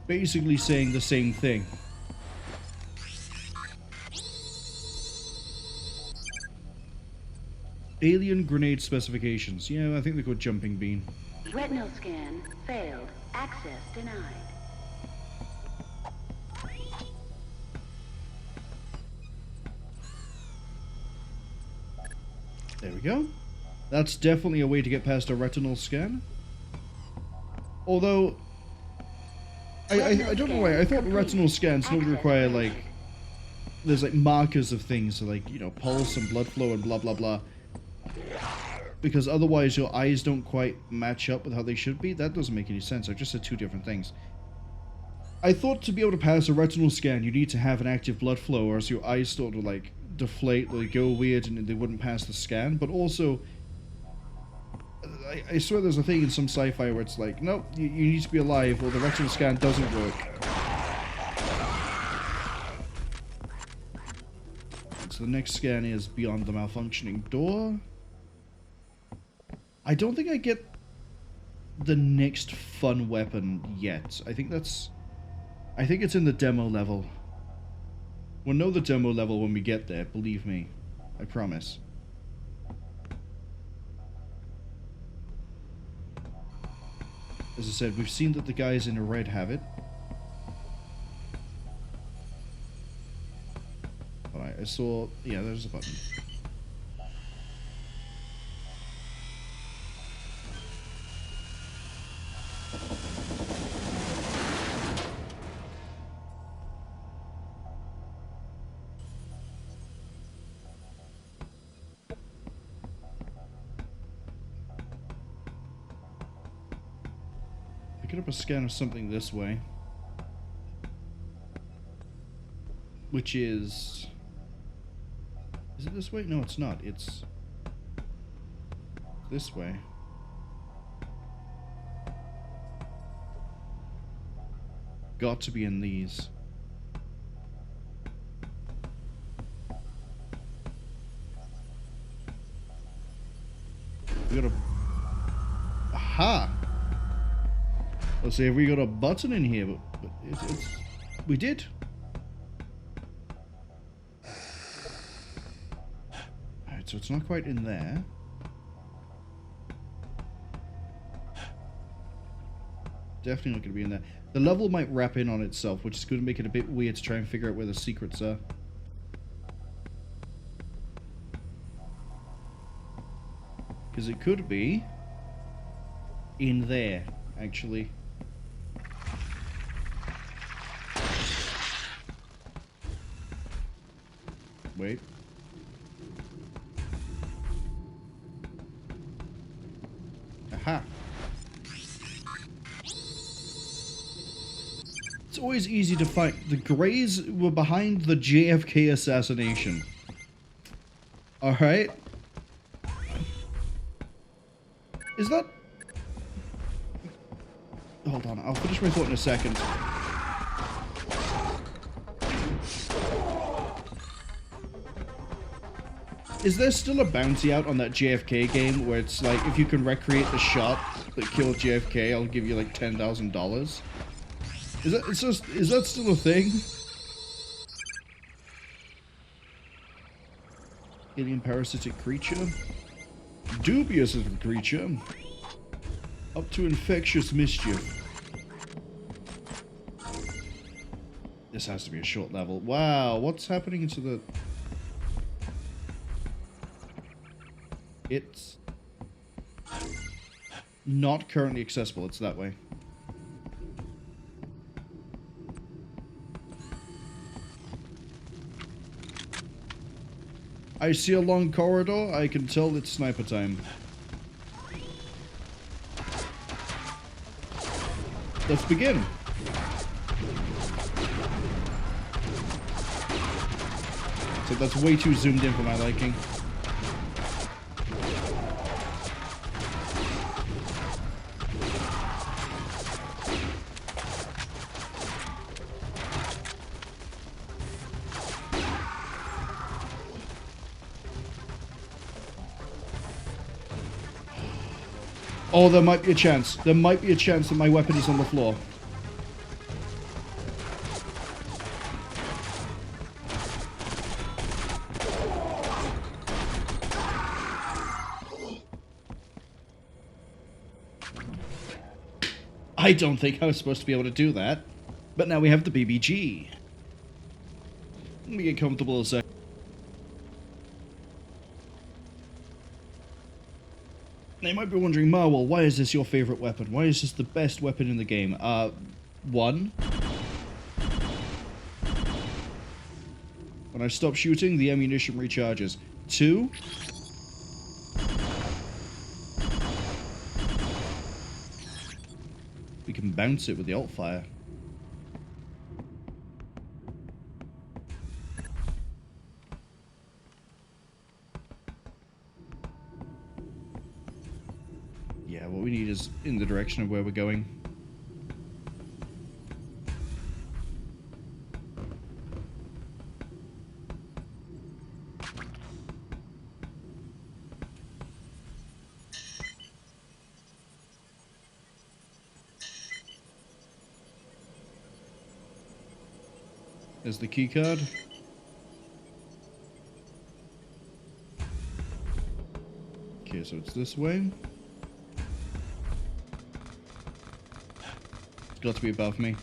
basically saying the same thing. Alien grenade specifications. Yeah, I think they're called jumping bean. Retinal scan failed. Access denied. There we go. That's definitely a way to get past a retinal scan. Although, I don't know why, I thought retinal scans don't require, like, there's, like, markers of things, so, like, you know, pulse and blood flow and blah, blah, blah. Because otherwise your eyes don't quite match up with how they should be. That doesn't make any sense. I've just said two different things. I thought to be able to pass a retinal scan, you need to have an active blood flow, or else your eyes sort of, like, deflate, like, go weird, and they wouldn't pass the scan. But also, I swear there's a thing in some sci-fi where it's like, nope, you need to be alive, or the retinal scan doesn't work. So the next scan is beyond the malfunctioning door. I don't think I get the next fun weapon yet. I think it's in the demo level. We'll know the demo level when we get there, believe me. I promise. As I said, we've seen that the guys in red have it. Alright, I saw... yeah, there's a button. Picking up a scan of something this way. Which is... is it this way? No, it's not. It's this way. Got to be in these. We got a... Aha! Let's see if we got a button in here, but it's... We did. Alright, so it's not quite in there. Definitely not going to be in there. The level might wrap in on itself, which is going to make it a bit weird to try and figure out where the secrets are. Because it could be in there, actually. Wait. Aha. It's always easy to find. The Greys were behind the JFK assassination. Alright. Is that... Hold on, I'll finish my thought in a second. Is there still a bounty out on that JFK game where it's like, if you can recreate the shot that killed JFK, I'll give you like $10,000? Is that still a thing? Alien parasitic creature? Dubious of a creature. Up to infectious mischief. This has to be a short level. Wow, what's happening to the... It's not currently accessible, it's that way. I see a long corridor, I can tell it's sniper time. Let's begin. So that's way too zoomed in for my liking. Oh, there might be a chance. There might be a chance that my weapon is on the floor. I don't think I was supposed to be able to do that. But now we have the BBG. Let me get comfortable a sec. Now you might be wondering, Marwol, why is this your favorite weapon? Why is this the best weapon in the game? One. When I stop shooting, the ammunition recharges. 2. We can bounce it with the alt fire. Yeah, what we need is in the direction of where we're going. There's the key card. Okay, so it's this way. It's got to be above me.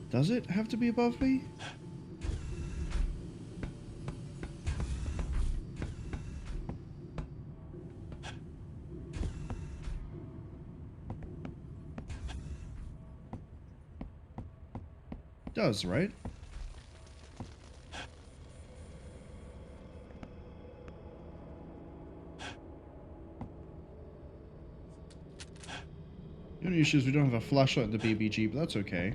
Does it have to be above me? Does, right? The only issue is we don't have a flashlight in the BBG, but that's okay.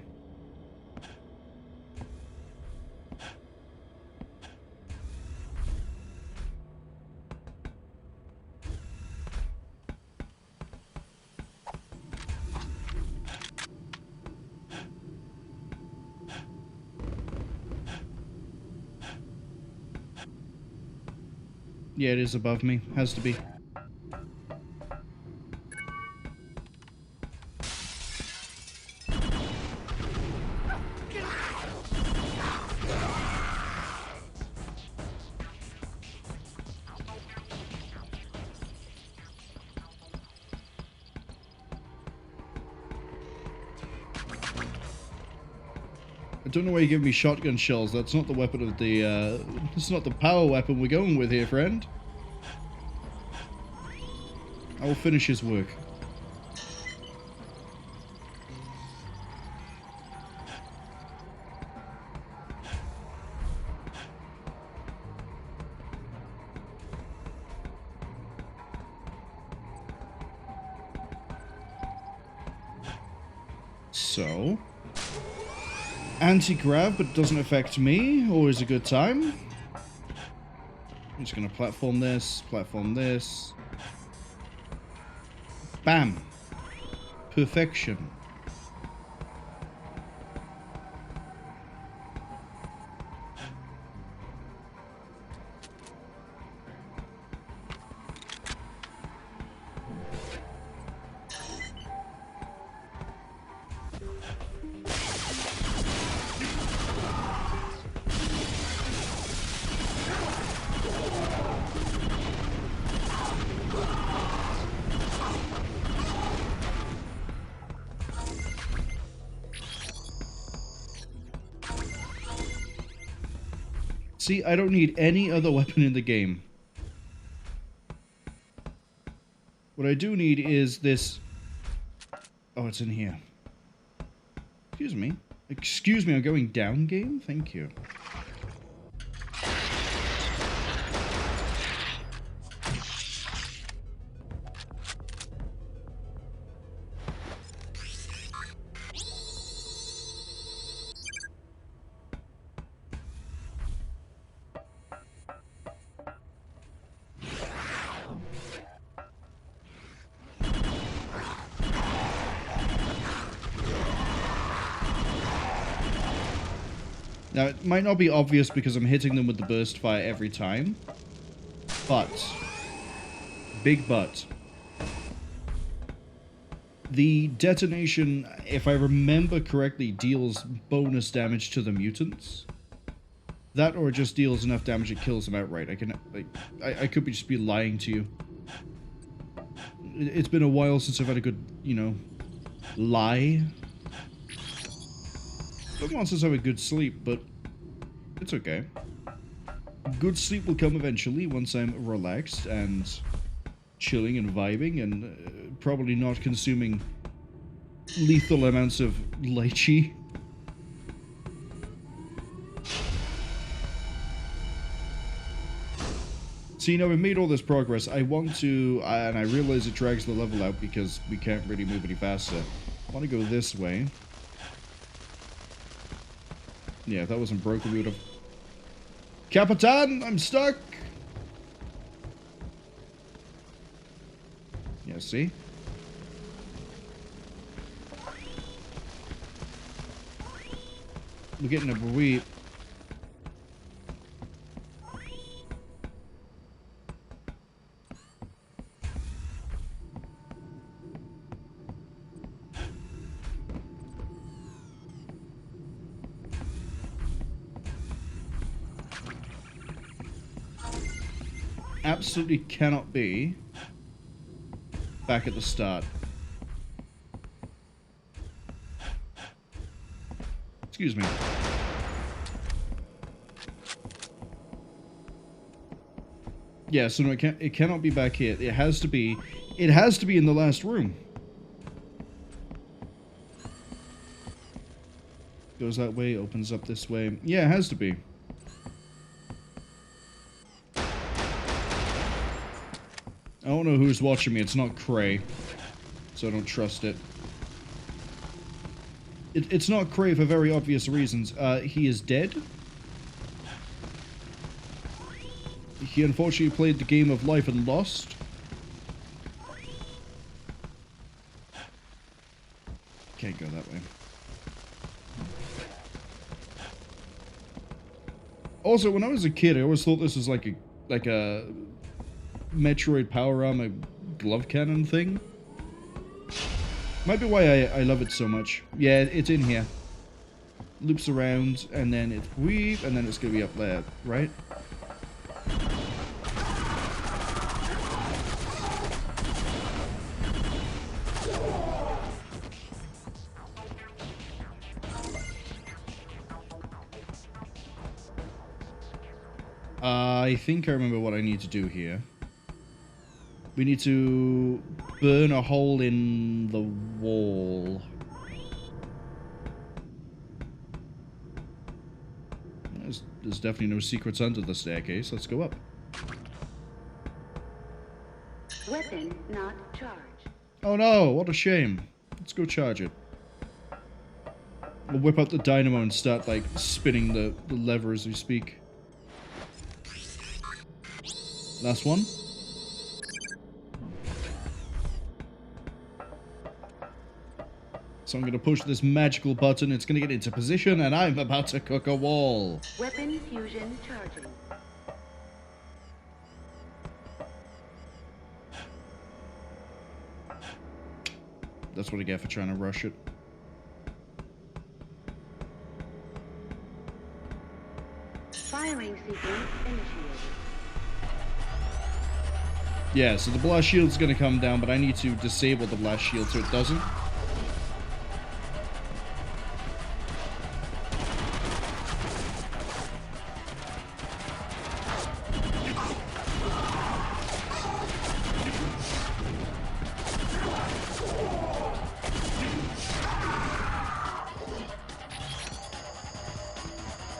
Yeah, it is above me. Has to be. I don't know why you're giving me shotgun shells. That's not the weapon of the, it's not the power weapon we're going with here, friend. I will finish his work. So... anti-grav, but it doesn't affect me. Always a good time. I'm just gonna platform this, platform this. Bam! Perfection. See, I don't need any other weapon in the game. What I do need is this... oh, it's in here. Excuse me. Excuse me, I'm going down game? Thank you. Now, it might not be obvious because I'm hitting them with the burst fire every time, but, big but, the detonation, if I remember correctly, deals bonus damage to the mutants. That or it just deals enough damage it kills them outright. I could just be lying to you. It's been a while since I've had a good, you know, lie. Not long since I have a good sleep, but it's okay. Good sleep will come eventually once I'm relaxed and chilling and vibing and probably not consuming lethal amounts of lychee. So, you know, we've made all this progress. I want to, and I realize it drags the level out because we can't really move any faster. I want to go this way. Yeah, if that wasn't broken, we would have... Capitan, I'm stuck! Yeah, see? We're getting a wee... absolutely cannot be back at the start. Excuse me. Yeah, so no, it cannot be back here. It has to be in the last room. Goes that way, opens up this way. Yeah, it has to be. I don't know who's watching me. It's not Cray, so I don't trust it. It's not Cray for very obvious reasons. He is dead. He unfortunately played the game of life and lost. Can't go that way. Also, when I was a kid, I always thought this was like a Metroid power armor glove cannon thing. Might be why I love it so much. Yeah, it's in here. Loops around, and then it's weave, and then it's gonna be up there, right? I think I remember what I need to do here. We need to burn a hole in the wall. There's definitely no secrets under the staircase. Let's go up. Weapon not charged. Oh no, what a shame. Let's go charge it. We'll whip out the dynamo and start, like, spinning the lever as we speak. Last one. So I'm going to push this magical button, it's going to get into position, and I'm about to cook a wall. Weapon fusion charging. That's what I get for trying to rush it. Firing sequence initiated. Yeah, so the blast shield's going to come down, but I need to disable the blast shield so it doesn't.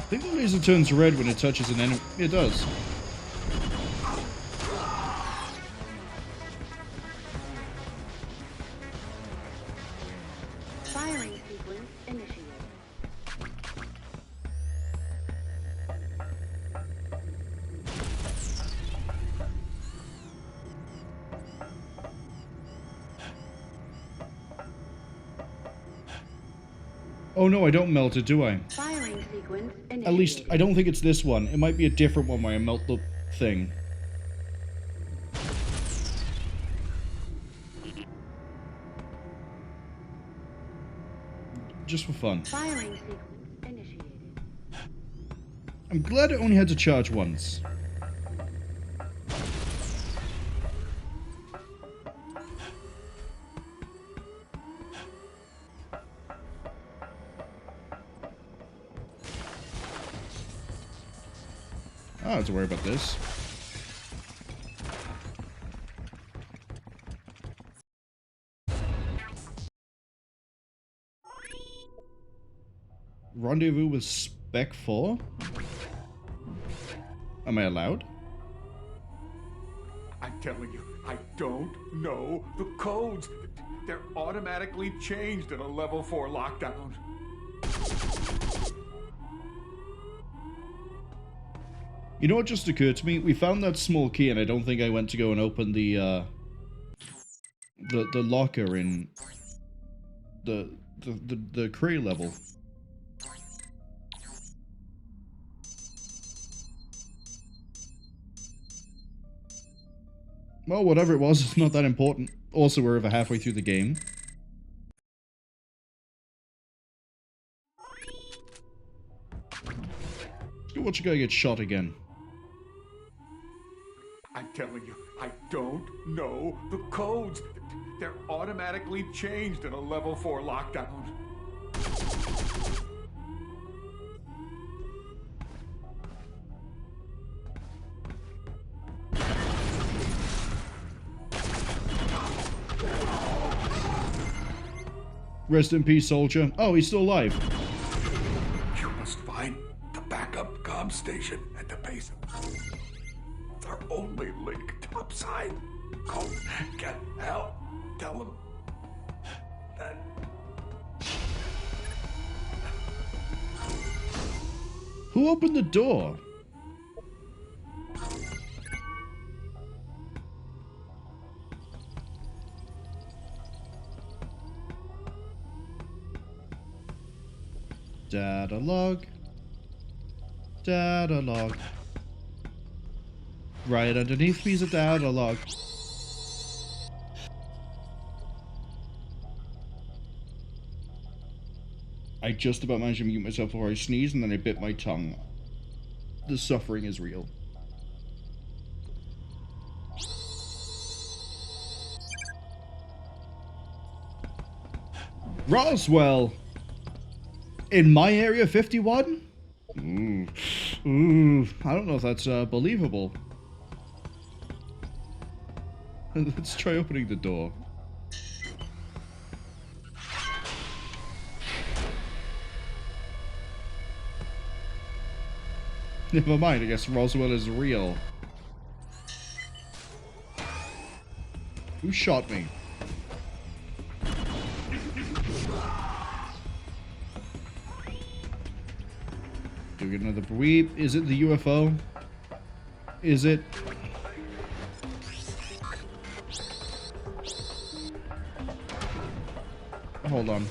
I think the laser turns red when it touches an enemy. It does. Firing sequence initiated. Oh no, I don't melt it, do I? Firing sequence initiated. At least, I don't think it's this one. It might be a different one where I melt the thing. Just for fun. Firing sequence initiated. I'm glad it only had to charge once. I don't have to worry about this. Rendezvous with Spec 4? Am I allowed? I'm telling you, I don't know the codes. They're automatically changed in a level 4 lockdown. You know what just occurred to me? We found that small key, and I don't think I went to go and open the locker in the Cray level. Well, whatever it was, it's not that important. Also, we're over halfway through the game. Watch a guy get shot again. I'm telling you, I don't know the codes. They're automatically changed in a level 4 lockdown. Rest in peace, soldier. Oh, he's still alive. You must find the backup comm station at the base. It's our only link topside. Go get help. Tell them that. Who opened the door? Data log. Data log. Right underneath me's a data log. I just about managed to mute myself before I sneezed, and then I bit my tongue. The suffering is real. Roswell! In my area 51? Ooh, I don't know if that's believable. Let's try opening the door. Never mind, I guess Roswell is real. Who shot me? Do we get another weep? Is it the UFO? Is it? Hold on.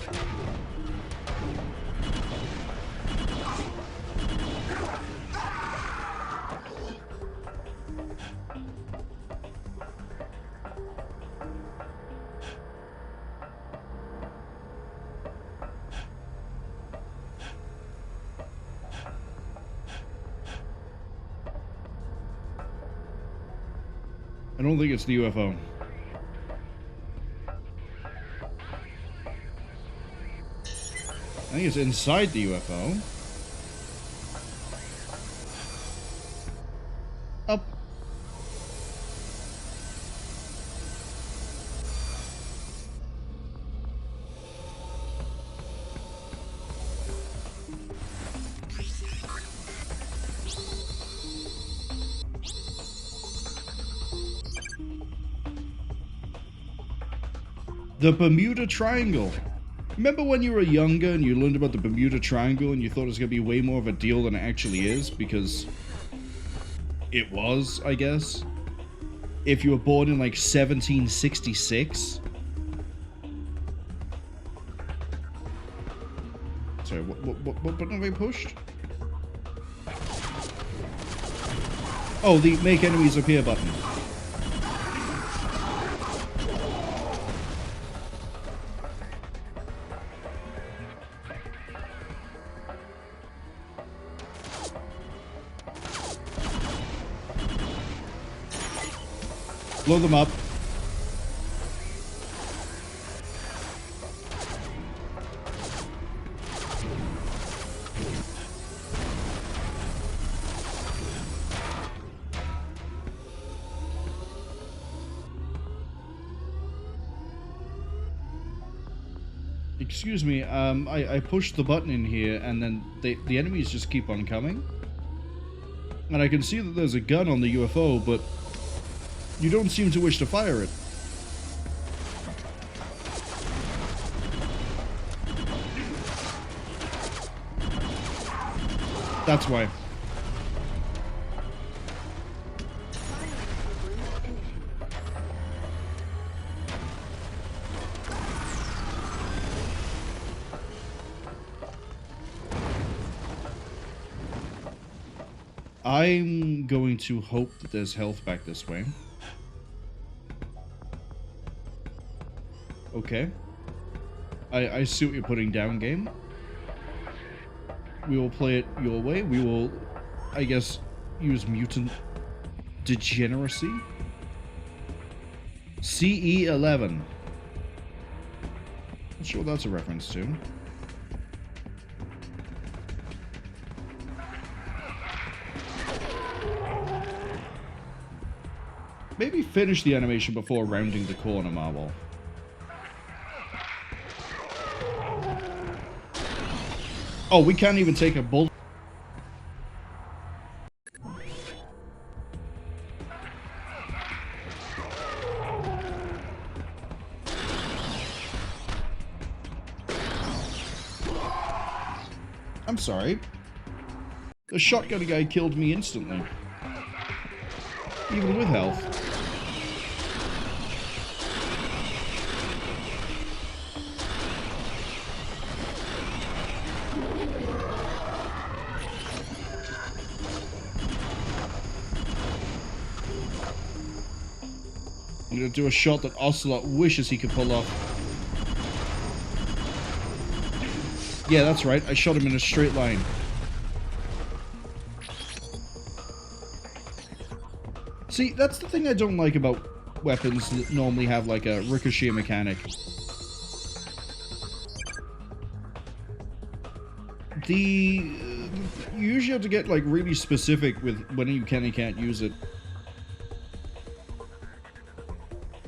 I don't think it's the UFO. I think it's inside the UFO. Up. The Bermuda Triangle. Remember when you were younger and you learned about the Bermuda Triangle and you thought it was going to be way more of a deal than it actually is? Because it was, I guess. If you were born in like 1766. Sorry, what button have I pushed? Oh, the make enemies appear button. Blow them up. Excuse me, I pushed the button in here and then the enemies just keep on coming. And I can see that there's a gun on the UFO, but you don't seem to wish to fire it. That's why. I'm going to hope that there's health back this way. Okay. I see what you're putting down, game. We will play it your way. We will, I guess, use mutant degeneracy. CE11. Not sure what that's a reference to. Maybe finish the animation before rounding the corner, Marwol. Oh, we can't even take a bullet. I'm sorry. The shotgun guy killed me instantly. Even with health. I'm gonna do a shot that Ocelot wishes he could pull off. Yeah, that's right. I shot him in a straight line. See, that's the thing I don't like about weapons that normally have like a ricochet mechanic. You usually have to get like really specific with when you can and can't use it.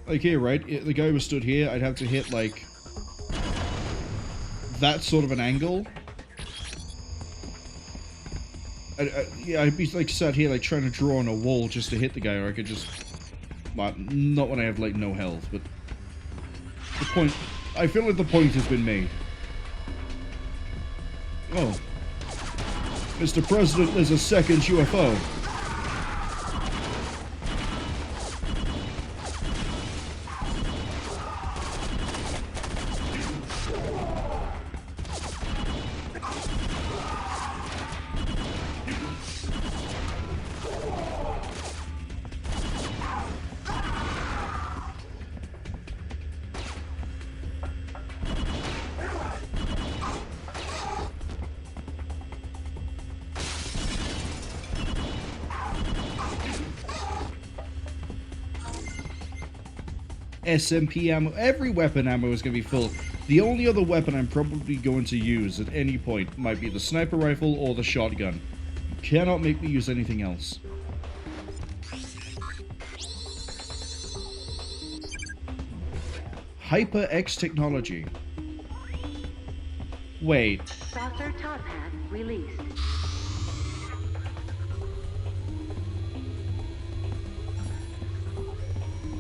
Like here, right? The guy who stood here, I'd have to hit like that sort of an angle. Yeah, I'd be like sat here like trying to draw on a wall just to hit the guy, or I could just, well, not when I have like no health, but the point, I feel like the point has been made. Oh, Mr. President, there's a second UFO. SMP ammo, every weapon ammo is going to be full. The only other weapon I'm probably going to use at any point might be the sniper rifle or the shotgun. You cannot make me use anything else. Hyper X technology. Wait. Saucer top hat released.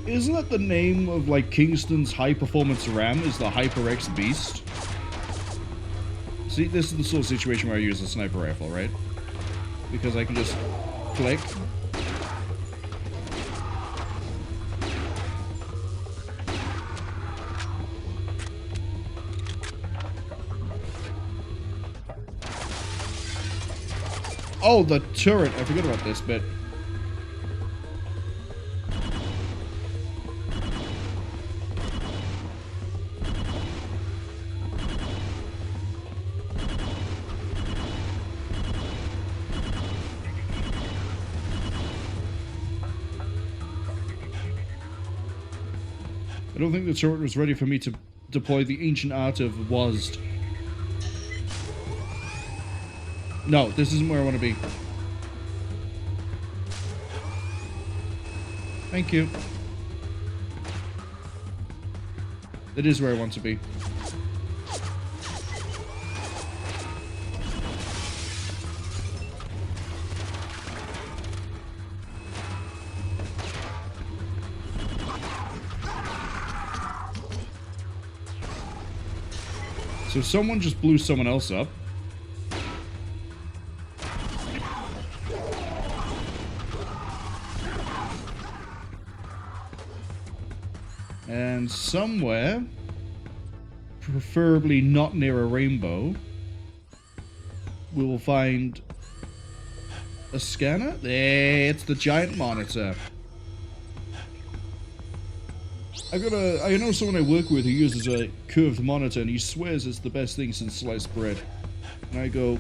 Isn't that the name of, like, Kingston's high-performance RAM, is the HyperX Beast? See, this is the sort of situation where I use a sniper rifle, right? Because I can just click. Oh, the turret! I forgot about this bit. I don't think the turret was ready for me to deploy the ancient art of WASD. No, this isn't where I want to be. Thank you. It is where I want to be. So someone just blew someone else up. And somewhere, preferably not near a rainbow, we will find a scanner. There, it's the giant monitor. I know someone I work with who uses a curved monitor and he swears it's the best thing since sliced bread. And I go,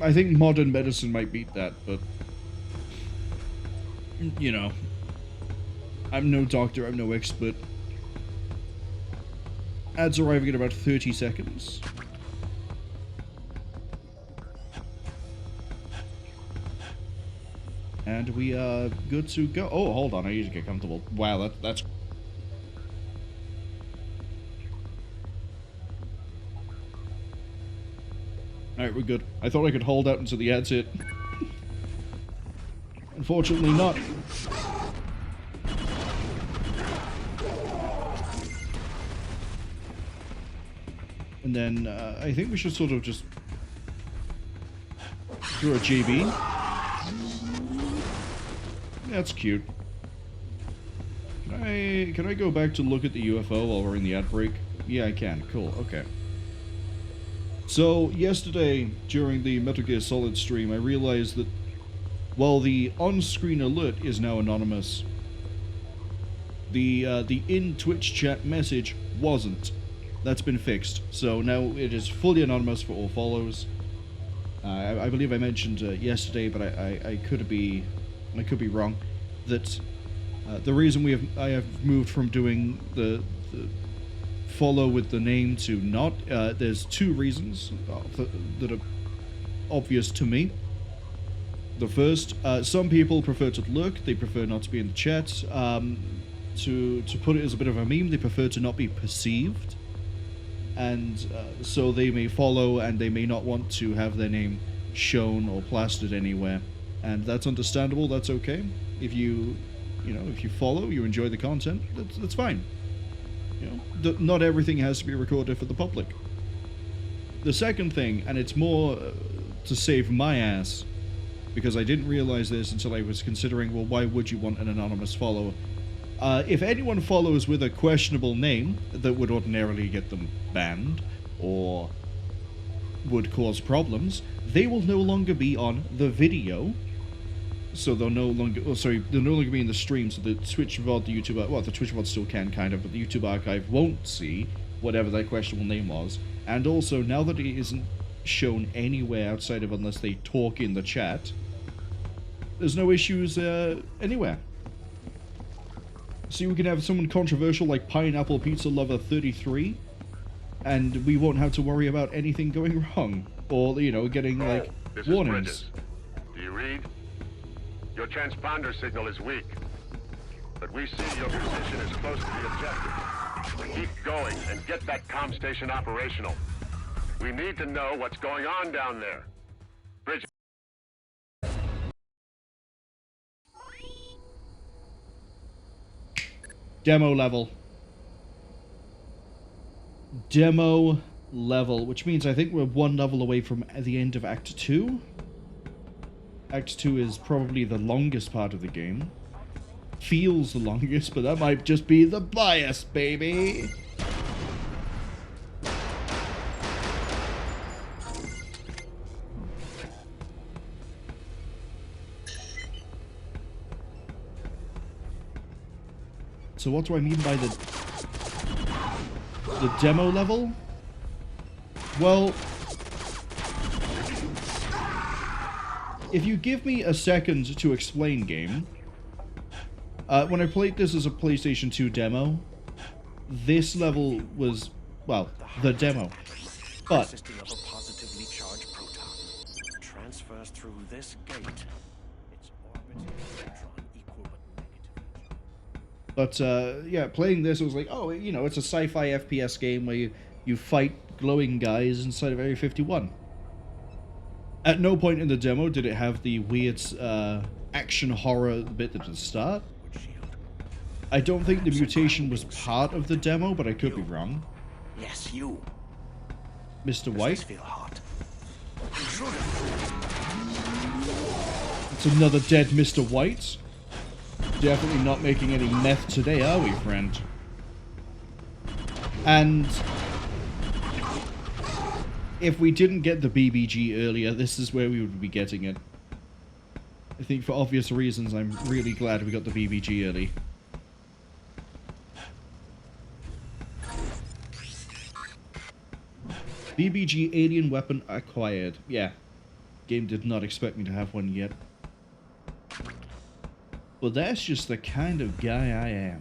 I think modern medicine might beat that, but you know, I'm no doctor, I'm no expert. Ads arriving in about 30 seconds. And we are good to go. Oh, hold on, I need to get comfortable. Wow, that's... Alright, we're good. I thought I could hold out until the ads hit. Unfortunately not. And then, I think we should sort of just throw a JB. That's cute. Can I go back to look at the UFO while we're in the ad break? Yeah, I can. Cool, okay. So, yesterday, during the Metal Gear Solid stream, I realized that while the on-screen alert is now anonymous, The in Twitch chat message wasn't. That's been fixed. So now it is fully anonymous for all follows. I believe I mentioned yesterday, but I could be wrong. That the reason I have moved from doing the follow with the name to not. There's two reasons that are obvious to me. The first, some people prefer to lurk. They prefer not to be in the chat. To put it as a bit of a meme, they prefer to not be perceived. And so they may follow and they may not want to have their name shown or plastered anywhere. And that's understandable, that's okay. If you follow, you enjoy the content, that's fine. Not everything has to be recorded for the public. The second thing, and it's more to save my ass, because I didn't realize this until I was considering, well, why would you want an anonymous follower? If anyone follows with a questionable name that would ordinarily get them banned or would cause problems, they will no longer be on the video. So they'll no longer, they'll no longer be in the stream. So the Twitch VOD, the YouTube, well, the Twitch VOD still can kind of, but the YouTube archive won't see whatever that questionable name was. And also, now that it isn't shown anywhere outside of unless they talk in the chat, there's no issues anywhere. So we can have someone controversial like Pineapple Pizza Lover 33, and we won't have to worry about anything going wrong, or getting like This warnings. Is Bridges. Do you read? Your transponder signal is weak, but we see your position is close to the objective. Keep going and get that comm station operational. We need to know what's going on down there. Bridges. Demo level. Demo level, which means I think we're one level away from the end of Act 2. Act 2 is probably the longest part of the game. Feels the longest, but that might just be the bias, baby! So what do I mean by the demo level? Well, if you give me a second to explain game, when I played this as a PlayStation 2 demo, this level was, well, the demo. But consisting of a positively charged proton transfers through this gate. Its orbiting electron equal but negative. But yeah, playing this, it was like, oh, it's a sci-fi FPS game where you fight glowing guys inside of Area 51. At no point in the demo did it have the weird action horror bit at the start. I don't think the mutation was part of the demo, but I could be wrong. Yes, you. Mr. White? Feel hot. It's another dead Mr. White. Definitely not making any meth today, are we, friend? And if we didn't get the BBG earlier, this is where we would be getting it. I think for obvious reasons, I'm really glad we got the BBG early. BBG alien weapon acquired. Yeah. Game did not expect me to have one yet. But that's just the kind of guy I am.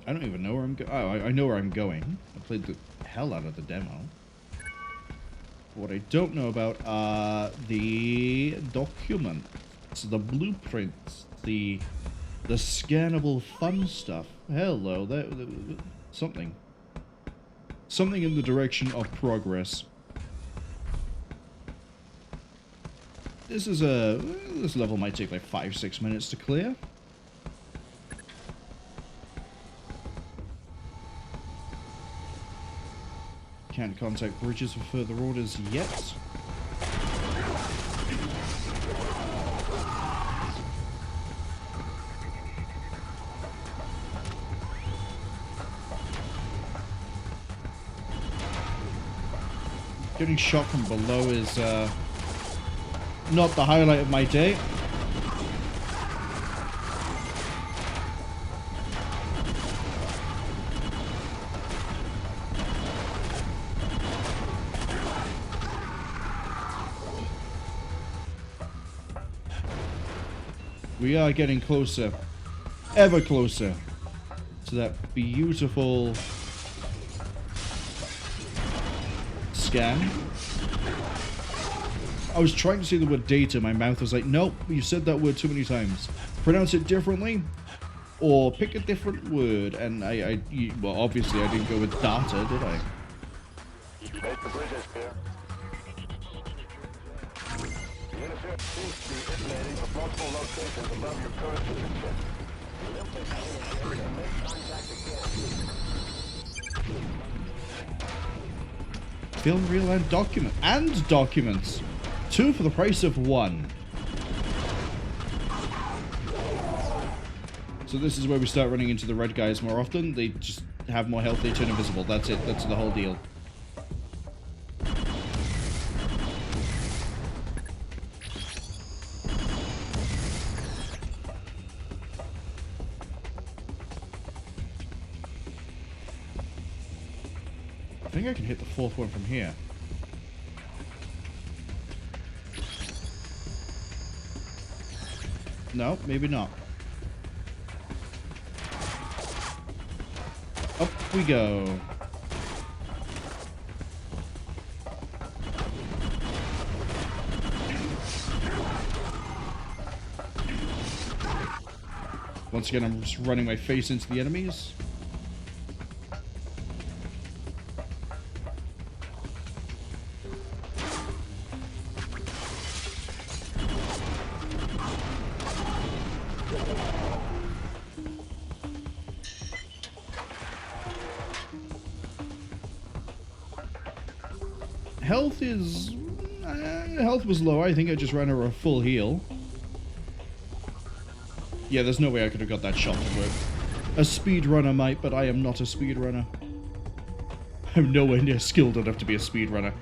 I don't even know where I'm going. Oh, I know where I'm going. I played the hell out of the demo. What I don't know about are the documents, the blueprints, the scannable fun stuff. Hello, something. Something in the direction of progress. This level might take like 5-6 minutes to clear. Can't contact Bridges for further orders yet. Getting shot from below is not the highlight of my day. We are getting closer, ever closer, to that beautiful scan. I was trying to say the word data, my mouth was like, nope, you said that word too many times. Pronounce it differently, or pick a different word, and well, obviously I didn't go with data, did I? The bridge is clear. The interference seems to be emanating from multiple locations above your current position. Make contact again. Film, reel, and documents. 2 for the price of 1. So this is where we start running into the red guys more often. They just have more health, they turn invisible. That's it. That's the whole deal. I think I can hit the 4th one from here. No, maybe not. Up we go. Once again, I'm just running my face into the enemies. Health was low. I think I just ran her a full heal. Yeah, there's no way I could have got that shot to work. A speedrunner might, but I am not a speedrunner. I'm nowhere near skilled enough to be a speedrunner.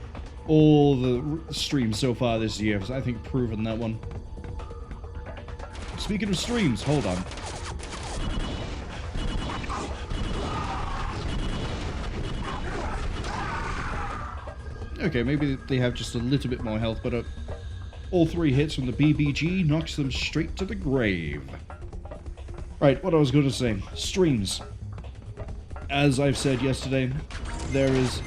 All the streams so far this year has, I think, proven that one. Speaking of streams, hold on. Okay, maybe they have just a little bit more health, but all 3 hits from the BBG knocks them straight to the grave. Right, what I was going to say. Streams. As I've said yesterday, there is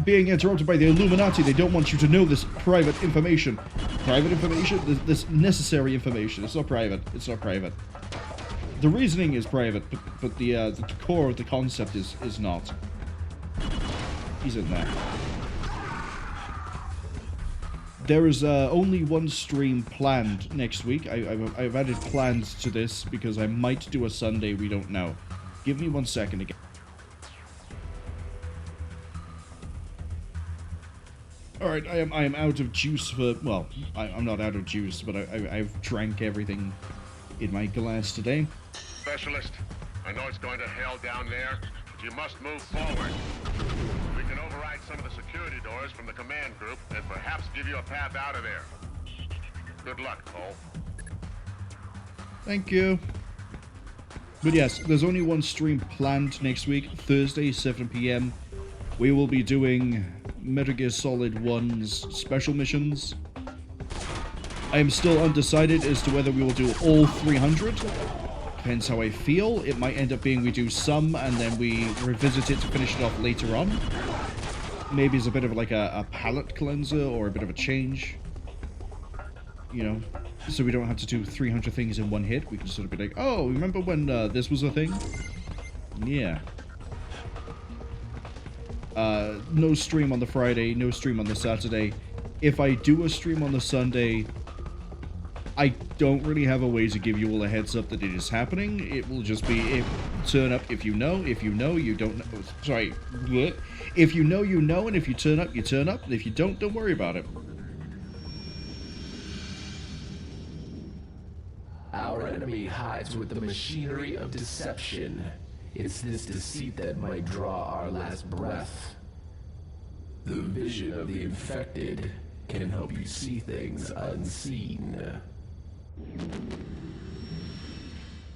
being interrupted by the Illuminati. They don't want you to know this private information. Private information? This necessary information. It's not private. It's not private. The reasoning is private, but the core of the concept is not. He's in there. There is only 1 stream planned next week. I've added plans to this because I might do a Sunday. We don't know. Give me 1 second again. All right, I am out of juice for. Well, I'm not out of juice, but I've drank everything in my glass today. Specialist, I know it's going to hell down there, but you must move forward. We can override some of the security doors from the command group and perhaps give you a path out of there. Good luck, Cole. Thank you. But yes, there's only 1 stream planned next week, Thursday, 7 PM. We will be doing Metal Gear Solid 1's special missions. I am still undecided as to whether we will do all 300. Depends how I feel. It might end up being we do some and then we revisit it to finish it off later on. Maybe it's a bit of like a palate cleanser or a bit of a change. You know, so we don't have to do 300 things in 1 hit. We can sort of be like, oh, remember when this was a thing? Yeah. No stream on the Friday, no stream on the Saturday. If I do a stream on the Sunday, I don't really have a way to give you all a heads up that it is happening. It will just be turn up if you know. If you know, you don't know. Sorry. If you know, you know, and if you turn up, you turn up. And if you don't worry about it. Our enemy hides with the machinery of deception. It's this deceit that might draw our last breath. The vision of the infected can help you see things unseen.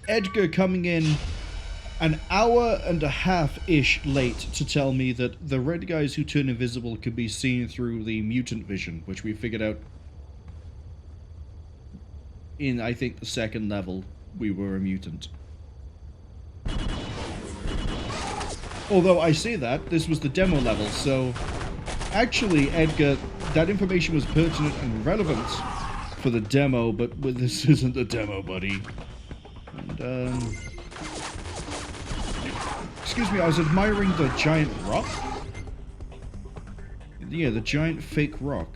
Edgar coming in an hour and a half-ish late to tell me that the red guys who turn invisible could be seen through the mutant vision, which we figured out in, I think, the second level, we were a mutant. Although I say that, this was the demo level, so actually, Edgar, that information was pertinent and relevant for the demo, but this isn't the demo, buddy. And, excuse me, I was admiring the giant rock? Yeah, the giant fake rock.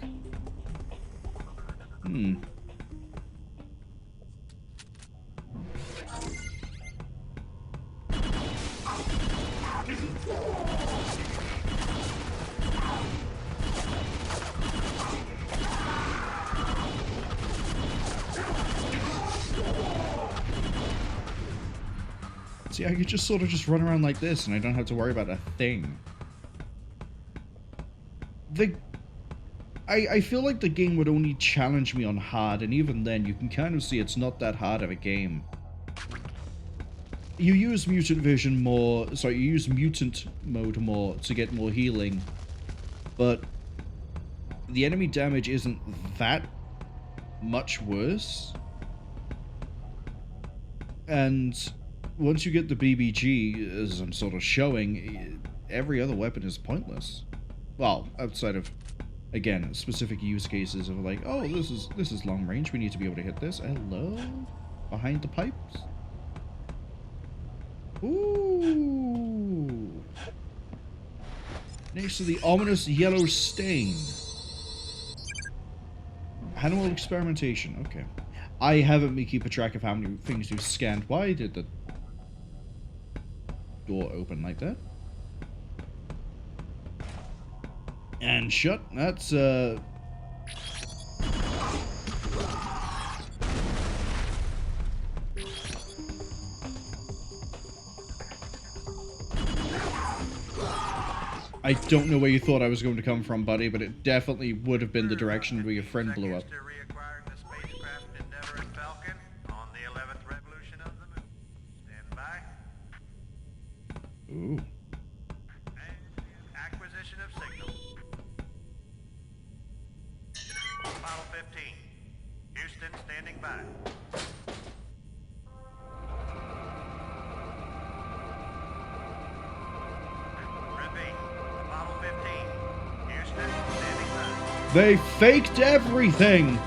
See, I could just sort of just run around like this and I don't have to worry about a thing. I feel like the game would only challenge me on hard, and even then you can kind of see it's not that hard of a game. You use mutant vision more, sorry, you use mutant mode more to get more healing, but the enemy damage isn't that much worse. And once you get the BBG, as I'm sort of showing, every other weapon is pointless. Well, outside of, again, specific use cases of like, oh, this is long range, we need to be able to hit this. Hello? Behind the pipes? Ooh. Next to the ominous yellow stain. Animal experimentation, okay. I haven't been keeping track of how many things we've scanned. Why did the door open like that? And shut. That's, I don't know where you thought I was going to come from, buddy, but it definitely would have been the direction where your friend blew up. Ooh. Acquisition of signal. Model 15. Houston, standing by. Repeat. Model 15. Houston, standing by. They faked everything!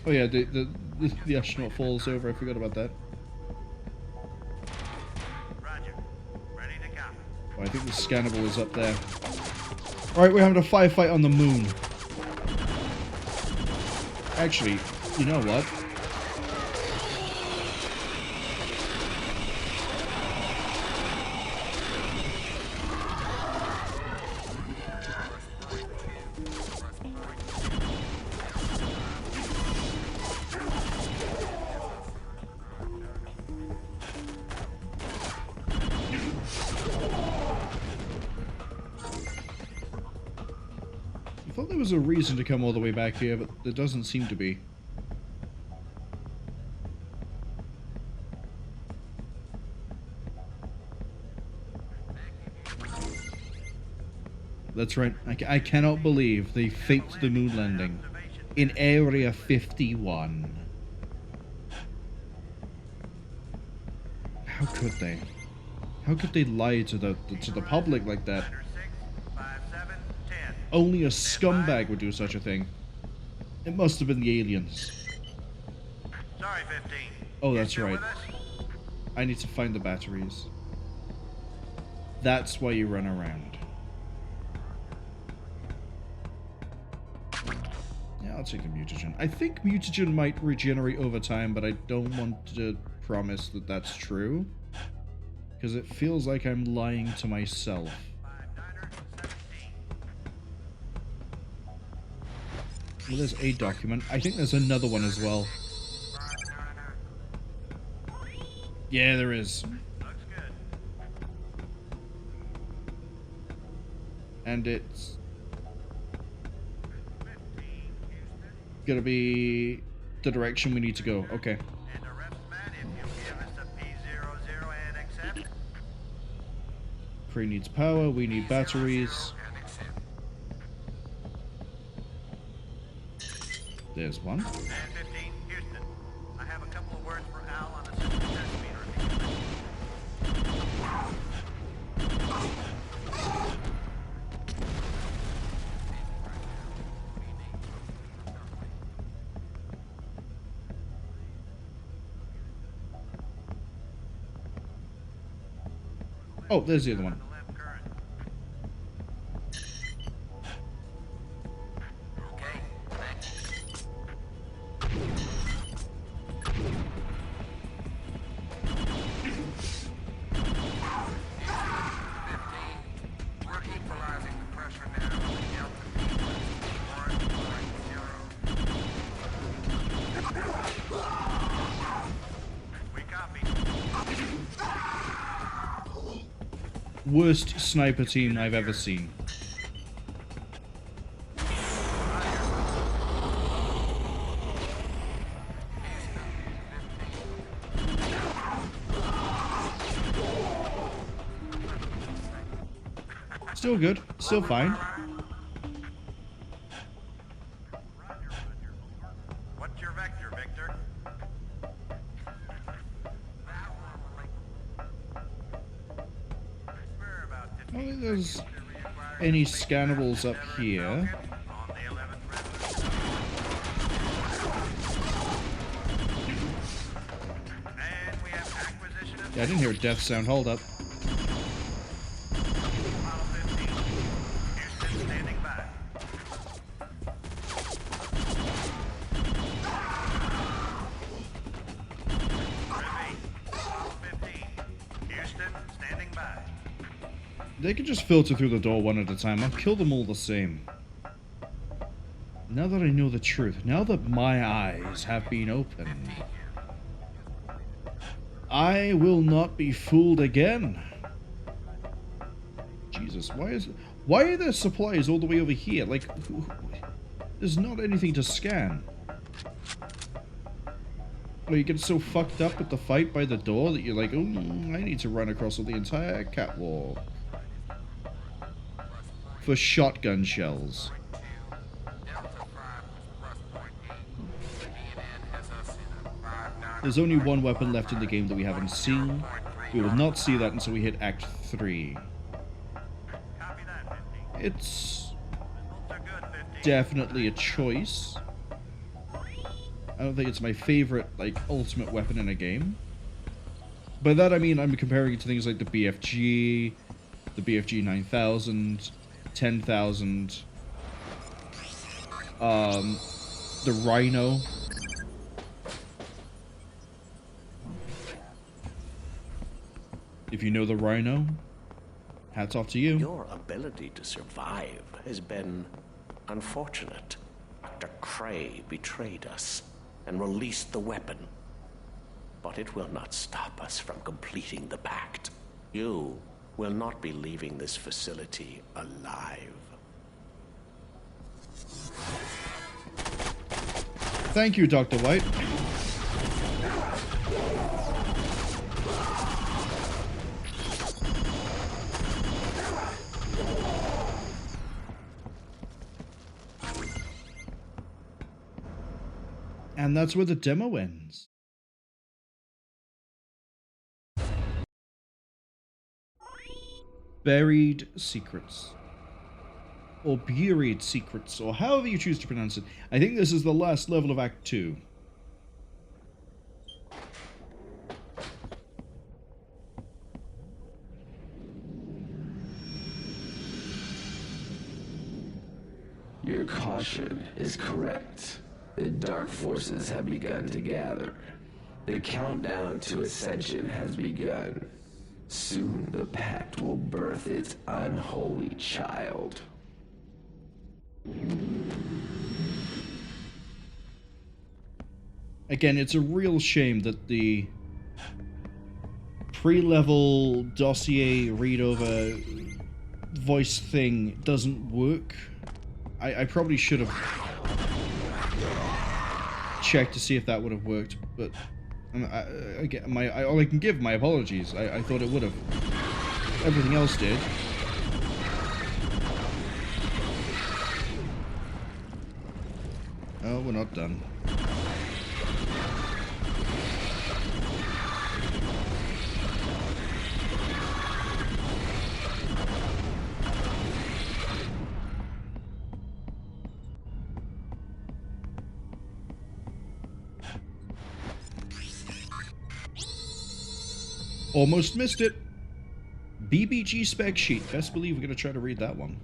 Oh yeah, the astronaut falls over, I forgot about that. Roger. Ready to copy. Oh, I think the scannable is up there. Alright, we're having a firefight on the moon. Actually, you know what? I thought there was a reason to come all the way back here, but there doesn't seem to be. That's right. I cannot believe they faked the moon landing in Area 51. How could they? How could they lie to the public like that? Only a scumbag would do such a thing. It must have been the aliens. Sorry, 15. Oh, that's right. I need to find the batteries. That's why you run around. Yeah, I'll take the mutagen. I think mutagen might regenerate over time, but I don't want to promise that that's true. Because it feels like I'm lying to myself. Well, there's a document. I think there's another one as well. Yeah, there is. And it's gonna be the direction we need to go. Okay. Cray needs power, we need batteries. There's one. And 15, Houston. I have a couple of words for Al on the system test meter. Oh, there's the other one. Worst sniper team I've ever seen. Still good, still fine. What's your vector, Victor? I don't think there's any scannables up here. Yeah, I didn't hear a death sound. Hold up. They can just filter through the door one at a time. I'll kill them all the same. Now that I know the truth, now that my eyes have been opened, I will not be fooled again. Jesus, why are there supplies all the way over here? Like, there's not anything to scan. Or you get so fucked up with the fight by the door that you're like, oh, I need to run across the entire catwalk for shotgun shells. There's only one weapon left in the game that we haven't seen. We will not see that until we hit Act 3. It's definitely a choice. I don't think it's my favorite, like, ultimate weapon in a game. By that I mean I'm comparing it to things like the BFG, the BFG 9000, 10,000, the Rhino. If you know the Rhino, hats off to you. Your ability to survive has been unfortunate. Dr. Cray betrayed us and released the weapon. But it will not stop us from completing the pact. You will not be leaving this facility alive. Thank you, Dr. White. And that's where the demo ends. Buried Secrets. Or Buried Secrets, or however you choose to pronounce it. I think this is the last level of Act 2. Your caution is correct. The dark forces have begun to gather. The countdown to Ascension has begun. Soon the pact will birth its unholy child. Again, it's a real shame that the pre-level dossier read-over voice thing doesn't work. I probably should have checked to see if that would have worked, but all I can give my apologies. I thought it would have. Everything else did. Oh, we're not done. Almost missed it. BBG spec sheet. Best believe we're going to try to read that one.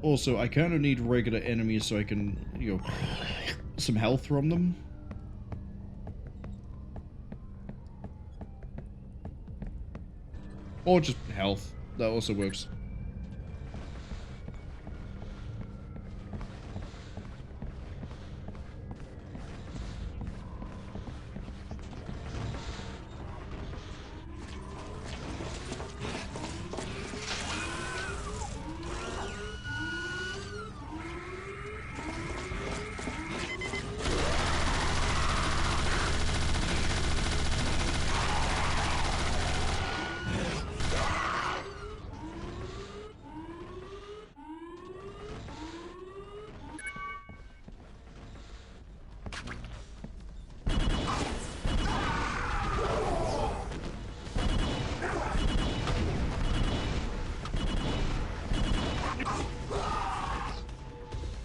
Also, I kind of need regular enemies so I can, you know, some health from them. Or just health. That also works.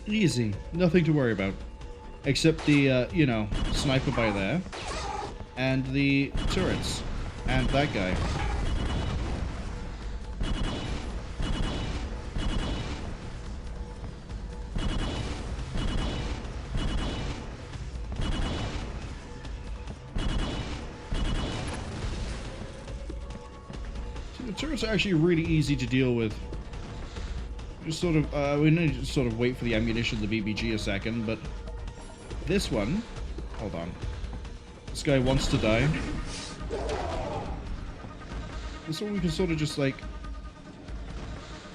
Easy. Nothing to worry about. Except the, you know, sniper by there. And the turrets. And that guy. See, the turrets are actually really easy to deal with. Just sort of, we need to sort of wait for the ammunition of the BBG a second, but this one, hold on. This guy wants to die. This one we can sort of just like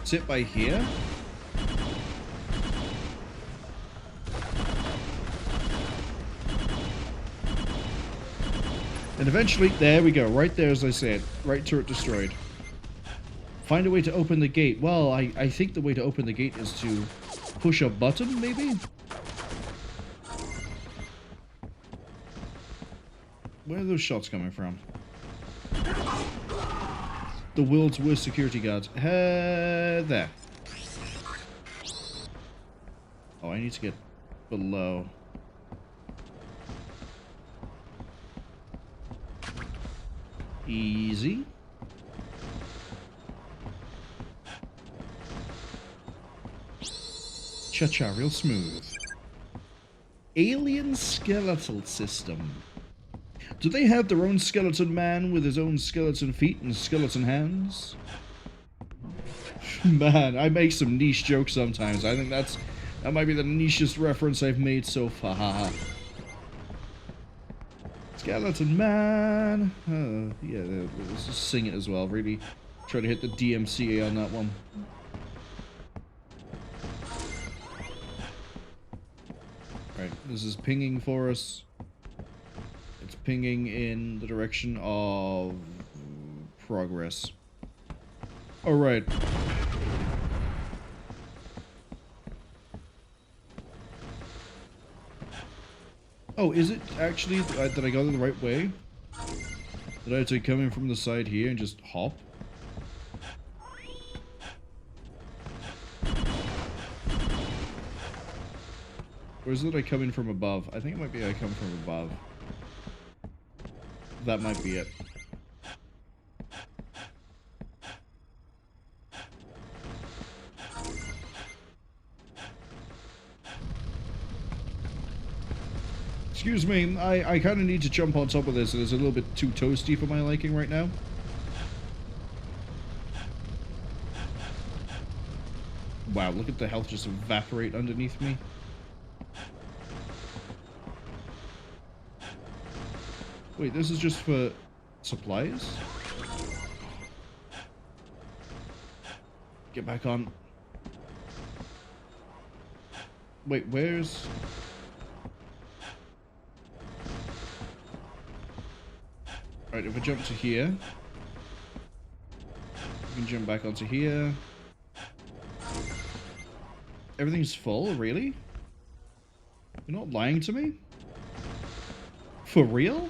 sit by here. And eventually, there we go, right there as I said, right turret destroyed. Find a way to open the gate. Well, I think the way to open the gate is to push a button, maybe? Where are those shots coming from? The world's worst security guards. There. Oh, I need to get below. Easy. Cha-cha, real smooth. Alien skeletal system. Do they have their own skeleton man with his own skeleton feet and skeleton hands? Man, I make some niche jokes sometimes. I think that might be the nichest reference I've made so far. Skeleton man. Yeah, let's just sing it as well. Really try to hit the DMCA on that one. Right, this is pinging for us. It's pinging in the direction of progress. Alright. Oh, is it actually that I got it the right way? Did I have to come in from the side here and just hop? Or is it I come in from above? I think it might be I come from above. That might be it. Excuse me, I kind of need to jump on top of this. It's a little bit too toasty for my liking right now. Wow, look at the health just evaporate underneath me. Wait, this is just for supplies? Get back on. Wait, where's... Alright, if I jump to here... We can jump back onto here. Everything's full, really? You're not lying to me? For real?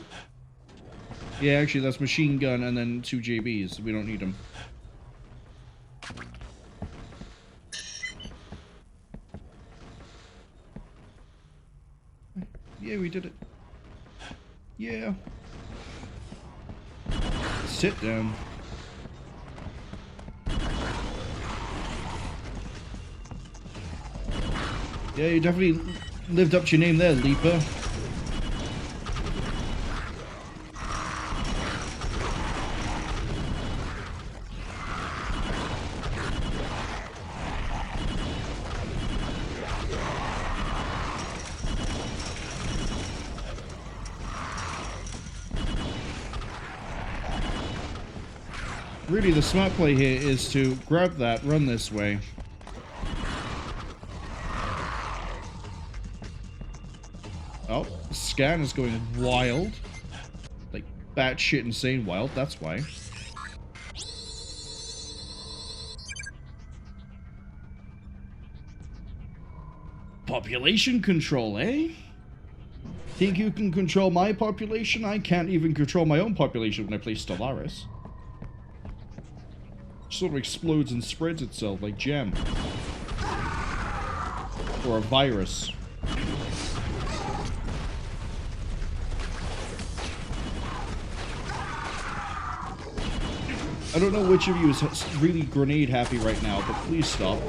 Yeah, actually, that's machine gun and then 2 JBs. We don't need them. Yeah, we did it. Yeah. Sit down. Yeah, you definitely lived up to your name there, Leaper. Really, the smart play here is to grab that, run this way. Oh, the scan is going wild. Like, batshit insane wild, that's why. Population control, eh? Think you can control my population? I can't even control my own population when I play Stellaris. Sort of explodes and spreads itself like jam. Or a virus. I don't know which of you is really grenade happy right now, but please stop.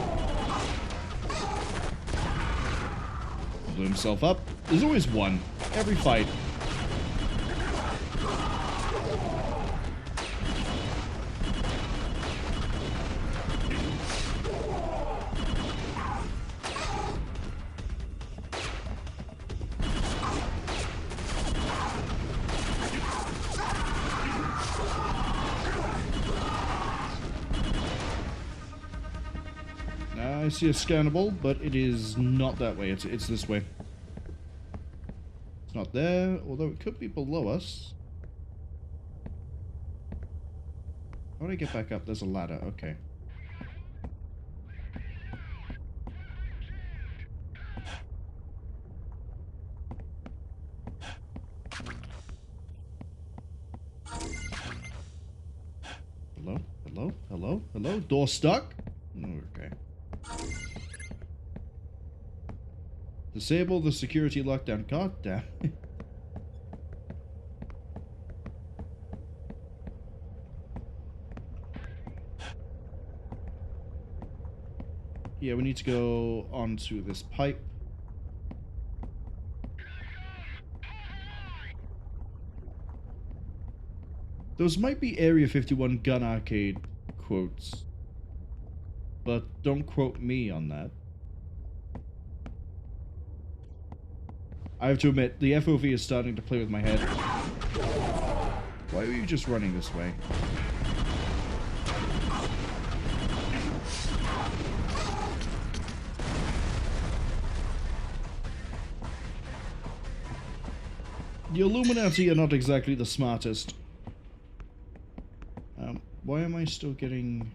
Blew himself up. There's always one. Every fight. I see a scannable, but it is not that way. It's this way. It's not there, although it could be below us. How do I get back up? There's a ladder. Okay. Hello? Hello? Hello? Hello? Door stuck? Okay. Disable the security lockdown. God damn it. Yeah, we need to go onto this pipe. Those might be Area 51 gun arcade quotes. But don't quote me on that. I have to admit, the FOV is starting to play with my head. Why were you just running this way? The Illuminati are not exactly the smartest. Why am I still getting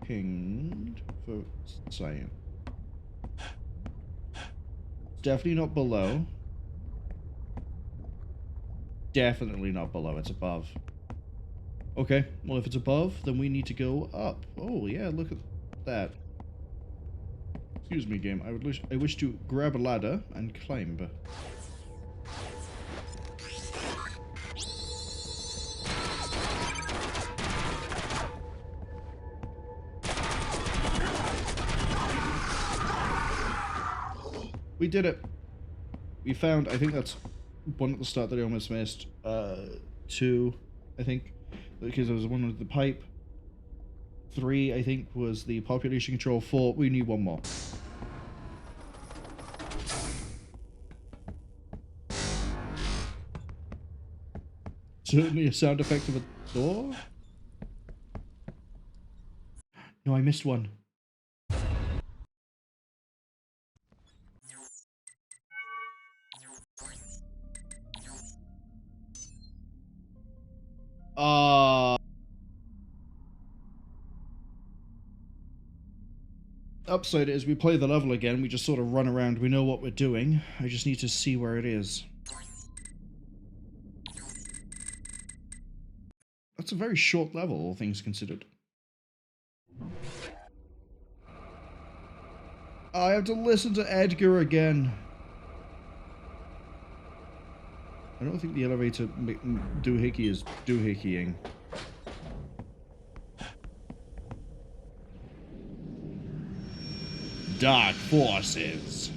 pinged for science? Definitely not below. Definitely not below. It's above. Okay, well if it's above, then we need to go up. Oh yeah, look at that. Excuse me, game. I wish to grab a ladder and climb. We did it. We found, I think that's one at the start that I almost missed. 2, I think, because there was one with the pipe. 3, I think, was the population control. 4, we need one more. Certainly a sound effect of a door? No, I missed one. upside is we play the level again, we just sort of run around, we know what we're doing. I just need to see where it is. That's a very short level, all things considered. I have to listen to Edgar again. I don't think the elevator doohickey is doohickeying. Dark forces.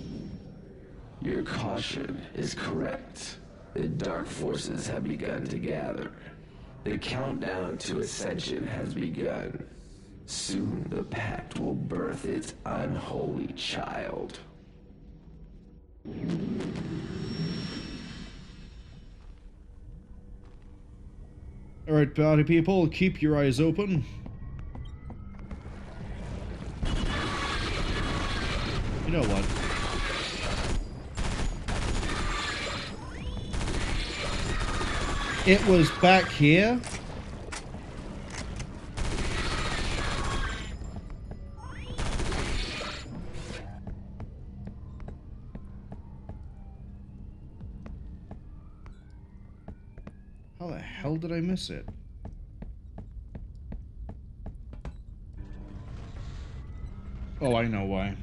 Your caution is correct. The dark forces have begun to gather. The countdown to Ascension has begun. Soon the Pact will birth its unholy child. Alright, party people, keep your eyes open. You know what? It was back here. How the hell did I miss it? Oh, I know why.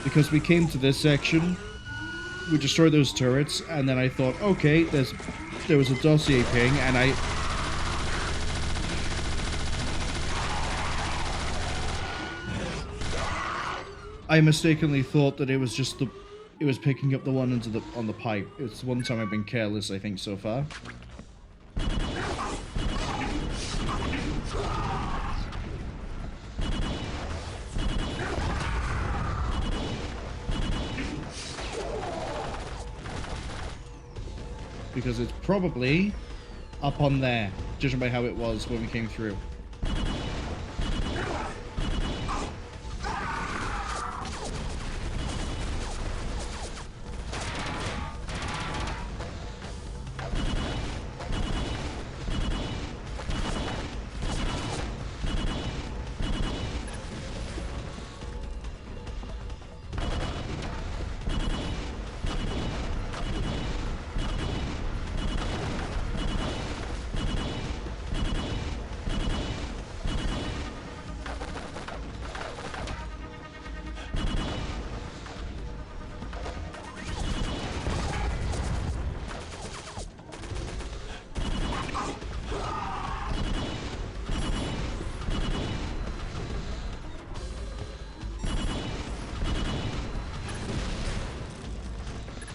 Because we came to this section, we destroyed those turrets, and then I thought, okay, there was a dossier ping, and I mistakenly thought that it was just it was picking up the one on the pipe. It's one time I've been careless, I think, so far. Because it's probably up on there, judging by how it was when we came through.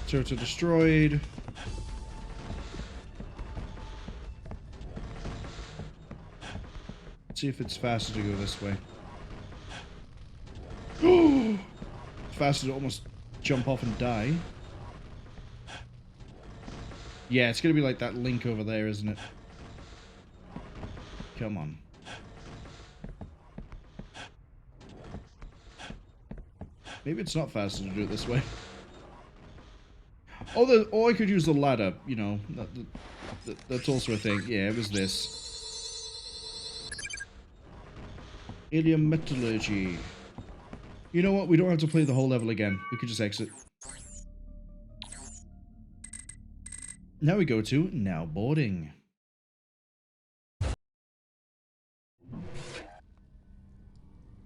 Turrets are destroyed. Let's see if it's faster to go this way. Faster to almost jump off and die. Yeah, it's gonna be like that link over there, isn't it? Come on. Maybe it's not faster to do it this way. Or I could use the ladder, you know. That's also a thing. Yeah, it was this. Alien metallurgy. You know what? We don't have to play the whole level again. We could just exit. Now we go to now boarding.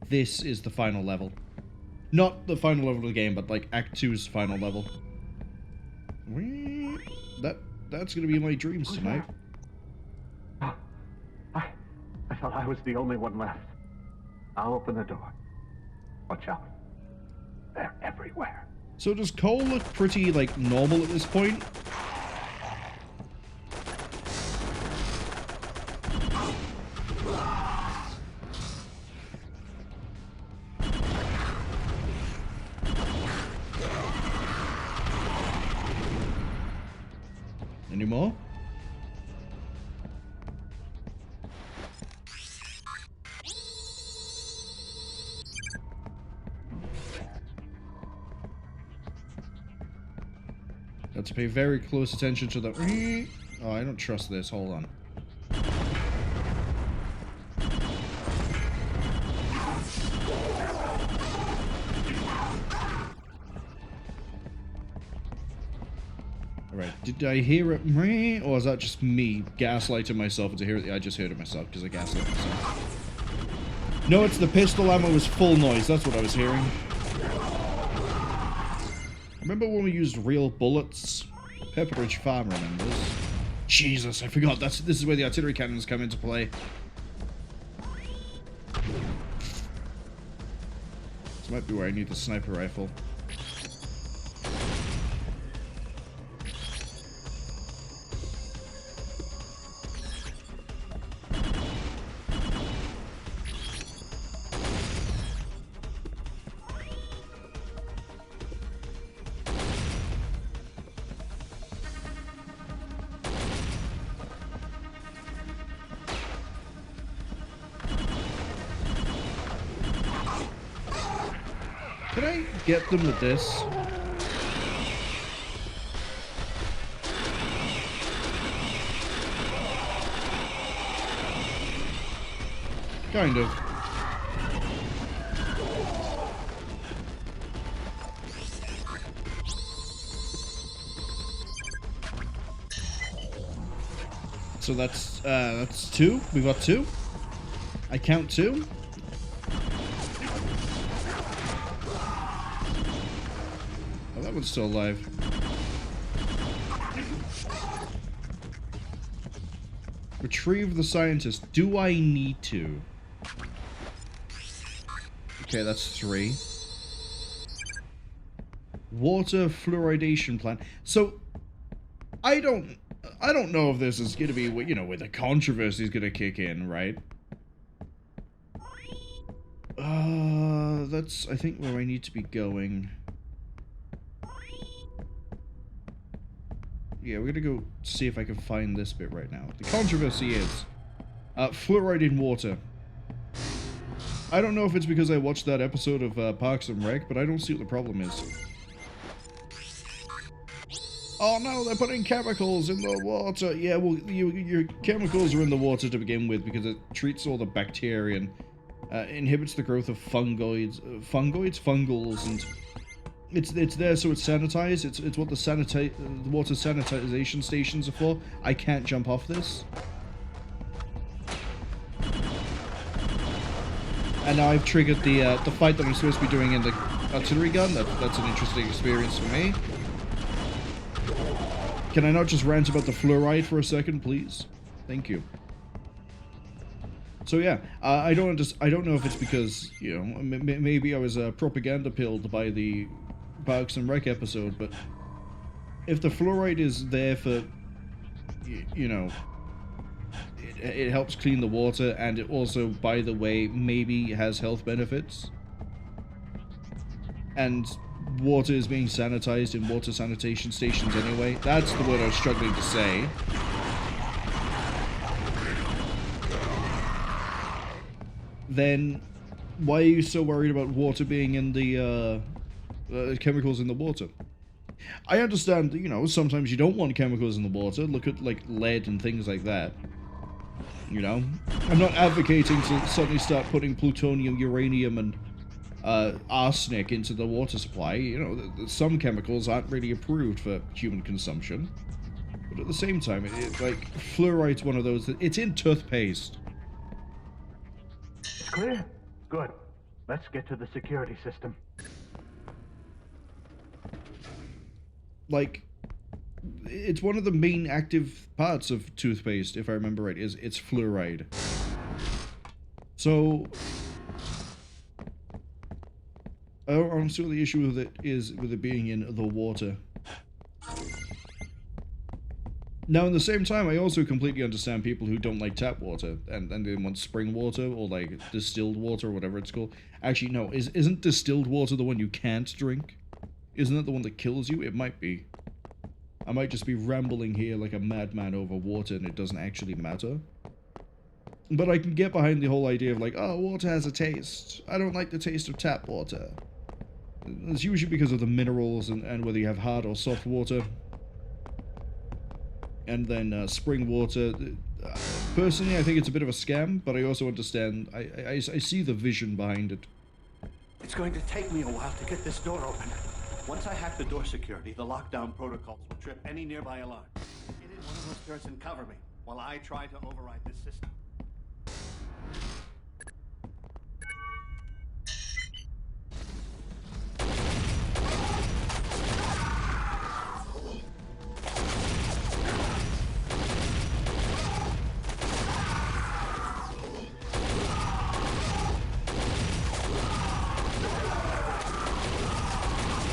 This is the final level. Not the final level of the game, but like Act 2's final level. That's gonna be my dreams tonight. I thought I was the only one left. I'll open the door. Watch out. They're everywhere. So does Cole look pretty, like, normal at this point? Any more? Let's pay very close attention to the... Oh, I don't trust this. Hold on. Alright, did I hear it? Or is that just me gaslighting myself into hearing it? I just heard it myself because I gaslit myself. No, it's the pistol ammo was full noise. That's what I was hearing. Remember when we used real bullets? Pepperidge Farm remembers. Jesus, I forgot. This is where the artillery cannons come into play. This might be where I need the sniper rifle. Can I get them with this? Kind of. So that's two. We've got two. I count two. Oh, that one's still alive. Retrieve the scientist. Do I need to? Okay, that's three. Water fluoridation plant. So, I don't know if this is gonna be, you know, where the controversy is gonna kick in, right? That's, I think, where I need to be going. Yeah, we're gonna go see if I can find this bit right now. The controversy is fluoride in water. I don't know if it's because I watched that episode of Parks and Rec, but I don't see what the problem is. Oh no, they're putting chemicals in the water. Yeah, well, your chemicals are in the water to begin with because it treats all the bacteria and inhibits the growth of fungals, and it's there so it's sanitized. It's what the water sanitization stations are for. I can't jump off this. And now I've triggered the fight that I'm supposed to be doing in the artillery gun. That's an interesting experience for me. Can I not just rant about the fluoride for a second, please? Thank you. So yeah, I don't know if it's because, you know, maybe I was propaganda pilled by the Parks and Rec episode, but if the fluoride is there for, you know, it helps clean the water, and it also, by the way, maybe has health benefits, and water is being sanitized in water sanitation stations anyway. That's the word I was struggling to say. Then why are you so worried about water being in the chemicals in the water? I understand, you know, sometimes you don't want chemicals in the water. Look at, like, lead and things like that. You know? I'm not advocating to suddenly start putting plutonium, uranium, and arsenic into the water supply. You know, some chemicals aren't really approved for human consumption. But at the same time, like, fluoride's one of those that it's in toothpaste. It's clear? Good. Let's get to the security system. Like, it's one of the main active parts of toothpaste, if I remember right, is it's fluoride. So, I don't see what the issue with it is with it being in the water. Now, at the same time, I also completely understand people who don't like tap water and they want spring water or like distilled water or whatever it's called. Actually, no, isn't distilled water the one you can't drink? Isn't it the one that kills you? It might be. I might just be rambling here like a madman over water and it doesn't actually matter. But I can get behind the whole idea of like, oh, water has a taste. I don't like the taste of tap water. It's usually because of the minerals and whether you have hard or soft water. and then spring water. Personally, I think it's a bit of a scam, but I also understand. I see the vision behind it. It's going to take me a while to get this door open. Once I hack the door security, the lockdown protocols will trip any nearby alarm. Get in one of those turrets and cover me while I try to override this system.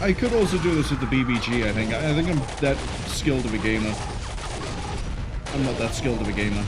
I could also do this with the BBG, I think. I think I'm that skilled of a gamer. I'm not that skilled of a gamer.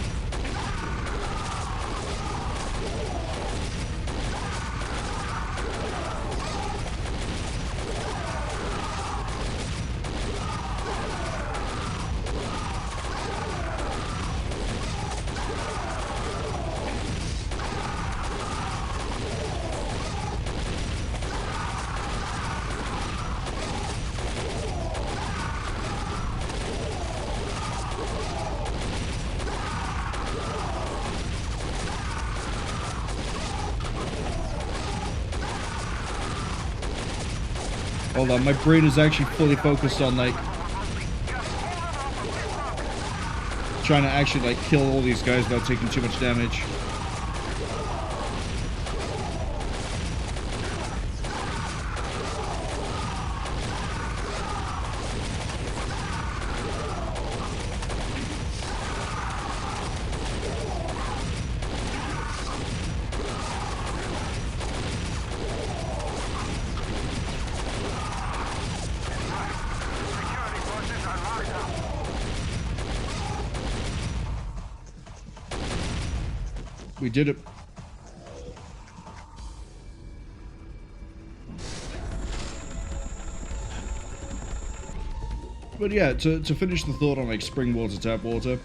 Hold on, my brain is actually fully focused on, like, trying to actually, like, kill all these guys without taking too much damage. We did it. But yeah, to finish the thought on like spring water, tap water,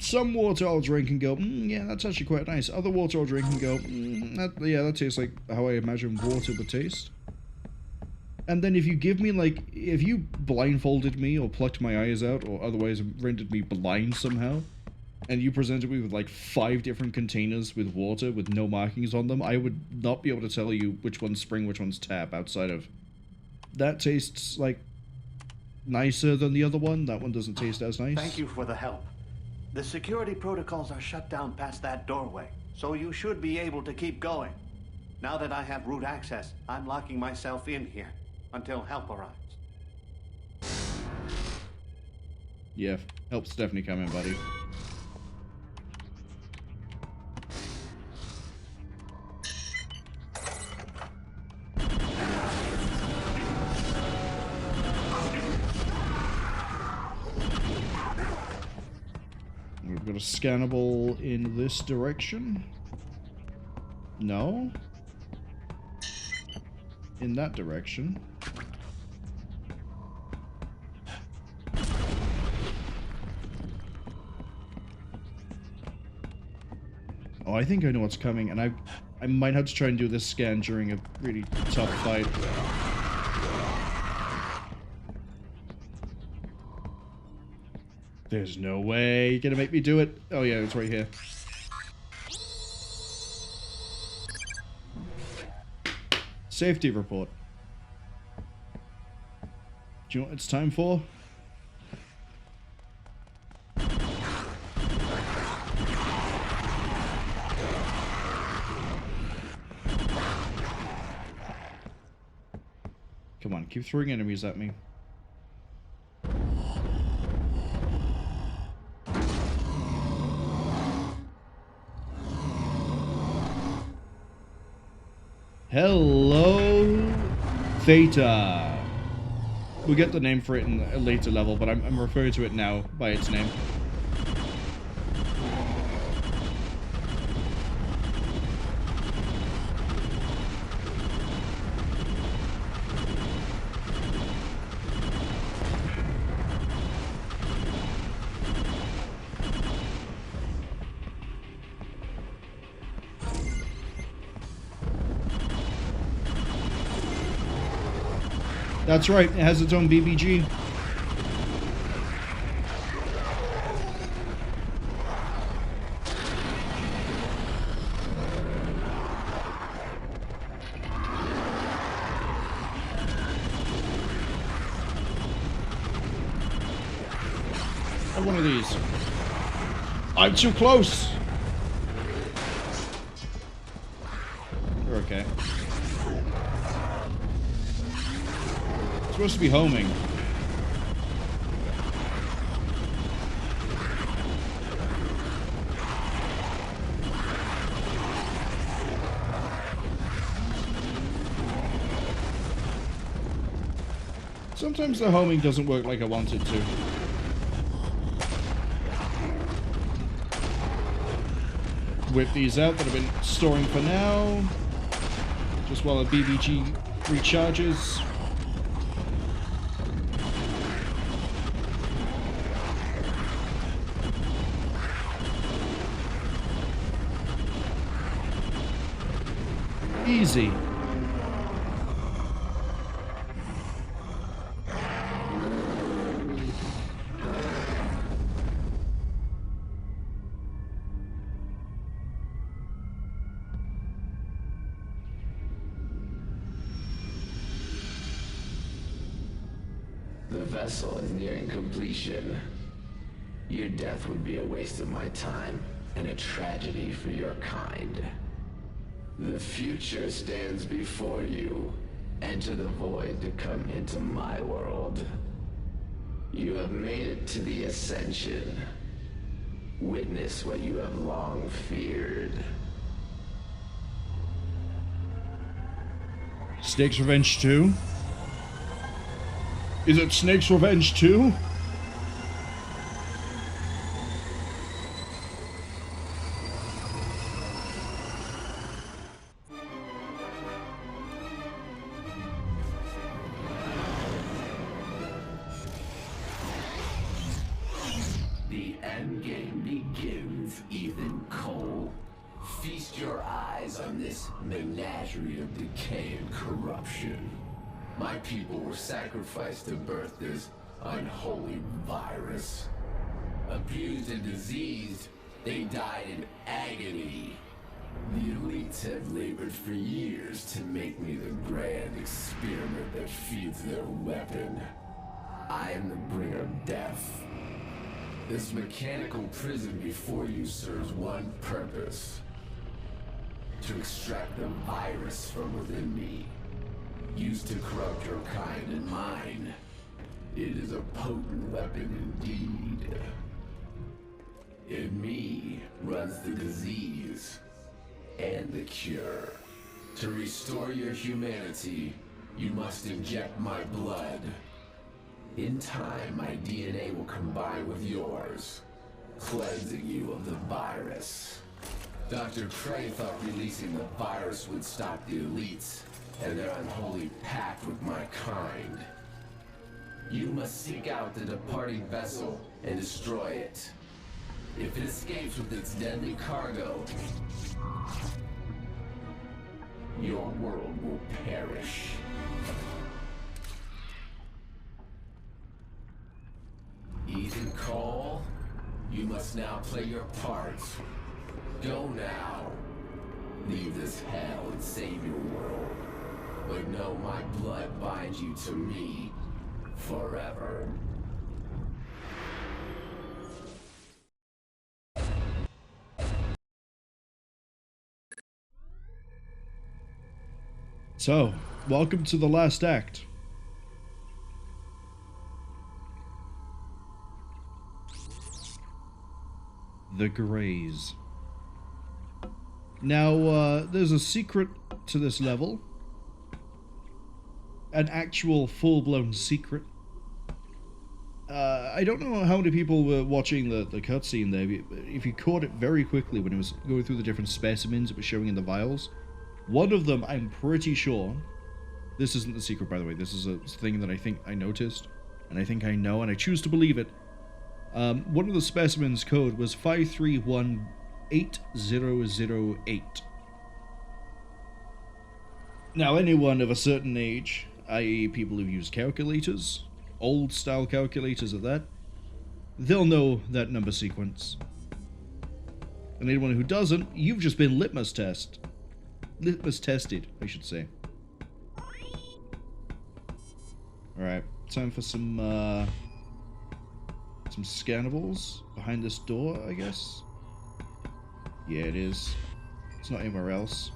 some water I'll drink and go, yeah, that's actually quite nice. Other water I'll drink and go, that tastes like how I imagine water would taste. And then if you give me like, if you blindfolded me or plucked my eyes out or otherwise rendered me blind somehow, and you presented me with like 5 different containers with water with no markings on them, I would not be able to tell you which one's spring, which one's tap, outside of that tastes like nicer than the other one. That one doesn't taste as nice. Thank you for the help. The security protocols are shut down past that doorway, so you should be able to keep going. Now that I have root access, I'm locking myself in here until help arrives. Yeah, help's definitely coming, buddy. We've got a scannable in this direction. No. In that direction. Oh, I think I know what's coming, and I might have to try and do this scan during a really tough fight. There's no way you're gonna make me do it. Oh yeah, it's right here. Safety report. Do you know what it's time for? Come on, keep throwing enemies at me. Hello, Theta. We'll get the name for it in a later level, but I'm referring to it now by its name. That's right, it has its own BBG. Have one of these. I'm too close! You're okay. It's supposed to be homing. Sometimes the homing doesn't work like I want it to. Whip these out that I've been storing for now. Just while the BBG recharges. Easy. The vessel is nearing completion. Your death would be a waste of my time and a tragedy for your kind. The future stands before you. Enter the void to come into my world. You have made it to the Ascension. Witness what you have long feared. Snake's Revenge 2? Is it Snake's Revenge 2? The endgame begins, Ethan Cole. Feast your eyes on this menagerie of decay and corruption. My people were sacrificed to birth this unholy virus. Abused and diseased, they died in agony. The elites have labored for years to make me the grand experiment that feeds their weapon. I am the bringer of death. This mechanical prison before you serves one purpose: to extract the virus from within me. Used to corrupt your kind and mine. It is a potent weapon indeed. In me runs the disease and the cure. To restore your humanity, you must inject my blood. In time, my DNA will combine with yours, cleansing you of the virus. Dr. Cray thought releasing the virus would stop the elites and their unholy pact with my kind. You must seek out the departing vessel and destroy it. If it escapes with its deadly cargo, your world will perish. Ethan Cole, you must now play your part. Go now. Leave this hell and save your world. But know my blood binds you to me forever. So, welcome to the last act. The Greys. Now, there's a secret to this level. An actual full-blown secret. I don't know how many people were watching the cutscene there. If you caught it very quickly when it was going through the different specimens it was showing in the vials. One of them, I'm pretty sure... This isn't the secret, by the way. This is a thing that I think I noticed. And I think I know, and I choose to believe it. One of the specimens' code was 5318008. Now, anyone of a certain age, i.e. people who've used calculators, old-style calculators at that, they'll know that number sequence. And anyone who doesn't, you've just been litmus tested, I should say. Alright, time for some Some scannables behind this door, I guess. Yeah, it is. It's not anywhere else.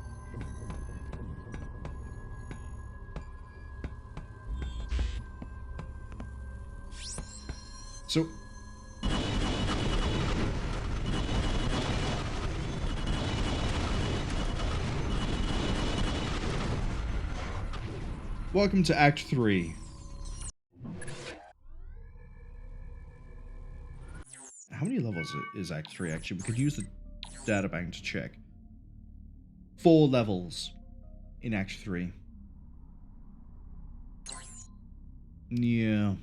So... welcome to Act 3. How many levels is Act 3 actually? We could use the databank to check. 4 levels in Act 3. Yeah.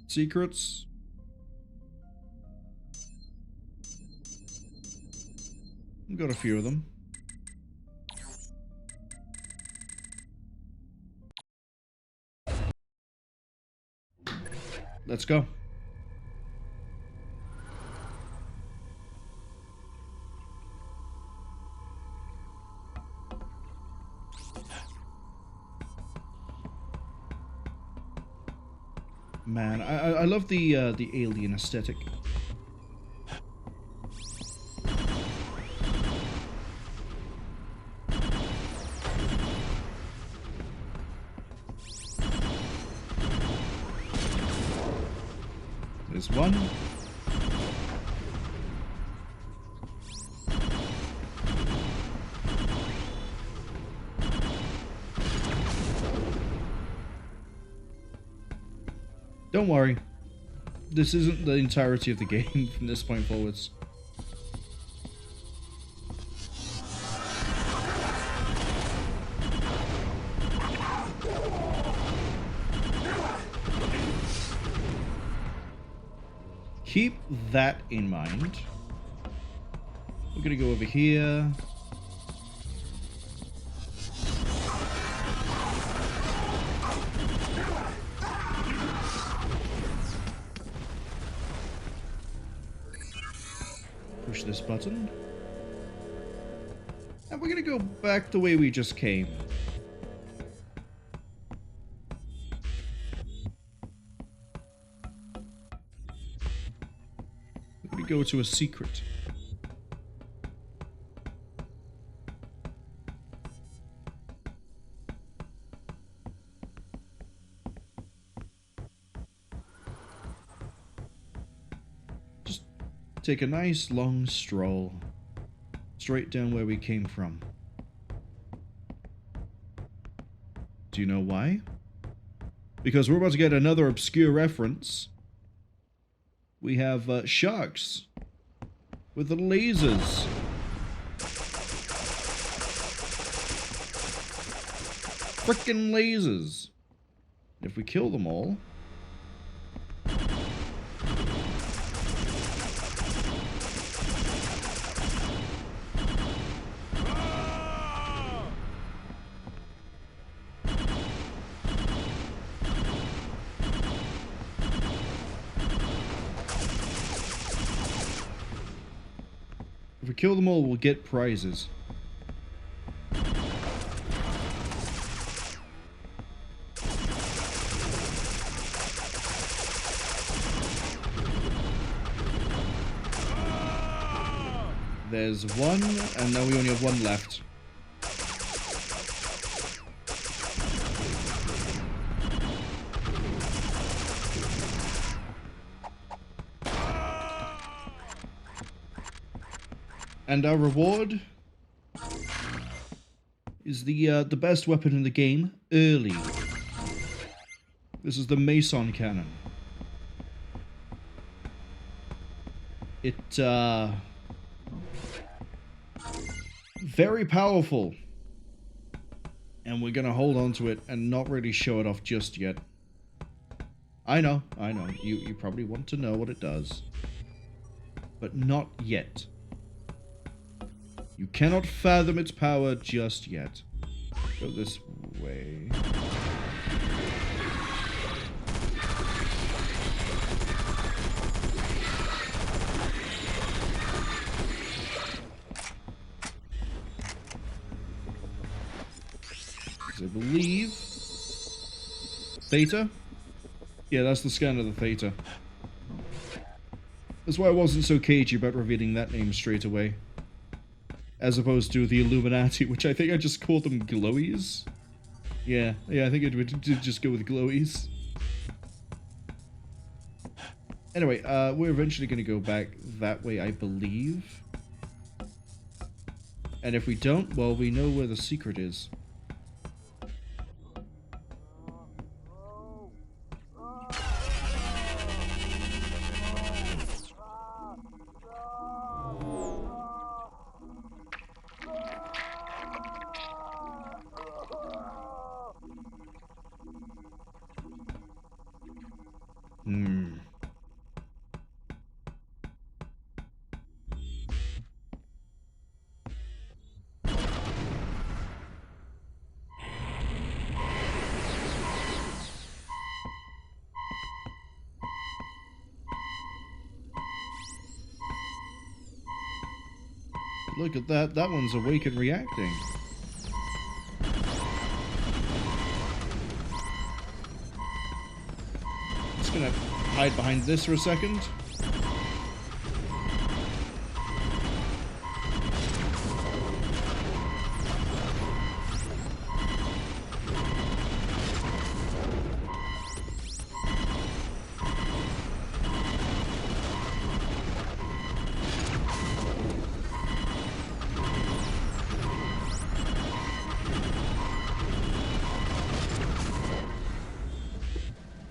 Secrets? We've got a few of them. Let's go. Man, I love the alien aesthetic. There's one. Don't worry. This isn't the entirety of the game from this point forwards. Keep that in mind. We're gonna go over here. Push this button. And we're gonna go back the way we just came. We go to a secret. Just take a nice long stroll straight down where we came from. Do you know why? Because we're about to get another obscure reference. We have sharks with the lasers. Frickin' lasers. If we kill them all, we'll get prizes. There's one, and now we only have one left. And our reward is the best weapon in the game, early. This is the Mason cannon. It, very powerful. And we're gonna hold on to it and not really show it off just yet. I know. You probably want to know what it does. But not yet. You cannot fathom its power just yet. Go this way. I believe Theta Yeah, that's the scan of the Theta. That's why I wasn't so cagey about revealing that name straight away. As opposed to the Illuminati, which I think I just called them Glowies. Yeah, I think it would just go with Glowies. Anyway, we're eventually going to go back that way, I believe. And if we don't, well, we know where the secret is. Look at that. That one's awake and reacting. Just gonna hide behind this for a second.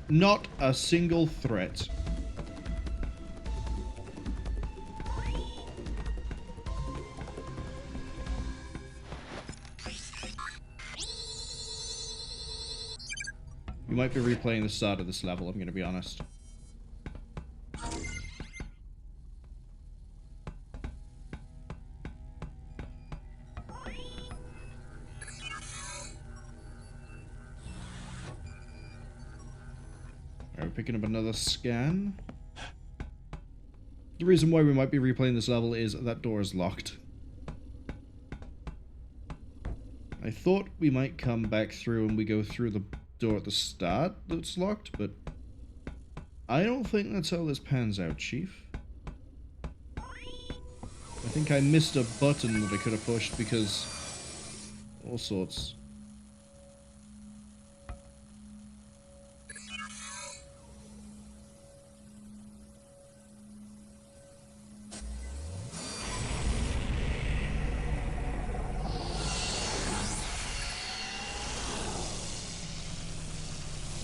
Not a single threat. You might be replaying the start of this level, I'm going to be honest. Picking up another scan. The reason why we might be replaying this level is that door is locked. I thought we might come back through and we go through the door at the start that's locked, but I don't think that's how this pans out, Chief. I think I missed a button that I could have pushed because all sorts.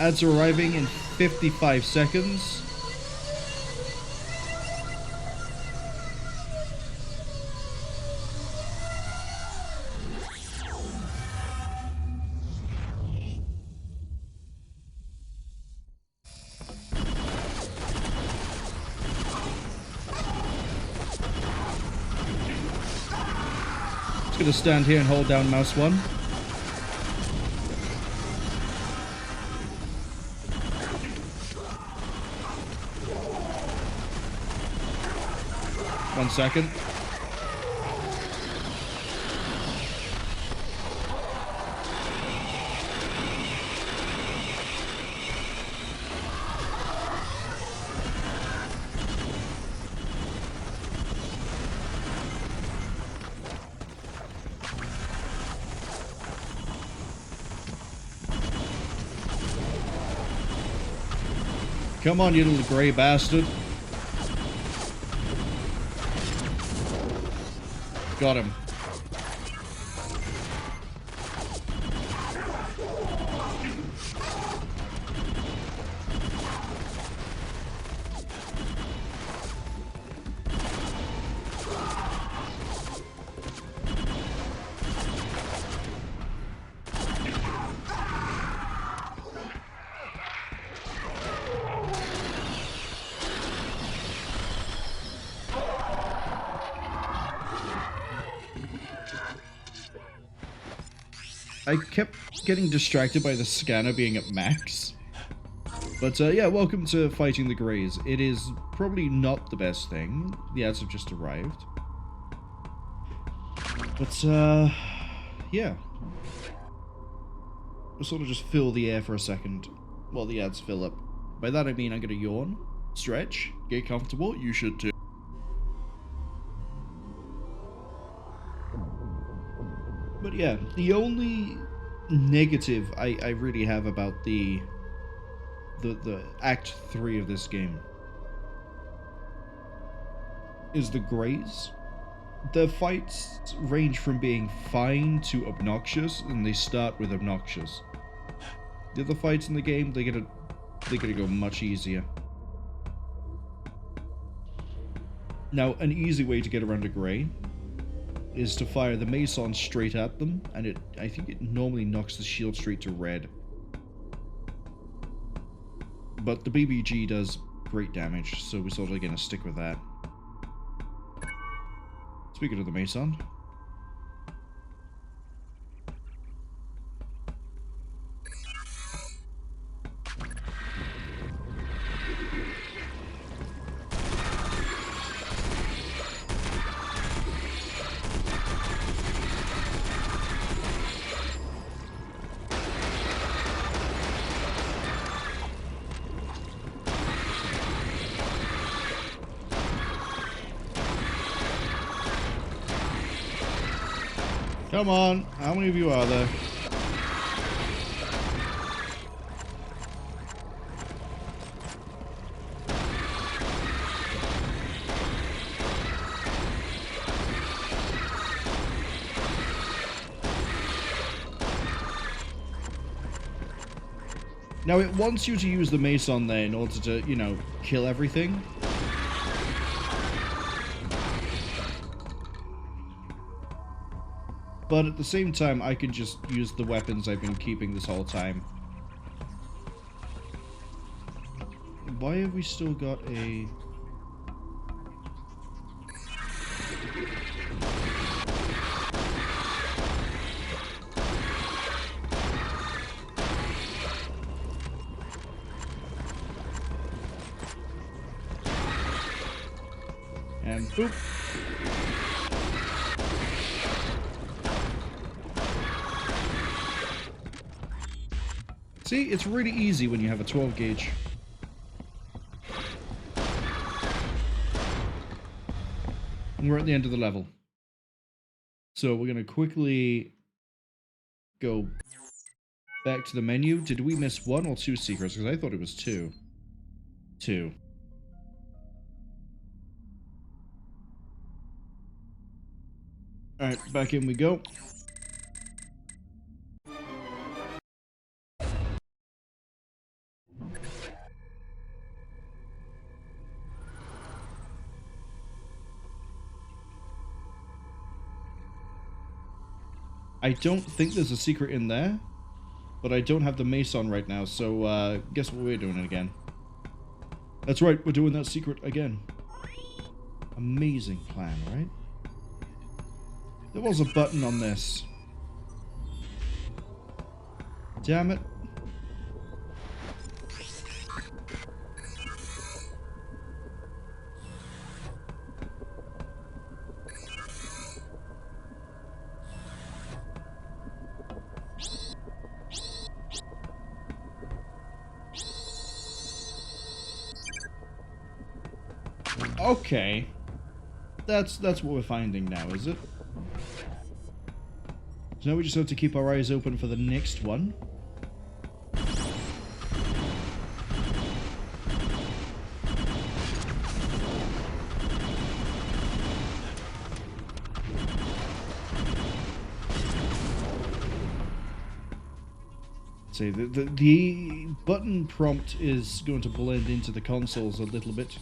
Ads are arriving in 55 seconds. Just gonna stand here and hold down mouse 1. One second. Come on, you little gray bastard. Got him. I kept getting distracted by the scanner being at max. But yeah, welcome to fighting the Greys. It is probably not the best thing. The ads have just arrived. But yeah. We'll sort of just fill the air for a second while the ads fill up. By that I mean I'm gonna yawn, stretch, get comfortable. You should too. But yeah, the only negative I really have about the Act 3 of this game is the Greys. The fights range from being fine to obnoxious, and they start with obnoxious. The other fights in the game, they're gonna go much easier. Now, an easy way to get around a Grey is to fire the Mason straight at them, and I think it normally knocks the shield straight to red. But the BBG does great damage, so we're sort of gonna stick with that. Speaking of the Mason, come on, how many of you are there? Now it wants you to use the Mason there in order to, you know, kill everything. But at the same time, I can just use the weapons I've been keeping this whole time. Why have we still got a... And boop. See, it's really easy when you have a 12 gauge. And we're at the end of the level. So we're going to quickly go back to the menu. Did we miss 1 or 2 secrets? Because I thought it was 2. 2. Alright, back in we go. I don't think there's a secret in there, but I don't have the Mason right now, so guess what we're doing again. That's right, we're doing that secret again. Amazing plan, right? There was a button on this. Damn it. Okay. That's what we're finding now, is it? So now we just have to keep our eyes open for the next one. See, the button prompt is going to blend into the consoles a little bit.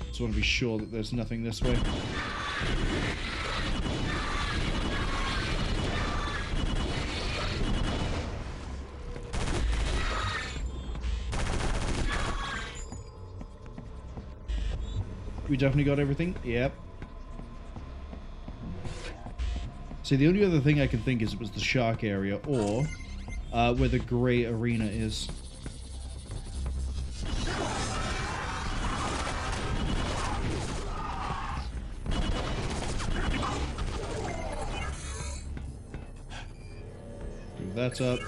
Just want to be sure that there's nothing this way. We definitely got everything? Yep. See, the only other thing I can think is it was the shark area, or where the Gray arena is. that up.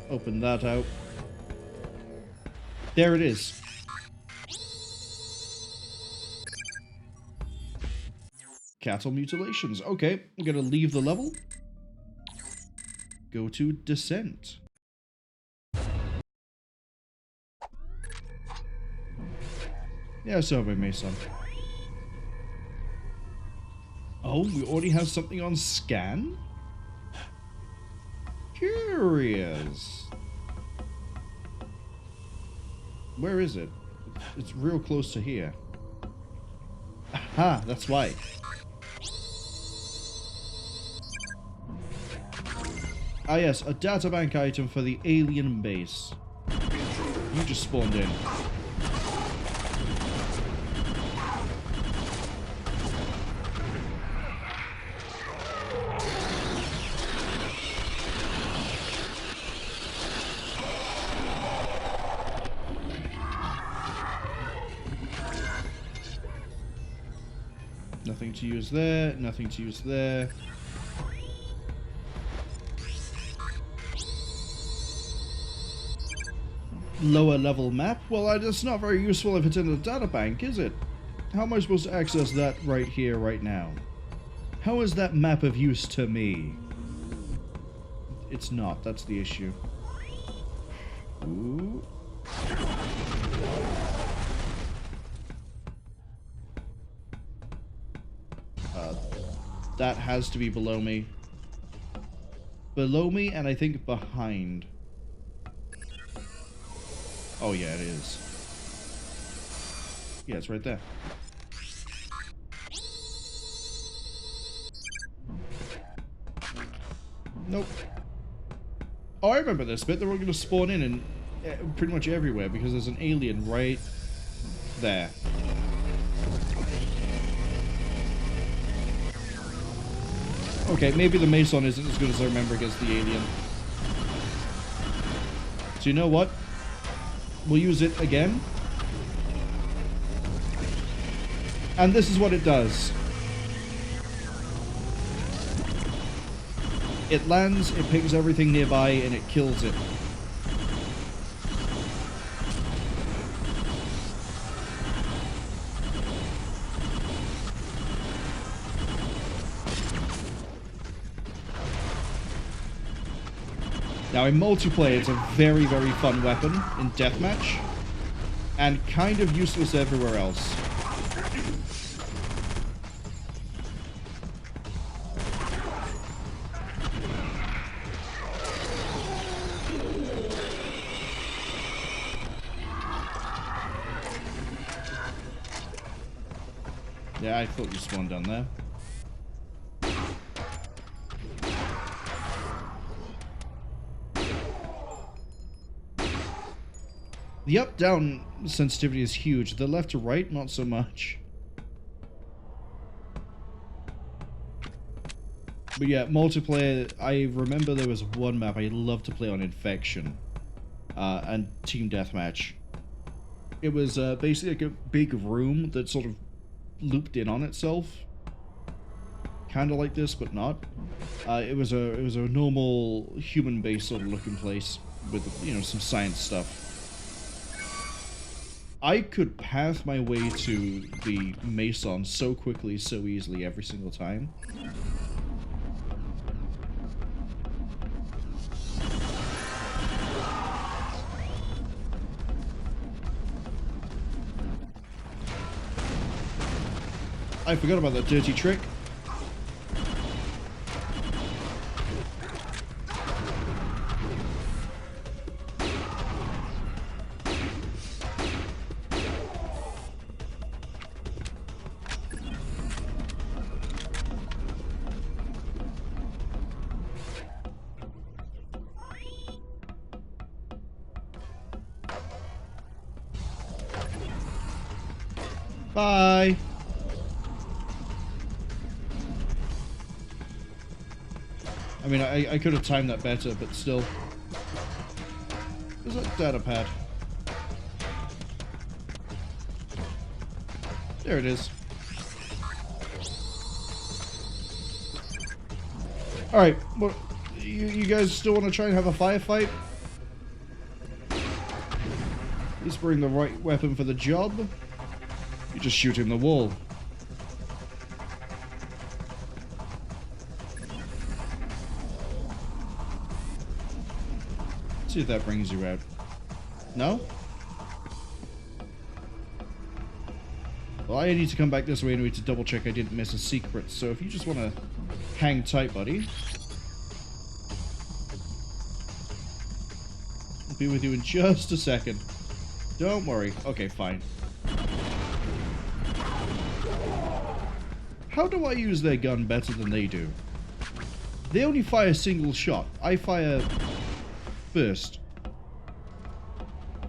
Open that out. There it is. Cattle mutilations. Okay, I'm gonna leave the level. Go to Descent. Yeah, Survey Mason. Oh, we already have something on scan? Curious. Where is it? It's real close to here. Aha, that's why. Ah yes, a databank item for the alien base. You just spawned in. Nothing to use there, nothing to use there. Lower level map? Well, it's not very useful if it's in a databank, is it? How am I supposed to access that right here, right now? How is that map of use to me? It's not, that's the issue. Ooh. That has to be below me. Below me, and I think behind. Oh yeah, it is. Yeah, it's right there. Nope. Oh, I remember this bit. They're all going to spawn in pretty much everywhere because there's an alien right there. Okay, maybe the Mason isn't as good as I remember against the alien. So you know what? We'll use it again. And this is what it does. It lands, it picks everything nearby, and it kills it. Now in multiplayer, it's a very, very fun weapon in deathmatch, and kind of useless everywhere else. Yeah, I thought you spawned down there. The up-down sensitivity is huge. The left to right, not so much. But yeah, multiplayer, I remember there was one map I loved to play on Infection. And Team Deathmatch. It was basically like a big room that sort of looped in on itself. Kind of like this, but not. It was a normal human-based sort of looking place with, you know, some science stuff. I could path my way to the Mason so quickly, so easily every single time. I forgot about that dirty trick. Bye. I mean, I could have timed that better, but still. Where's that data pad? There it is. Alright, well, You guys still want to try and have a firefight? At least bring the right weapon for the job. You just shoot in the wall. Let's see if that brings you out. No? Well, I need to come back this way anyway to double check I didn't miss a secret, so if you just want to hang tight, buddy. I'll be with you in just a second. Don't worry. Okay, fine. How do I use their gun better than they do? They only fire single shot. I fire burst.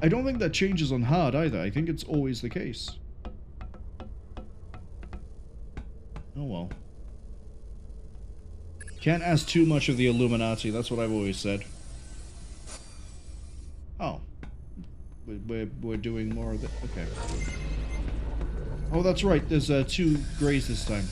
I don't think that changes on hard either. I think it's always the case. Oh well. Can't ask too much of the Illuminati, that's what I've always said. Oh. We're doing more of it. Okay. Oh, that's right, there's 2 grays this time.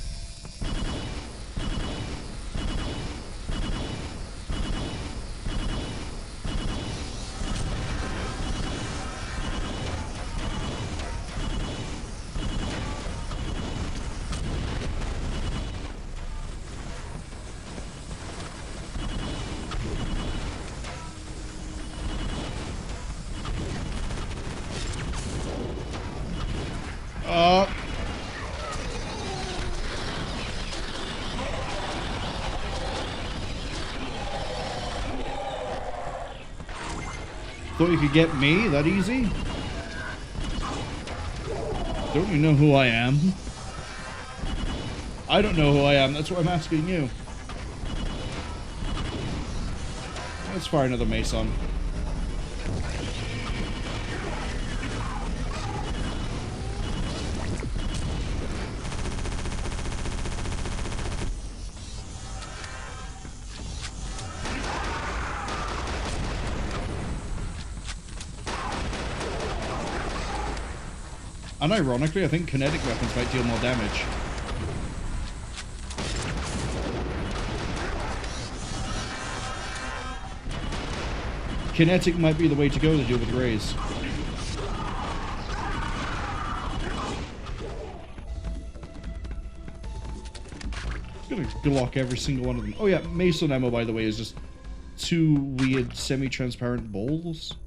Thought you could get me that easy? Don't you know who I am? I don't know who I am, that's what I'm asking you. Let's fire another Mason. And ironically, I think kinetic weapons might deal more damage. Kinetic might be the way to go to deal with rays. Just gonna Glock every single one of them. Oh yeah, Mason ammo, by the way, is just 2 weird semi-transparent balls.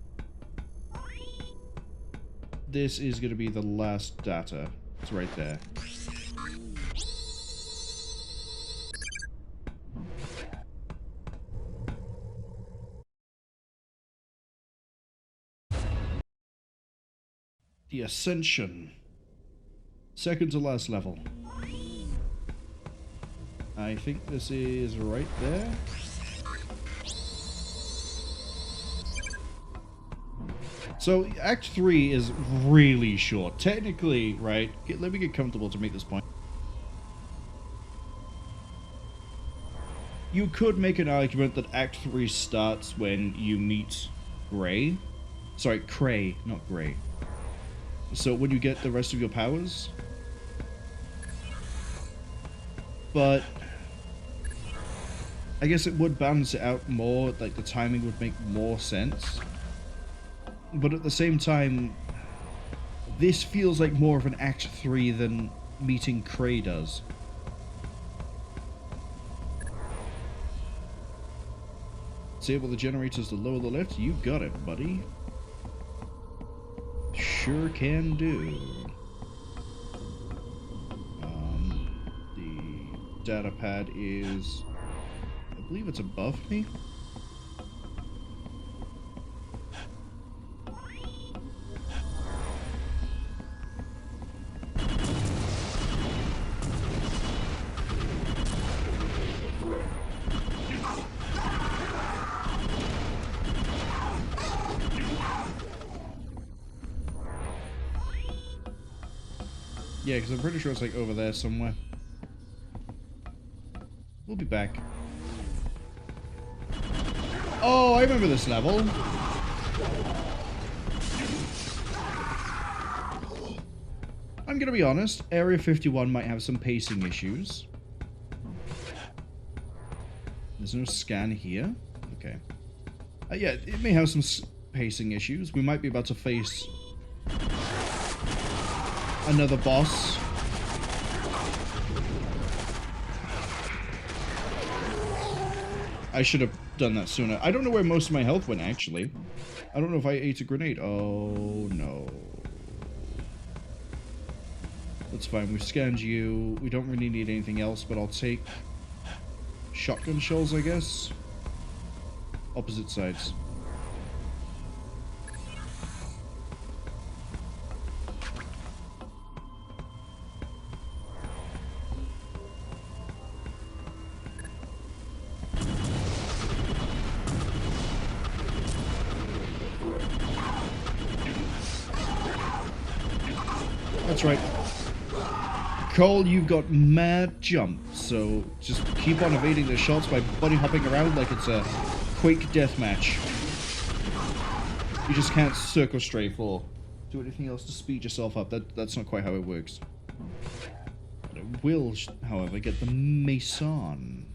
This is going to be the last data. It's right there. The Ascension. Second to last level. I think this is right there. So, Act 3 is really short. Technically, right? Let me get comfortable to make this point. You could make an argument that Act 3 starts when you meet Gray. Sorry, Cray, not Gray. So, when you get the rest of your powers. But I guess it would balance it out more, like the timing would make more sense. But at the same time, this feels like more of an Act 3 than meeting Cray does. Disable the generators to lower the lift? You got it, buddy. Sure can do. The data pad is, I believe it's above me. Yeah, because I'm pretty sure it's like over there somewhere. We'll be back. Oh, I remember this level. I'm gonna be honest, Area 51 might have some pacing issues. There's no scan here. Okay. Yeah, it may have some pacing issues. We might be about to face another boss. I should have done that sooner. I don't know where most of my health went, actually. I don't know if I ate a grenade. Oh, no. That's fine. We've scanned you. We don't really need anything else, but I'll take shotgun shells, I guess. Opposite sides. That's right. Cole, you've got mad jump, so just keep on evading the shots by bunny hopping around like it's a Quake deathmatch. You just can't circle strafe or do anything else to speed yourself up. That's not quite how it works. But it will, however, get the Mason.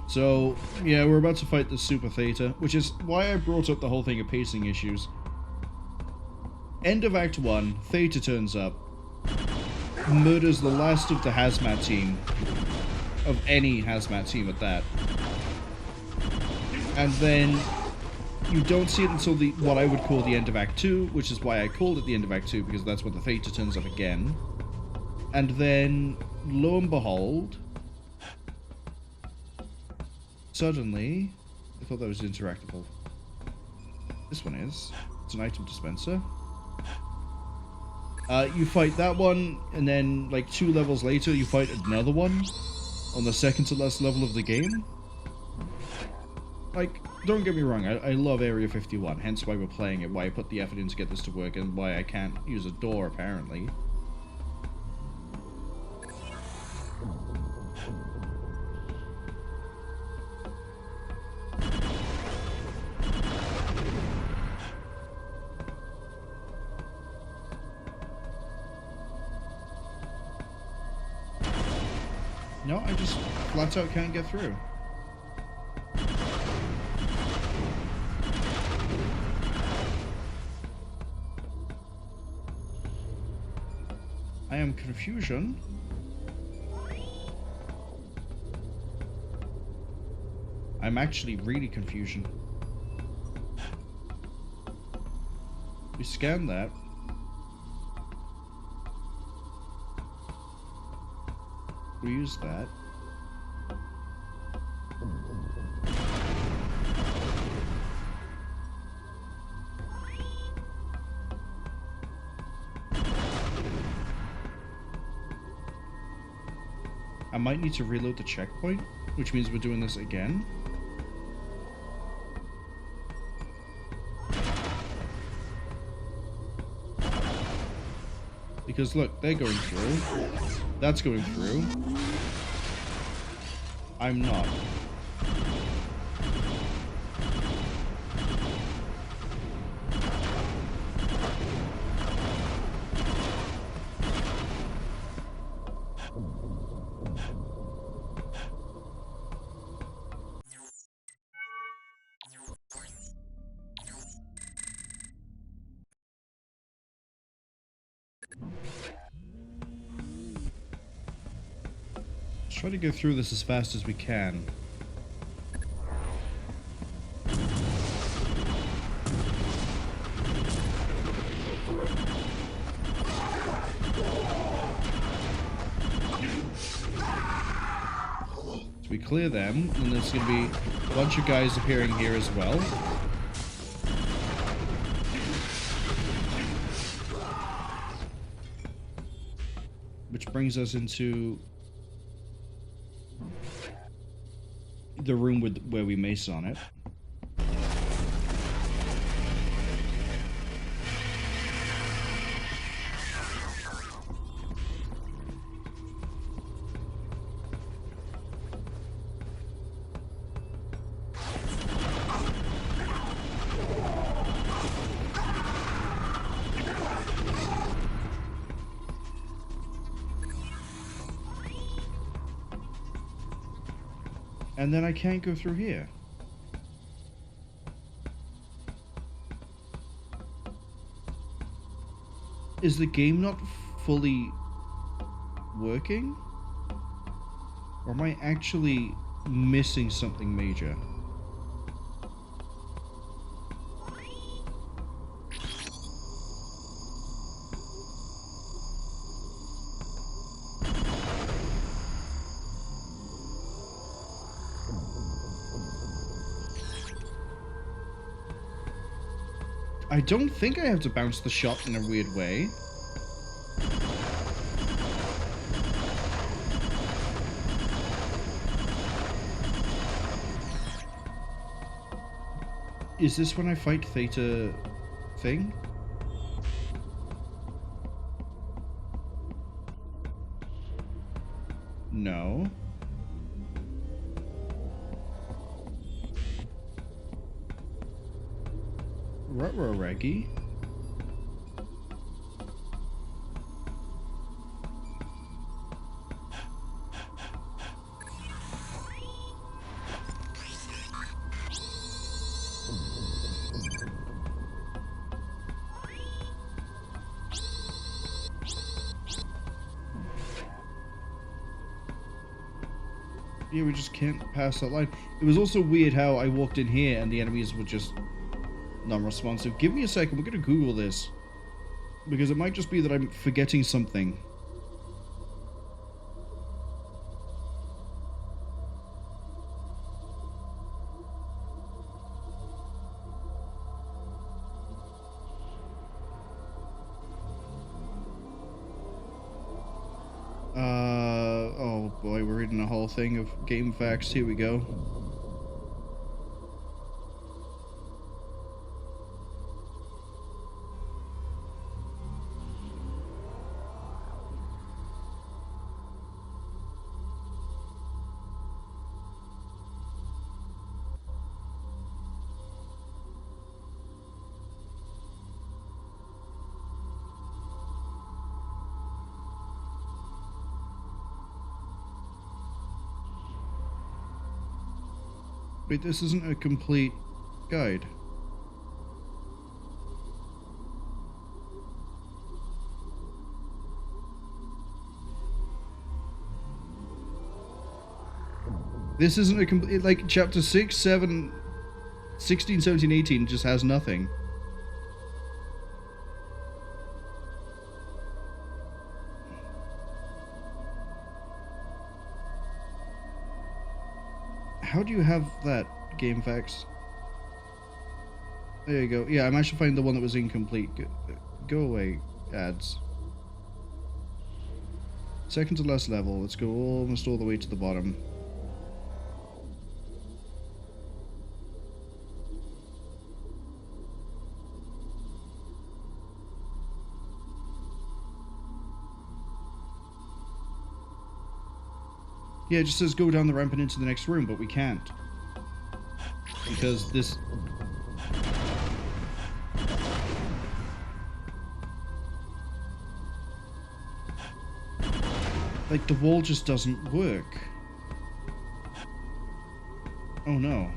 So, yeah, we're about to fight the Super Theta, which is why I brought up the whole thing of pacing issues. End of Act 1, Theta turns up, murders the last of the hazmat team, of any hazmat team at that. And then you don't see it until what I would call the end of Act 2, which is why I called it the end of Act 2, because that's when the Theta turns up again. And then, lo and behold, suddenly, I thought that was interactable. This one is. It's an item dispenser. You fight that one, and then, like, 2 levels later, you fight another one on the second to last level of the game. Like, don't get me wrong, I love Area 51, hence why we're playing it, why I put the effort in to get this to work, and why I can't use a door, apparently. No, I just flat out can't get through. I am confusion. I'm actually really confusion. We scanned that. We use that. I might need to reload the checkpoint, which means we're doing this again. Because look, they're going through. That's going through. I'm not. Try to go through this as fast as we can. So we clear them, and there's going to be a bunch of guys appearing here as well. Which brings us into the room where we mason it. And then I can't go through here. Is the game not fully working? Or am I actually missing something major? I don't think I have to bounce the shot in a weird way. Is this when I fight Theta thing? No. Ruh-roh, Reggie. Yeah, we just can't pass that line. It was also weird how I walked in here and the enemies were just non-responsive. Give me a second, we're gonna Google this. Because it might just be that I'm forgetting something. Oh boy, we're reading a whole thing of game facts. Here we go. Wait, this isn't a complete guide. This isn't a complete, like, chapter 6, 7, 16, 17, 18 just has nothing. How do you have that, game facts? There you go. Yeah, I'm actually finding the one that was incomplete. Go away, ads. Second to last level. Let's go almost all the way to the bottom. Yeah, it just says go down the ramp and into the next room, but we can't. Because this... like, the wall just doesn't work. Oh no.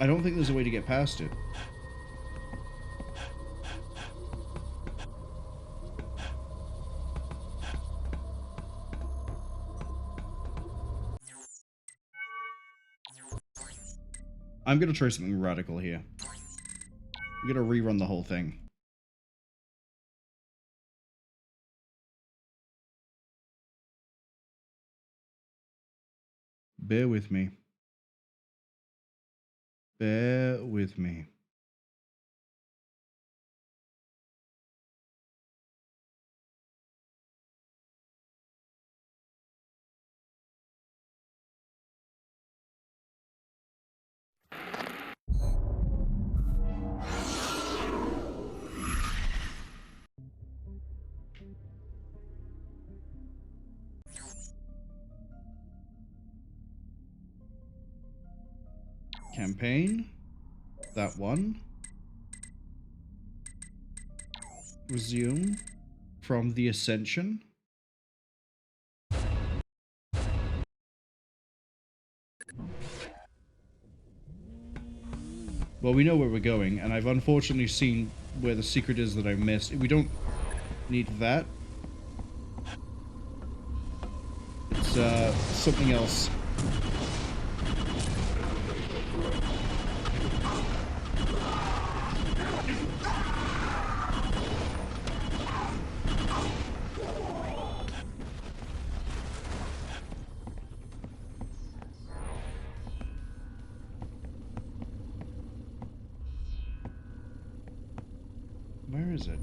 I don't think there's a way to get past it. I'm gonna try something radical here. I'm gonna rerun the whole thing. Bear with me. Bear with me. Campaign. That one. Resume from the Ascension. Well, we know where we're going, and I've unfortunately seen where the secret is that I missed. We don't need that. It's something else. Where is it?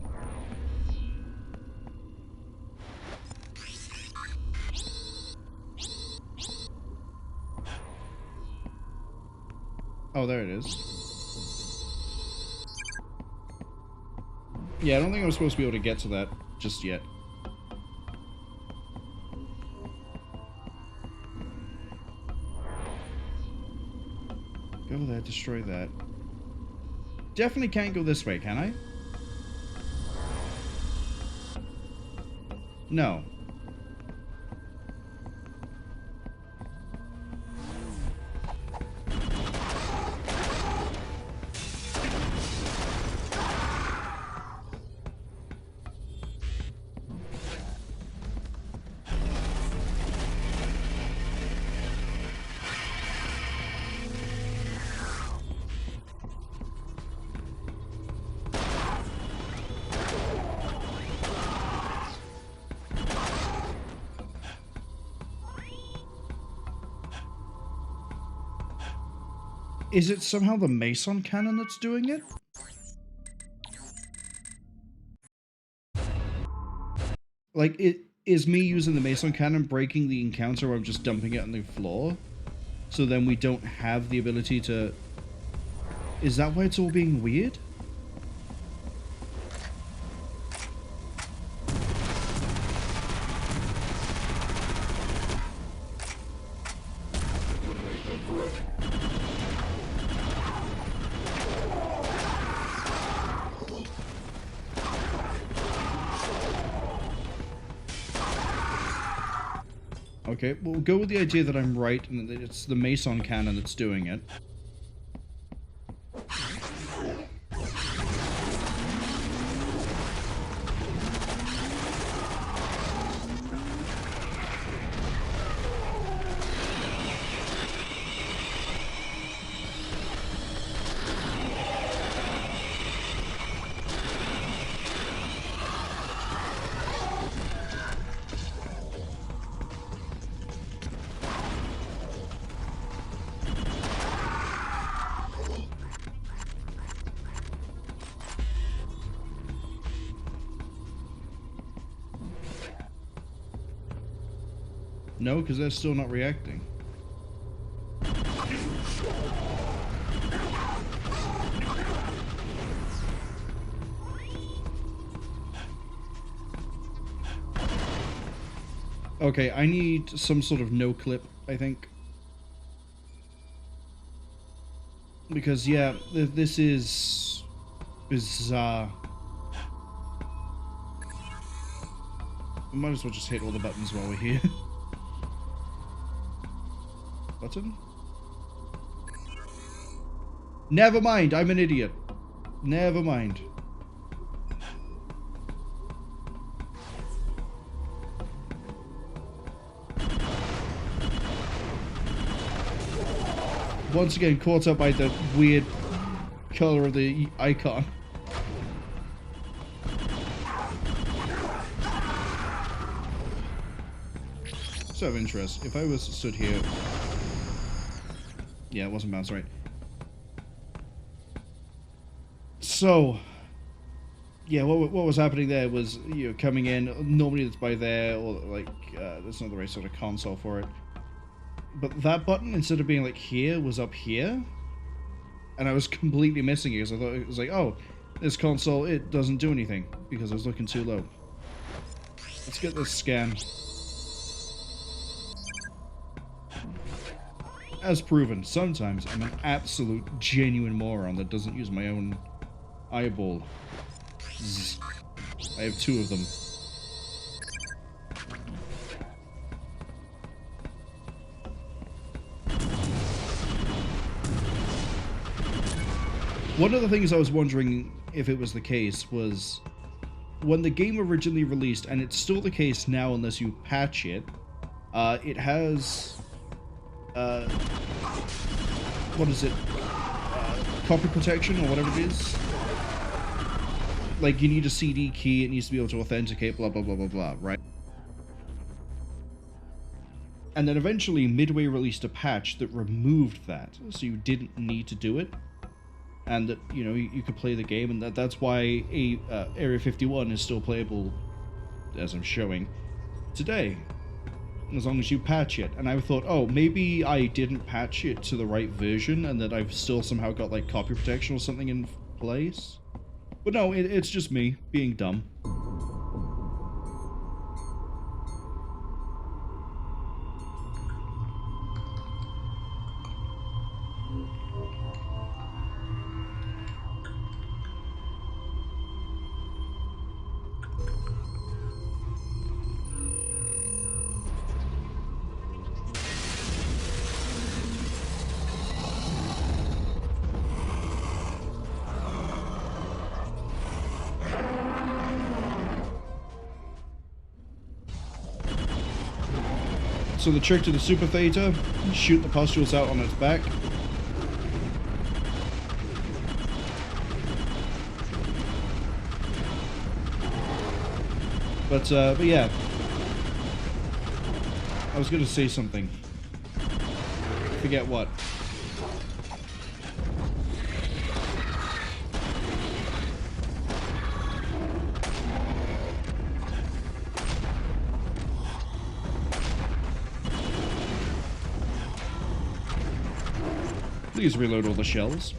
Oh, there it is. Yeah, I don't think I'm supposed to be able to get to that just yet. Go there, destroy that. Definitely can't go this way, can I? No. Is it somehow the Mason cannon that's doing it? Like, it is me using the Mason cannon breaking the encounter where I'm just dumping it on the floor? So then we don't have the ability to... Is that why it's all being weird? Okay, we'll go with the idea that I'm right and that it's the Mason cannon that's doing it. No, because they're still not reacting. Okay, I need some sort of no clip, I think. Because, yeah, this is bizarre. We might as well just hit all the buttons while we're here. Button? Never mind, I'm an idiot. Never mind. Once again, caught up by the weird color of the icon. So of interest, if I was stood here... Yeah, it wasn't bounced right. So, yeah, what was happening there was, you know, coming in, normally it's by there, or like, that's not the right sort of console for it. But that button, instead of being like here, was up here. And I was completely missing it, because I thought it was like, oh, this console, it doesn't do anything, because I was looking too low. Let's get this scan. As proven, sometimes I'm an absolute genuine moron that doesn't use my own eyeball. Zzz. I have two of them. One of the things I was wondering if it was the case was when the game originally released, and it's still the case now unless you patch it, it has, what is it, copy protection or whatever it is. Like, you need a CD key, it needs to be able to authenticate, blah, blah, blah, blah, blah, right? And then eventually Midway released a patch that removed that, so you didn't need to do it. And that, you know, you could play the game, and that's why Area 51 is still playable, as I'm showing, today. As long as you patch it. And I thought, oh, maybe I didn't patch it to the right version, and that I've still somehow got, like, copy protection or something in place. But no, it's just me being dumb. So the trick to the Super Theta, shoot the pustules out on its back. But yeah. I was gonna say something. Forget what. Please reload all the shells.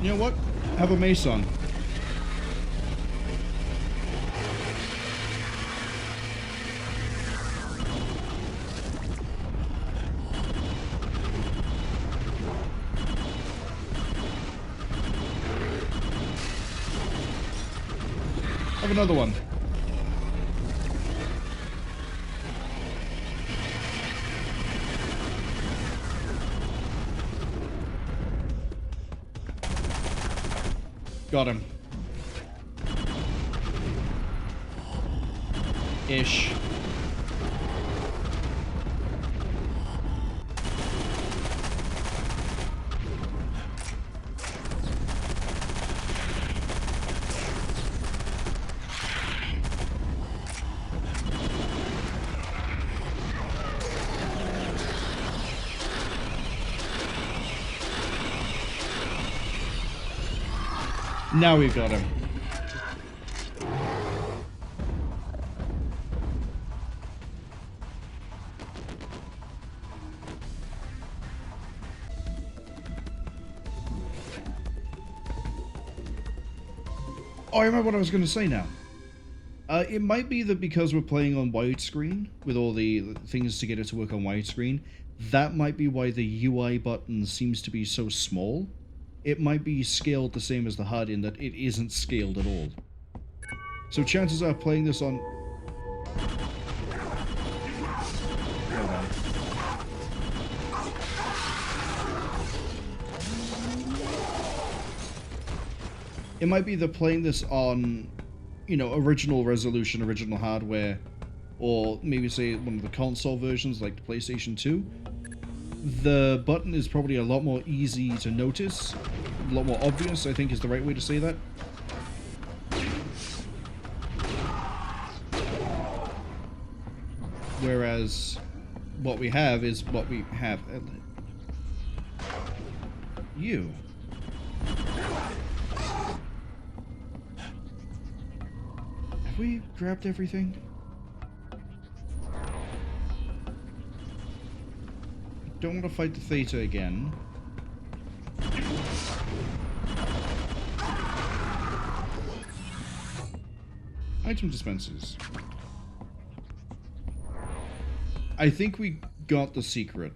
You know what? Have a mace on. Have another one. Got him. Ish. Now we've got him. Oh, I remember what I was going to say now. It might be that because we're playing on widescreen, with all the things to get it to work on widescreen, that might be why the UI button seems to be so small. It might be scaled the same as the HUD in that it isn't scaled at all. So chances are playing this on... It might be that playing this on, you know, original resolution, original hardware, or maybe say one of the console versions like the PlayStation 2, the button is probably a lot more easy to notice, a lot more obvious, I think is the right way to say that. Whereas what we have is what we have. You. Have we grabbed everything? Don't want to fight the Theta again. Item dispensers. I think we got the secret.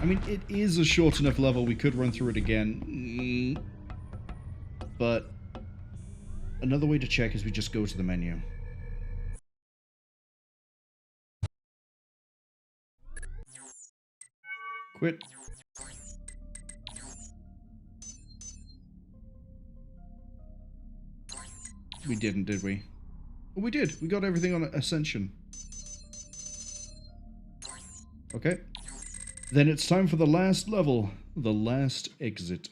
I mean, it is a short enough level, we could run through it again. But another way to check is we just go to the menu. Quit. We didn't, did we? Well, we did. We got everything on Ascension. Okay. Then it's time for the last level. The last exit.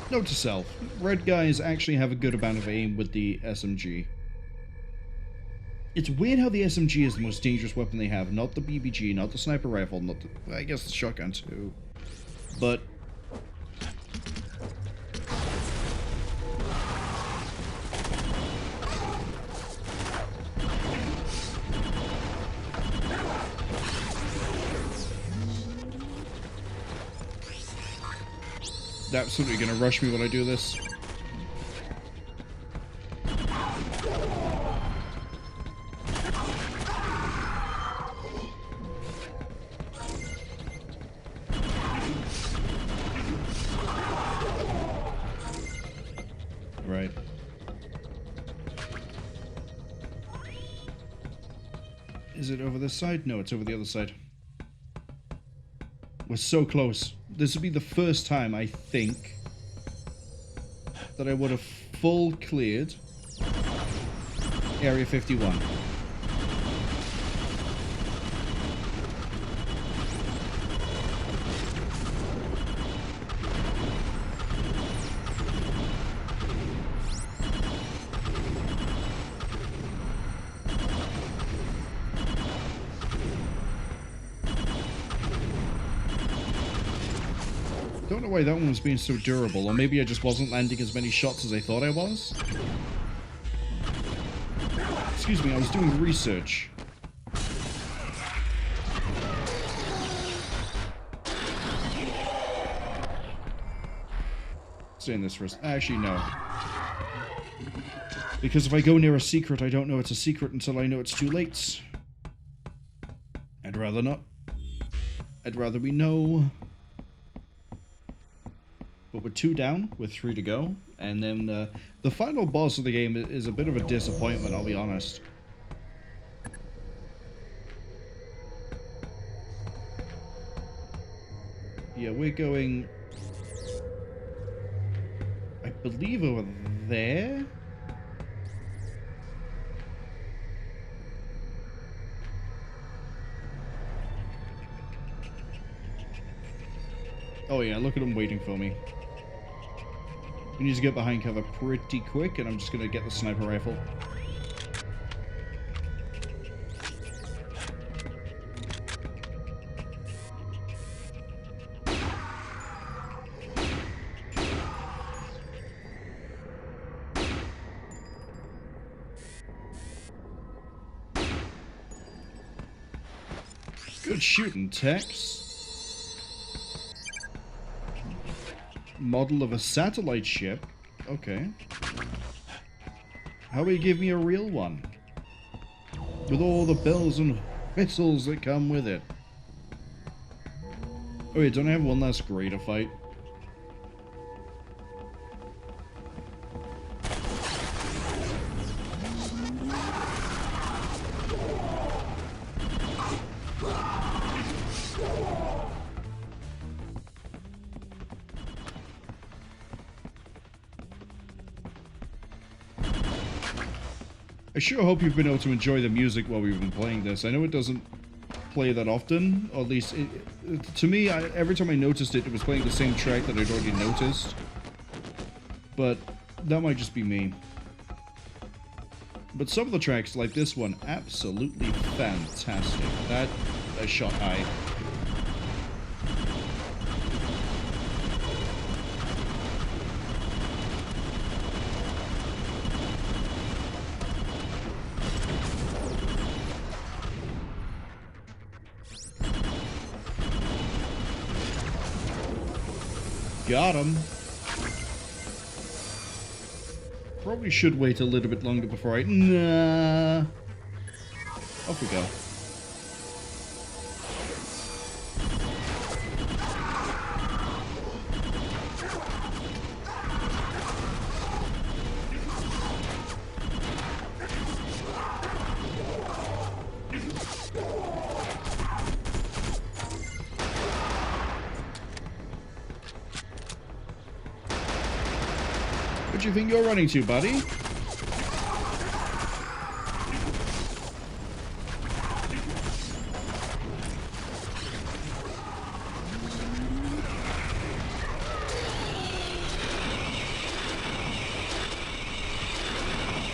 Note to self, red guys actually have a good amount of aim with the SMG. It's weird how the SMG is the most dangerous weapon they have, not the BBG, not the sniper rifle, not the, I guess the shotgun too. But they're absolutely gonna rush me when I do this. Right. Is it over this side? No, it's over the other side. We're so close. This would be the first time, I think, that I would have full cleared Area 51. Don't know why that one was being so durable, or maybe I just wasn't landing as many shots as I thought I was. Excuse me, I was doing research. Saying this first. Actually, no. Because if I go near a secret, I don't know it's a secret until I know it's too late. I'd rather not. I'd rather we know. But we're 2 down, with 3 to go, and then the final boss of the game is a bit of a disappointment, I'll be honest. Yeah, we're going, I believe, over there? Oh yeah, look at them waiting for me. We need to get behind cover pretty quick, and I'm just going to get the sniper rifle. Good shooting, Tex. Model of a satellite ship. Okay. How about you give me a real one? With all the bells and whistles that come with it. Oh wait, don't I have one last grade to fight? I sure hope you've been able to enjoy the music while we've been playing this. I know it doesn't play that often, or at least to me, every time I noticed it, it was playing the same track that I'd already noticed. But that might just be me. But some of the tracks, like this one, absolutely fantastic. That I shot high. Got him. Probably should wait a little bit longer before I... Nah. Off we go. What do you think you're running to, buddy?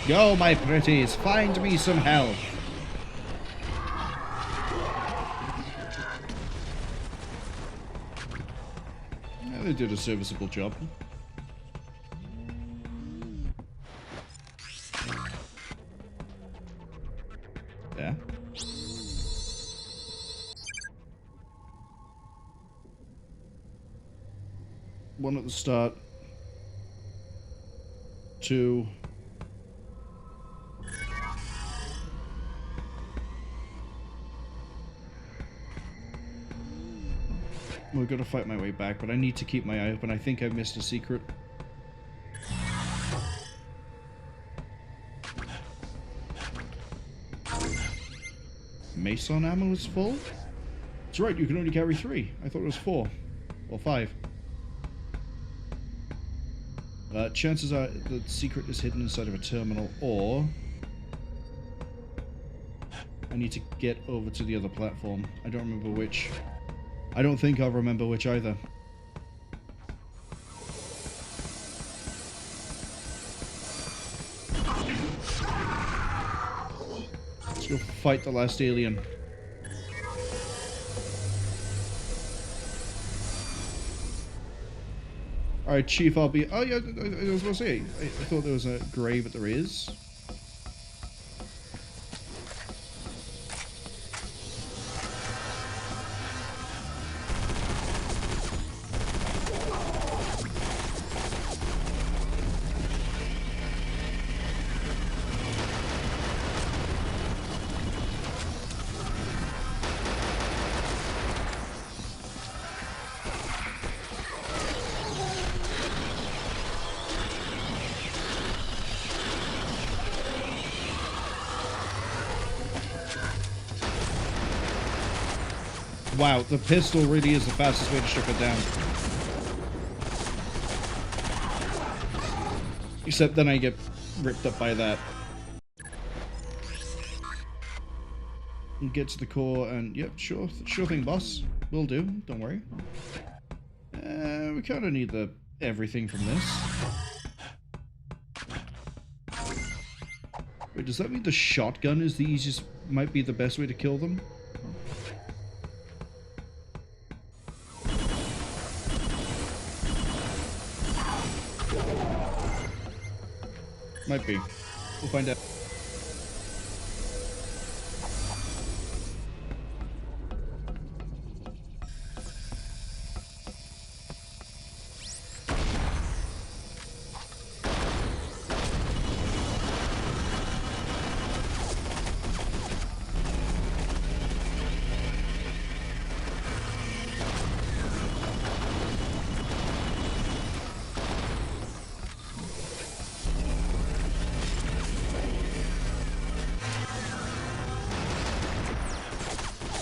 Go, my pretties, find me some help. Yeah, they did a serviceable job. Yeah. One at the start. 2. We're gonna fight my way back, but I need to keep my eye open. I think I missed a secret. Mason ammo is full? That's right, you can only carry 3. I thought it was 4. Or 5. Chances are the secret is hidden inside of a terminal, or... I need to get over to the other platform. I don't remember which. I don't think I'll remember which either. Let's go fight the last alien. Alright, Chief, I'll be... Oh, yeah, I was going to say, I thought there was a Gray, but there is. Wow, the pistol really is the fastest way to strip it down. Except then I get ripped up by that. And get to the core and, yep, sure thing, boss. Will do, don't worry. We kind of need the everything from this. Wait, does that mean the shotgun is the easiest, might be the best way to kill them? Might be. We'll find out.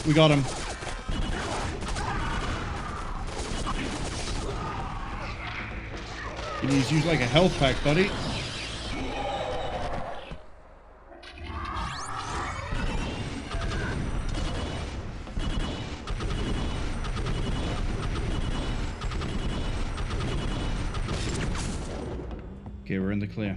We got him. You need to use like a health pack, buddy. Okay, we're in the clear.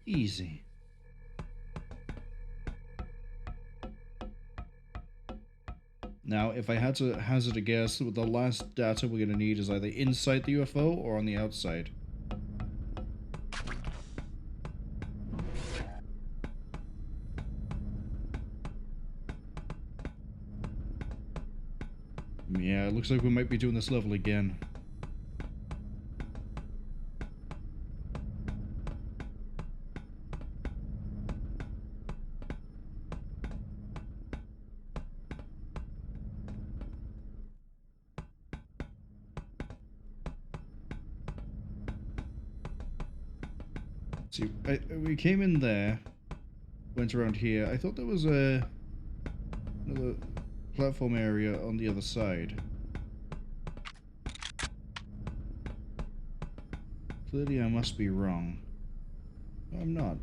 Easy. Now, if I had to hazard a guess, the last data we're going to need is either inside the UFO or on the outside. Yeah, it looks like we might be doing this level again. See, we came in there, went around here. I thought there was another platform area on the other side. Clearly I must be wrong. No, I'm not.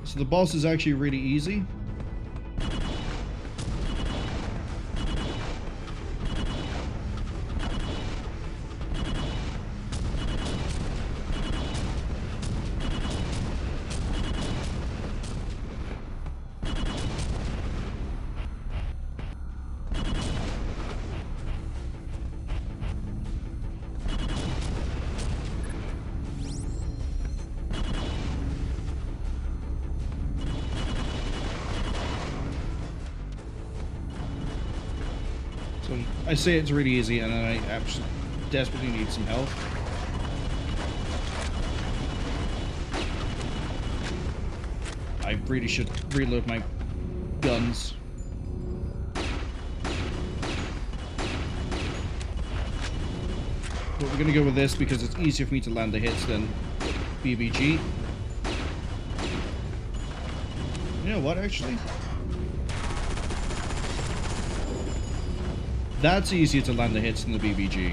So the boss is actually really easy. So I say it's really easy, and I absolutely desperately need some help. I really should reload my guns. But we're gonna go with this because it's easier for me to land the hits than BBG. You know what, actually? That's easier to land the hits than the BBG.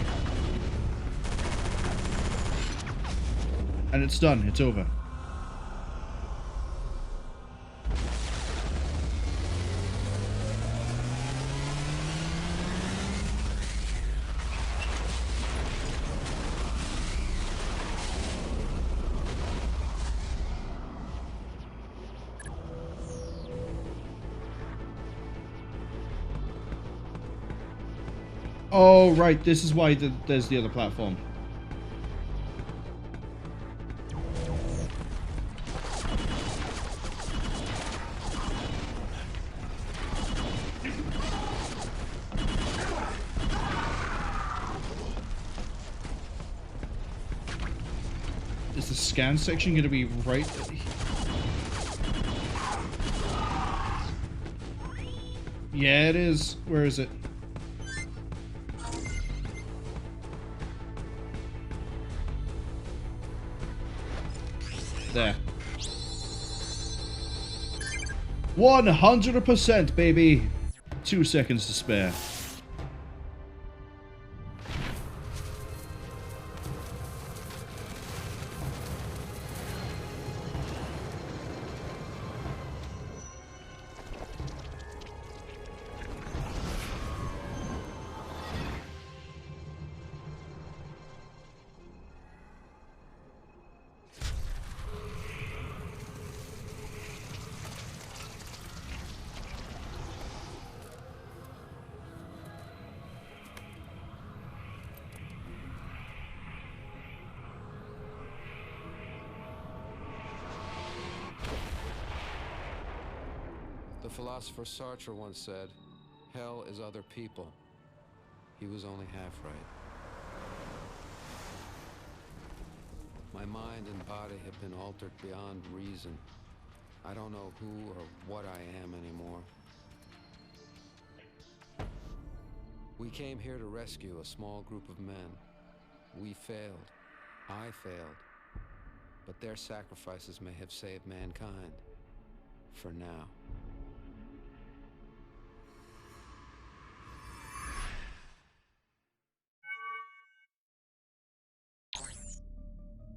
And it's done. It's over. Oh, right. This is why there's the other platform. Is the scan section going to be right? Yeah, it is. Where is it? There. 100%, baby! 2 seconds to spare. The philosopher Sartre once said, "Hell is other people." He was only half right. My mind and body have been altered beyond reason. I don't know who or what I am anymore. We came here to rescue a small group of men. We failed. I failed. But their sacrifices may have saved mankind. For now.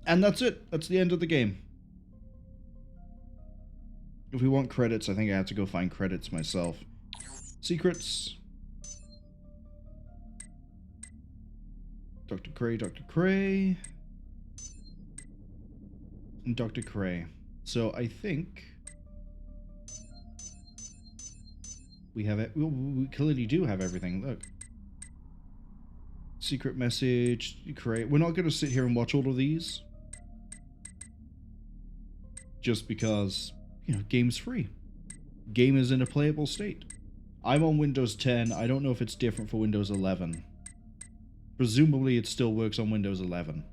And that's it. That's the end of the game. If we want credits, I think I have to go find credits myself. Secrets. Dr. Cray, Dr. Cray. And Dr. Cray. So I think we have it. We clearly do have everything. Look. Secret message. Cray. We're not going to sit here and watch all of these. Just because, you know, game's free. Game is in a playable state. I'm on Windows 10. I don't know if it's different for Windows 11. Presumably it still works on Windows 11.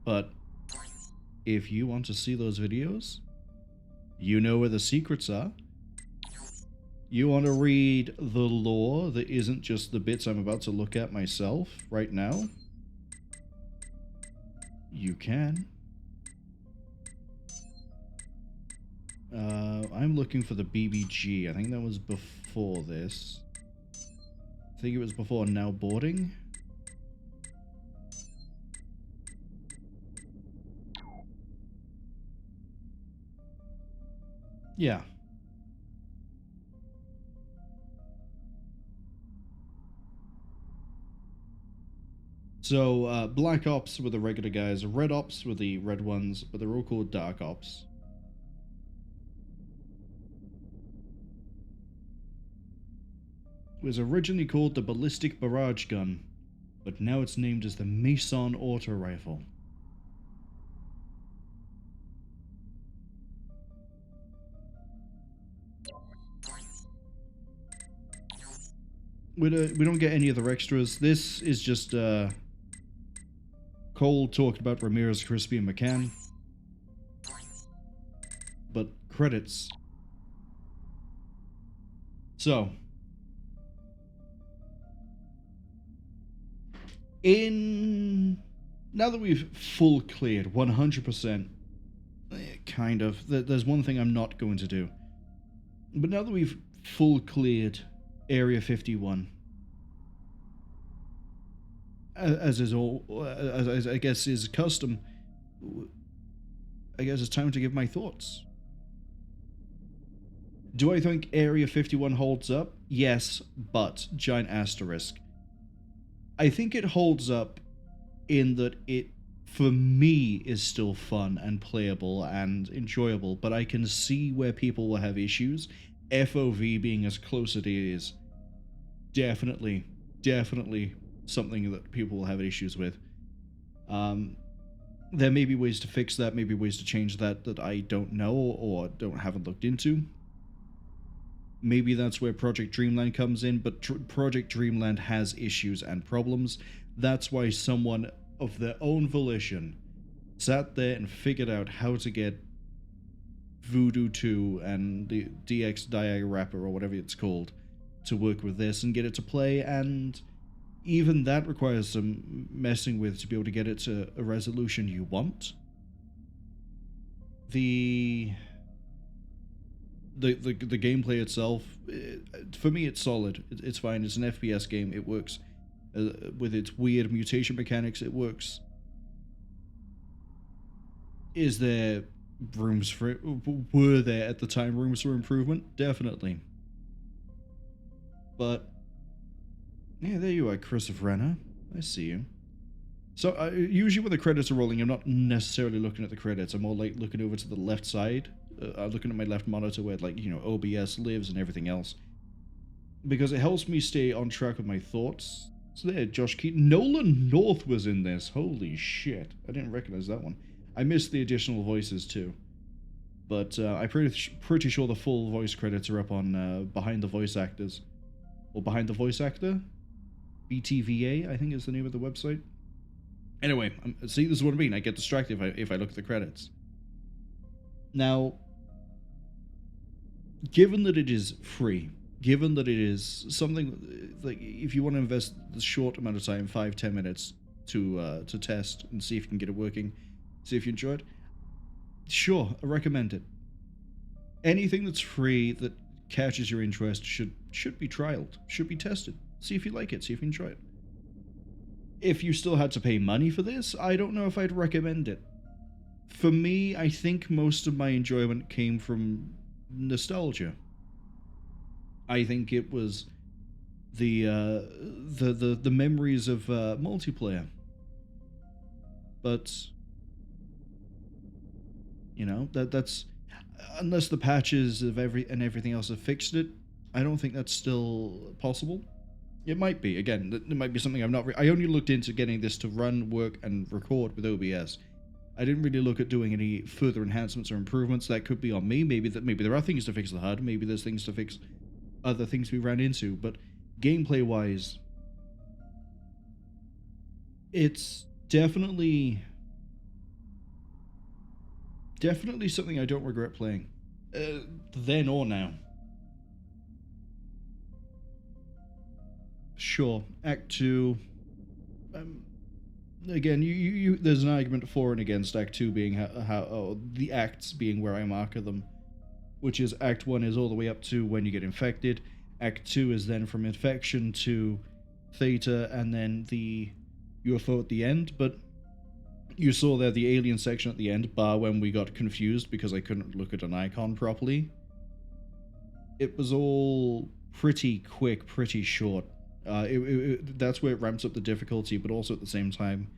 But if you want to see those videos, you know where the secrets are. You want to read the lore that isn't just the bits I'm about to look at myself right now? You can. I'm looking for the BBG. I think that was before this. I think it was before Now Boarding. Yeah. So, Black Ops were the regular guys, Red Ops were the red ones, but they're all called Dark Ops. It was originally called the Ballistic Barrage Gun, but now it's named as the Mason Auto Rifle. We don't get any other extras. This is just Cole talked about Ramirez, Crispy, and McCann. But credits. So, now that we've full cleared 100%, kind of, there's one thing I'm not going to do. But now that we've full cleared Area 51, as I guess is custom, I guess it's time to give my thoughts. Do I think Area 51 holds up? Yes, but giant asterisk. I think it holds up in that it, for me, is still fun and playable and enjoyable, but I can see where people will have issues. FOV being as close as it is, definitely something that people will have issues with. There may be ways to fix that, maybe ways to change that I don't know or haven't looked into. Maybe that's where Project Dreamland comes in, but Project Dreamland has issues and problems. That's why someone of their own volition sat there and figured out how to get Voodoo 2 and the DX Diag Rapper, or whatever it's called, to work with this and get it to play, and even that requires some messing with to be able to get it to a resolution you want. The gameplay itself, for me, it's solid. It's fine. It's an FPS game. It works with its weird mutation mechanics. It works. Is there rooms for it? Were there at the time rooms for improvement? Definitely. But yeah, there you are, Christopher Renner. I see you. So usually when the credits are rolling, I'm not necessarily looking at the credits. I'm more like looking over to the left side. Looking at my left monitor where, like, you know, OBS lives and everything else, because it helps me stay on track with my thoughts. So there, Josh Keaton. Nolan North was in this. Holy shit. I didn't recognize that one. I missed the additional voices too. But I'm pretty sure the full voice credits are up on Behind the Voice Actors. Or Behind the Voice Actor? BTVA, I think is the name of the website. Anyway, see, this is what I mean. I get distracted if I look at the credits. Now, given that it is free, given that it is something like, if you want to invest the short amount of time, 5-10 minutes to test and see if you can get it working, see if you enjoy it, sure, I recommend it. Anything that's free that catches your interest should be trialed, should be tested. See if you like it, see if you enjoy it. If you still had to pay money for this, I don't know if I'd recommend it. For me, I think most of my enjoyment came from nostalgia. I think it was the memories of multiplayer. But you know, that's unless the patches of everything else have fixed it, I don't think that's still possible. It might be. Again, it might be something I only looked into getting this to run, work, and record with OBS. I didn't really look at doing any further enhancements or improvements. That could be on me. Maybe there are things to fix the HUD. Maybe there's things to fix other things we ran into. But gameplay-wise, it's definitely something I don't regret playing. Then or now. Sure, Act 2. Again, there's an argument for and against Act 2 being the acts being where I marker them, which is Act 1 is all the way up to when you get infected. Act 2 is then from infection to Theta, and then the UFO at the end. But you saw there the alien section at the end, bar when we got confused because I couldn't look at an icon properly. It was all pretty quick, pretty short. That's where it ramps up the difficulty, but also at the same time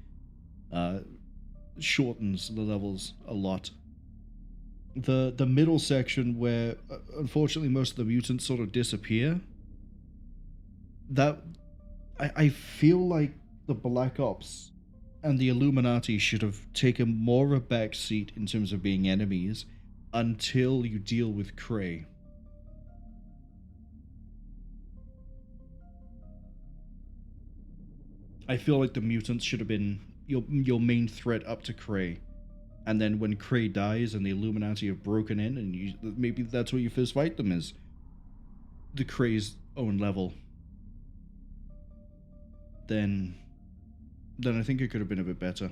shortens the levels a lot. The middle section where unfortunately most of the mutants sort of disappear, that I feel like the Black Ops and the Illuminati should have taken more of a back seat in terms of being enemies until you deal with Cray. I feel like the mutants should have been your main threat up to Cray. And then when Cray dies and the Illuminati have broken in, and maybe that's where you first fight them, is the Cray's own level. Then I think it could have been a bit better.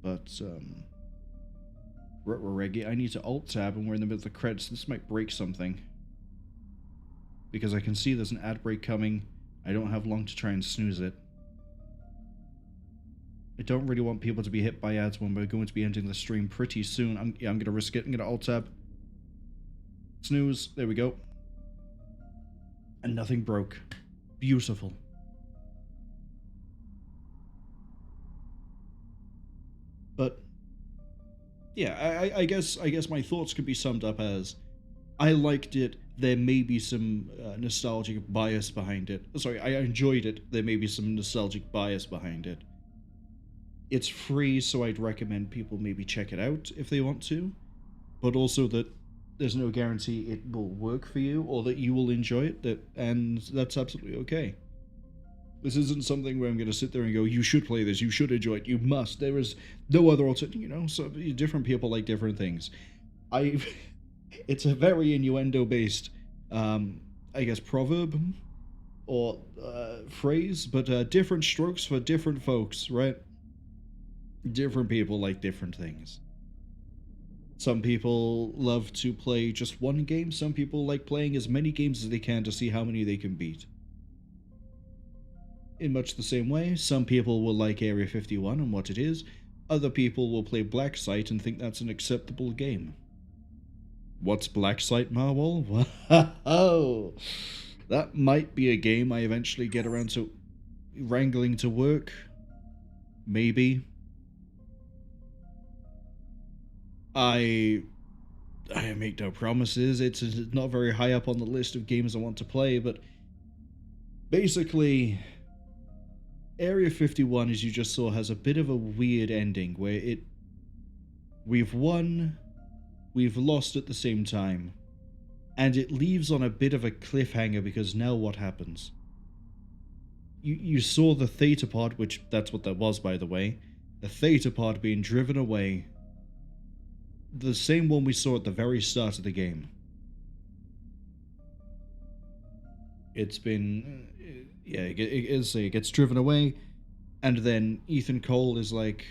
But, Reggie, I need to alt-tab and we're in the middle of the credits. This might break something. Because I can see there's an ad break coming. I don't have long to try and snooze it. I don't really want people to be hit by ads when we're going to be ending the stream pretty soon. I'm going to risk it. I'm going to alt-tab. Snooze. There we go. And nothing broke. Beautiful. But yeah, I guess my thoughts could be summed up as I liked it. There may be some nostalgic bias behind it. Sorry, I enjoyed it. There may be some nostalgic bias behind it. It's free, so I'd recommend people maybe check it out if they want to. But also that there's no guarantee it will work for you or that you will enjoy it, and that's absolutely okay. This isn't something where I'm going to sit there and go, you should play this, you should enjoy it, you must. There is no other alternative, you know, so different people like different things. It's a very innuendo-based, I guess, proverb or phrase, but different strokes for different folks, right? Different people like different things. Some people love to play just one game. Some people like playing as many games as they can to see how many they can beat. In much the same way, some people will like Area 51 and what it is. Other people will play Black Site and think that's an acceptable game. What's Black Site, Marwol? Wow! That might be a game I eventually get around to wrangling to work. Maybe. I make no promises. It's not very high up on the list of games I want to play, but basically, Area 51, as you just saw, has a bit of a weird ending where we've won, we've lost at the same time, and it leaves on a bit of a cliffhanger because now what happens? You saw the Theta Pod, which that's what that was, by the way, the Theta Pod being driven away the same one we saw at the very start of the game. It's been, yeah, it gets driven away, and then Ethan Cole is like,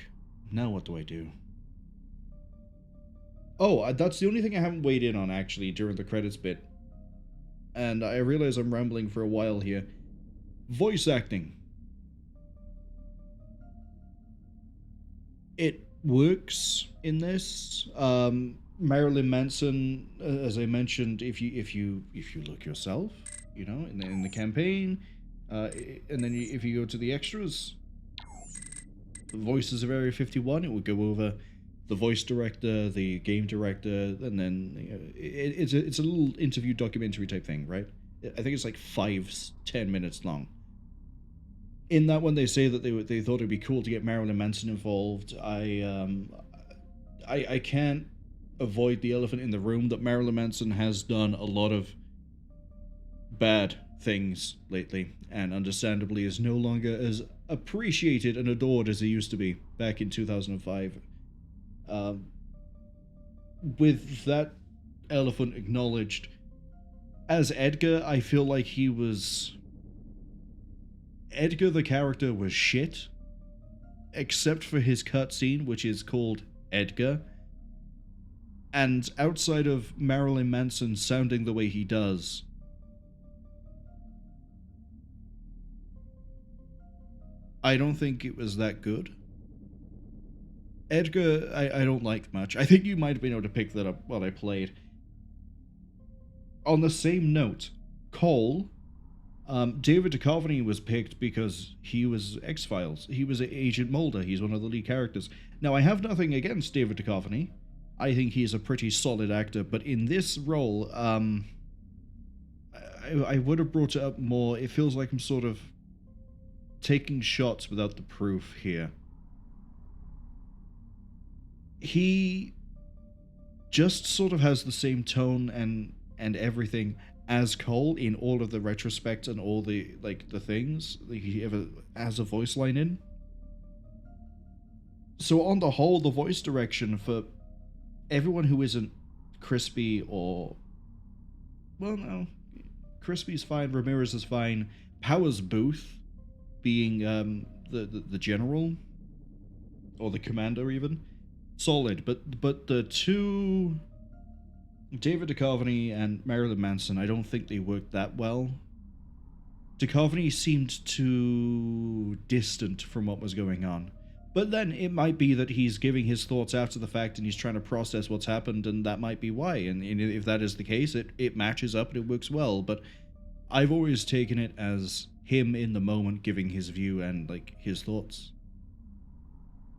now what do I do? Oh, that's the only thing I haven't weighed in on, actually, during the credits bit. And I realize I'm rambling for a while here. Voice acting. It works in this. Marilyn Manson, as I mentioned, if you look yourself, you know, in the campaign, and then if you go to the extras, the voices of Area 51, it would go over the voice director, the game director, and then it's a little interview documentary type thing, right? I think it's like 5-10 minutes long. In that one, they say that they thought it'd be cool to get Marilyn Manson involved. I can't avoid the elephant in the room that Marilyn Manson has done a lot of bad things lately, and understandably is no longer as appreciated and adored as he used to be back in 2005. With that elephant acknowledged, as Edgar, I feel like he was... Edgar the character was shit, except for his cutscene, which is called Edgar. And outside of Marilyn Manson sounding the way he does, I don't think it was that good. Edgar, I don't like much. I think you might have been able to pick that up while I played. On the same note, Cole, David Duchovny was picked because he was X-Files. He was Agent Mulder. He's one of the lead characters. Now, I have nothing against David Duchovny. I think he's a pretty solid actor, but in this role, I would have brought it up more. It feels like I'm sort of taking shots without the proof here. He just sort of has the same tone and everything as Cole in all of the retrospects and all the, like, the things that he ever has a voice line in. So on the whole, the voice direction for everyone who isn't Crispy or... Well, no. Crispy's fine, Ramirez is fine. Powers Booth being the general, or the commander even, solid. But the two... David Duchovny and Marilyn Manson, I don't think they worked that well. Duchovny seemed too distant from what was going on. But then it might be that he's giving his thoughts after the fact and he's trying to process what's happened, and that might be why. And if that is the case, it matches up and it works well. But I've always taken it as him in the moment giving his view and, like, his thoughts.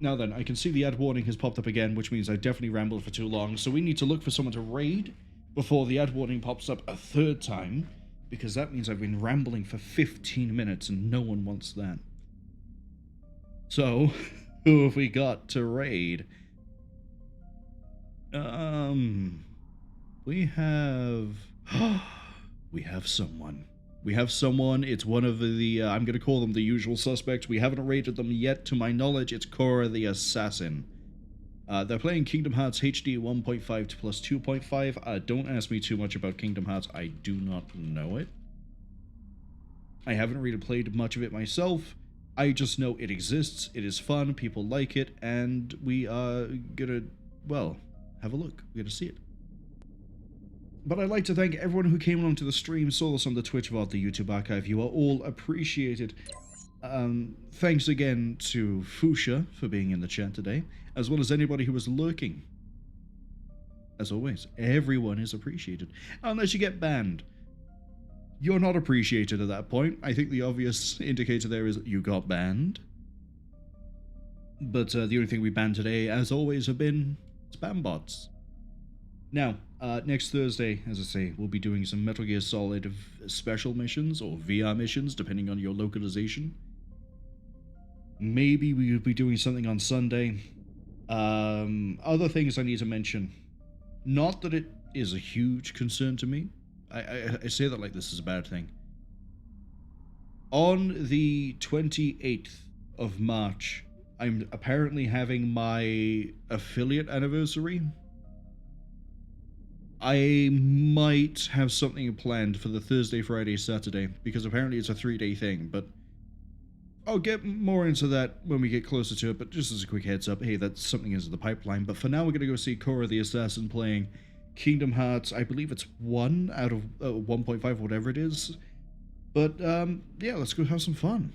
Now then, I can see the ad warning has popped up again, which means I definitely rambled for too long, so we need to look for someone to raid before the ad warning pops up a third time, because that means I've been rambling for 15 minutes and no one wants that. So, who have we got to raid? We have someone. We have someone. It's one of the, I'm going to call them the usual suspects. We haven't rated them yet. To my knowledge, it's Cora the Assassin. They're playing Kingdom Hearts HD 1.5 plus 2.5. Don't ask me too much about Kingdom Hearts. I do not know it. I haven't really played much of it myself. I just know it exists. It is fun. People like it. And we are going to, well, have a look. We're going to see it. But I'd like to thank everyone who came along to the stream, saw us on the Twitch VOD, the YouTube archive. You are all appreciated. Thanks again to Fuchsia for being in the chat today, as well as anybody who was lurking. As always, everyone is appreciated. Unless you get banned. You're not appreciated at that point. I think the obvious indicator there is that you got banned. But the only thing we banned today, as always, have been spam bots. Now, next Thursday, as I say, we'll be doing some Metal Gear Solid special missions, or VR missions, depending on your localization. Maybe we'll be doing something on Sunday. Other things I need to mention. Not that it is a huge concern to me. I say that like this is a bad thing. On the 28th of March, I'm apparently having my affiliate anniversary I might have something planned for the Thursday, Friday, Saturday, because apparently it's a 3-day thing, but I'll get more into that when we get closer to it, but just as a quick heads up, hey, that's something is in the pipeline. But for now, we're going to go see Cora the Assassin playing Kingdom Hearts. I believe it's 1 out of 1.5, whatever it is. But, yeah, let's go have some fun.